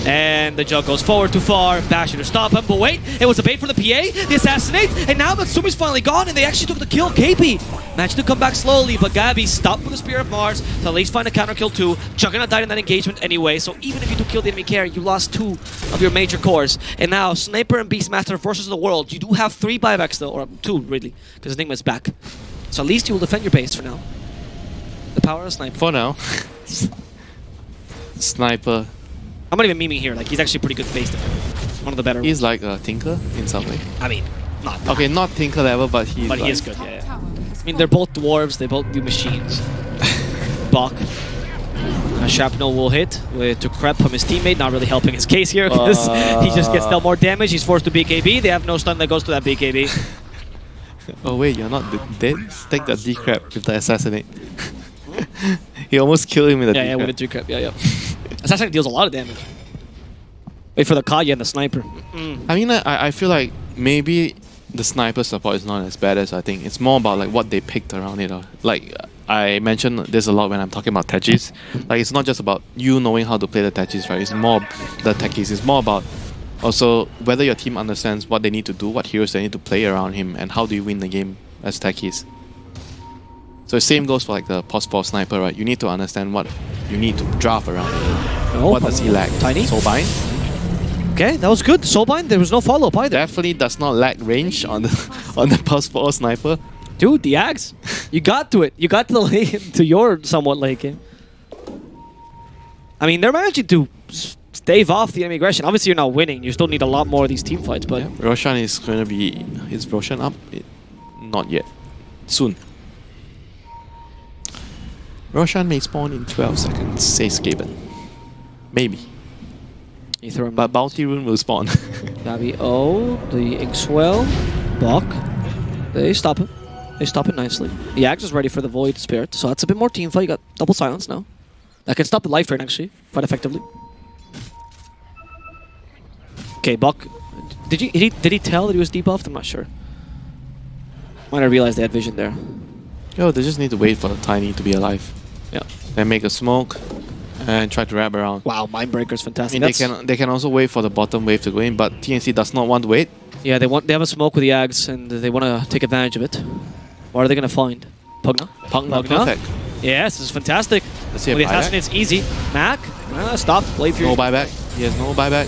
And the Jug goes forward too far. Basher to stop him, but wait, it was a bait for the PA. The assassinate, and now Matsumi's finally gone, and they actually took the kill. KP managed to come back slowly, but Gabby stopped with the Spear of Mars to at least find a counter kill too. Juggernaut died in that engagement anyway, so even if you do kill the enemy carry, you lost 2 of your major cores. And now Sniper and Beastmaster versus the world. You do have 3 buybacks though, or 2 really, because Enigma's back. So at least you will defend your base for now. The power of Sniper. For now. Sniper. I'm not even memeing here, like he's actually pretty good base defender. One of the better He's ones. like a Tinker in some way. I mean, not. Okay, not Tinker level, but he's But like, he is good, yeah. I mean, they're both dwarves, they both do machines. Bach. Shrapnel will hit to Crep from his teammate, not really helping his case here because he just gets dealt more damage. He's forced to BKB. They have no stun that goes to that BKB. Oh wait, you're not dead? Take that D-Crab with the assassinate. He almost killed him with the D-Crab. Yeah, with the D-Crab, yeah. Assassinate deals a lot of damage. Wait for the Kaya and the Sniper. I mean, I feel like maybe the Sniper support is not as bad as I think. It's more about like what they picked around it. Like I mentioned this a lot when I'm talking about Techis. Like it's not just about you knowing how to play the Techis, right? It's more the Techis. It's more about also whether your team understands what they need to do, what heroes they need to play around him, and how do you win the game as Techis. So the same goes for like the Post-4 Sniper, right? You need to understand what you need to draft around him. What does he lack? Tiny? Soulbind? Okay, that was good. Soulbind, there was no follow-up either. Definitely does not lack range on the Post-4 Sniper. Dude, the Axe. You got to it. You got to the late, to your somewhat late game. I mean, they're managing to stave off the enemy aggression. Obviously, you're not winning. You still need a lot more of these team fights, but... Yeah. Roshan is going to be... Is Roshan up? Not yet. Soon. Roshan may spawn in 12 seconds, says Gaben. Maybe. But Bounty Rune will spawn. Navi O, the Inkswell, Bach. They stop him. They stop it nicely. The Axe is ready for the Void Spirit, so that's a bit more team fight. You got double silence now. That can stop the life drain actually, quite effectively. Okay, Bach. Did he tell that he was debuffed? I'm not sure. Might have realized they had vision there. Yo, they just need to wait for the Tiny to be alive. Yeah. Then make a smoke and try to wrap around. Wow, Mindbreaker's fantastic. I mean, they can also wait for the bottom wave to go in, but TNC does not want to wait. Yeah, they have a smoke with the Ags and they want to take advantage of it. What are they going to find? Pugna? Pugna, perfect. Yes, this is fantastic. Let's see the Assassinate's easy. Mac, stop. Blade through. No buyback. He has no buyback.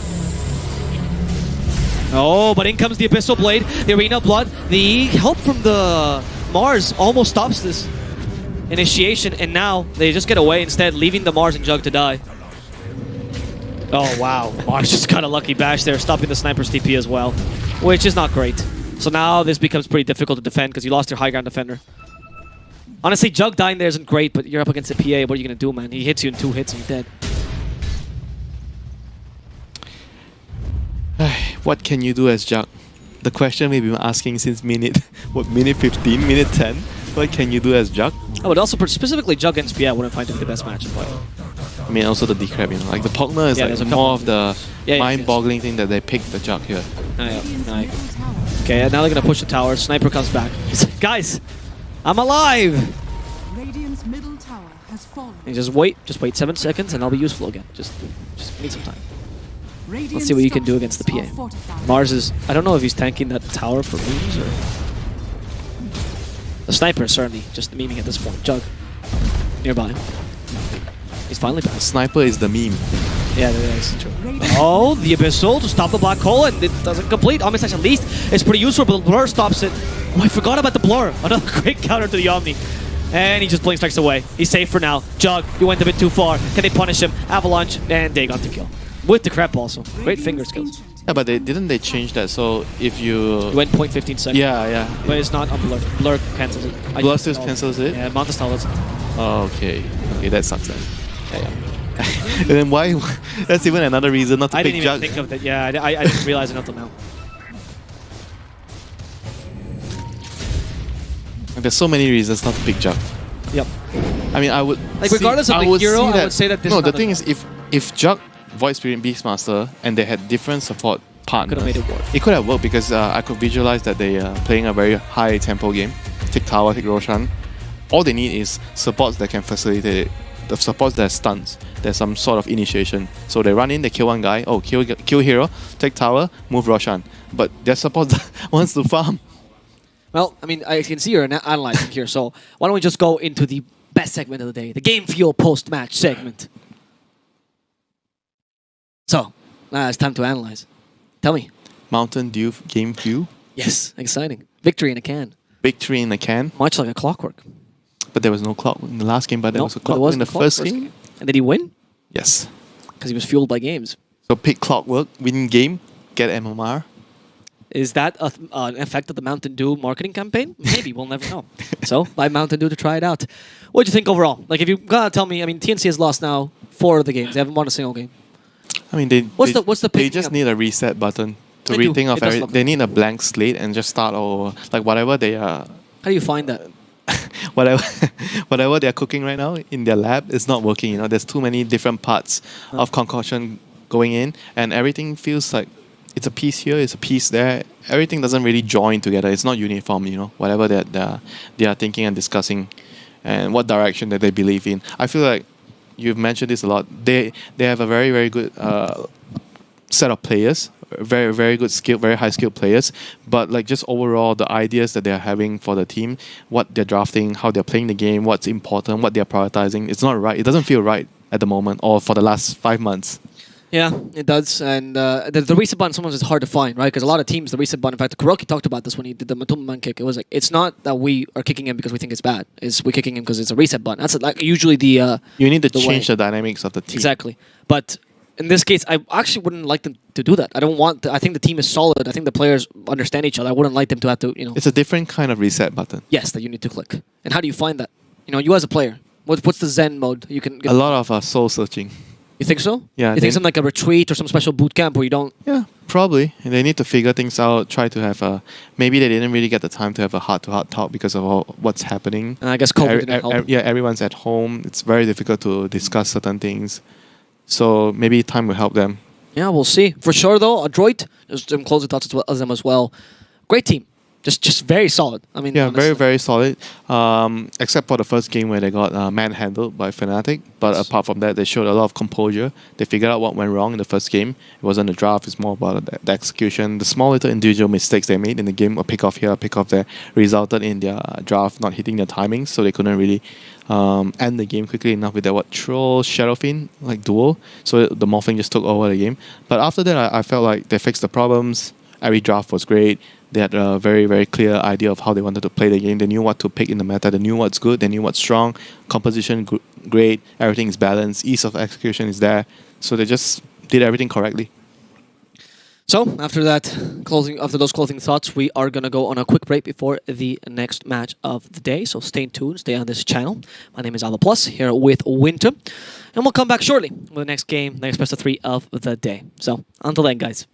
Oh, but in comes the Abyssal Blade, the Arena of Blood. The help from the Mars almost stops this initiation, and now they just get away instead, leaving the Mars and Jug to die. Oh, wow. Mars just got a lucky bash there, stopping the Sniper's TP as well, which is not great. So now this becomes pretty difficult to defend because you lost your high ground defender. Honestly, Jug dying there isn't great, but you're up against a PA. What are you going to do, man? He hits you in 2 hits and you're dead. What can you do as Jug? The question we've been asking since minute 15, minute 10. What can you do as Jug? Oh, but also specifically Jug against PA, I wouldn't find it the best match. I mean, also the D-Crab, you know. Like the Pogner is like more of the mind-boggling thing that they picked the Jug here. Okay, now they're going to push the tower. Sniper comes back. He's like, guys, I'm alive! Radiant's middle tower has fallen. And just wait 7 seconds and I'll be useful again. Just need some time. Let's see what you can do against the PA. Mars is... I don't know if he's tanking that tower for moves or... The Sniper is certainly just the memeing at this point. Jug. Nearby. He's finally back. Sniper is the meme. Yeah, that's true. Oh, the Abyssal to stop the black hole, and it doesn't complete. Omnislash at least is pretty useful, but the Blur stops it. Oh, I forgot about the Blur. Another great counter to the Omni. And he just blink strikes away. He's safe for now. Jug, you went a bit too far. Can they punish him? Avalanche, and Dagon to kill. With the Crep also. Great finger skills. Yeah, but they change that. So if you It went 0.15 seconds. yeah. But it's not on Blur. Blur cancels it. Blur still cancels it? Yeah, Mountain Style doesn't. Oh, okay. Okay, that sucks then. Yeah. And then why? That's even another reason not to I pick didn't even Jug. think of that. Yeah, I didn't realize it until now. There's so many reasons not to pick Jug. Yep. I mean, I would Like, regardless of the hero, I would say that this no, is the not thing a- is, if Jug, Void Spirit, Beastmaster, and they had different support partners, Could've made it work. It could have worked because I could visualize that they are playing a very high tempo game. Take Tower, take Roshan. All they need is supports that can facilitate it. The supports that stuns. There's some sort of initiation. So they run in, they kill one guy. Oh, kill hero, take Tower, move Roshan. But their support wants to farm. Well, I mean, I can see you're analyzing here, so why don't we just go into the best segment of the day, the Game Fuel post-match segment. So, it's time to analyze. Tell me. Mountain Dew Game Fuel. Yes, exciting. Victory in a can. Victory in a can. Much like a clockwork. But there was no clock in the last game, but there No, was a but it clock in the clock first game. And did he win? Yes. Because he was fueled by games. So pick Clockwork, win game, get MMR. Is that an effect of the Mountain Dew marketing campaign? Maybe, we'll never know. So, buy Mountain Dew to try it out. What do you think overall? Like, if you gotta tell me, I mean, TNC has lost now 4 of the games. They haven't won a single game. I mean, they What's the they picking just up? need a reset button to They do. rethink of It does everything. look They need a blank slate and just start over. Like whatever they are, How do you find that? whatever they're cooking right now in their lab is not working. You know, there's too many different parts of concoction going in, and everything feels like it's a piece here, it's a piece there. Everything doesn't really join together. It's not uniform. You know, whatever they are thinking and discussing, and what direction that they believe in. I feel like you've mentioned this a lot. They have a very, very good set of players, very, very good skill, very high skilled players. But like just overall, the ideas that they're having for the team, what they're drafting, how they're playing the game, what's important, what they're prioritizing, it's not right. It doesn't feel right at the moment or for the last 5 months. Yeah, it does. And the reset button sometimes is hard to find, right? Because a lot of teams, the reset button, in fact, Kuroki talked about this when he did the Matumman kick. It was like, it's not that we are kicking him because we think it's bad. It's we're kicking him because it's a reset button. That's like usually the... You need to the change way. the dynamics of the team. Exactly. But in this case, I actually wouldn't like them to do that. I don't want... I think the team is solid. I think the players understand each other. I wouldn't like them to have to, It's a different kind of reset button. Yes, that you need to click. And how do you find that? You as a player, what's the Zen mode? You can... A lot of soul searching. You think so? Yeah. You think something like a retreat or some special boot camp where you don't... Yeah, probably. And they need to figure things out, try to have a... Maybe they didn't really get the time to have a heart-to-heart talk because of what's happening. And I guess COVID didn't help. Yeah, everyone's at home. It's very difficult to discuss certain things. So maybe time will help them. Yeah, we'll see. For sure, though, Adroit, just some closing thoughts as them as well. Great team. Just very solid. I mean, yeah, honestly. very, very solid. Except for the first game where they got manhandled by Fnatic. But apart from that, they showed a lot of composure. They figured out what went wrong in the first game. It wasn't the draft, it's more about the execution. The small little individual mistakes they made in the game, a pick off here, a pick off there, resulted in their draft not hitting their timings, so they couldn't really end the game quickly enough with their Troll Shadowfiend duel. So the morphing just took over the game. But after that, I felt like they fixed the problems. Every draft was great. They had a very, very clear idea of how they wanted to play the game. They knew what to pick in the meta. They knew what's good. They knew what's strong. Composition great. Everything is balanced. Ease of execution is there. So they just did everything correctly. So after those closing thoughts, we are gonna go on a quick break before the next match of the day. So stay tuned. Stay on this channel. My name is Plus here with Winter, and we'll come back shortly with the next game, the next best of 3 of the day. So until then, guys.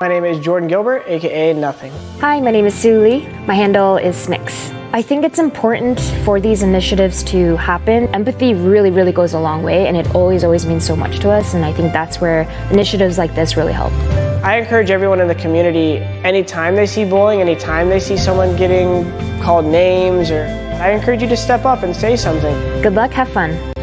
My name is Jordan Gilbert, aka Nothing. Hi, my name is Sue Lee. My handle is Smix. I think it's important for these initiatives to happen. Empathy really, really goes a long way, and it always means so much to us, and I think that's where initiatives like this really help. I encourage everyone in the community, anytime they see bullying, anytime they see someone getting called names, I encourage you to step up and say something. Good luck, have fun.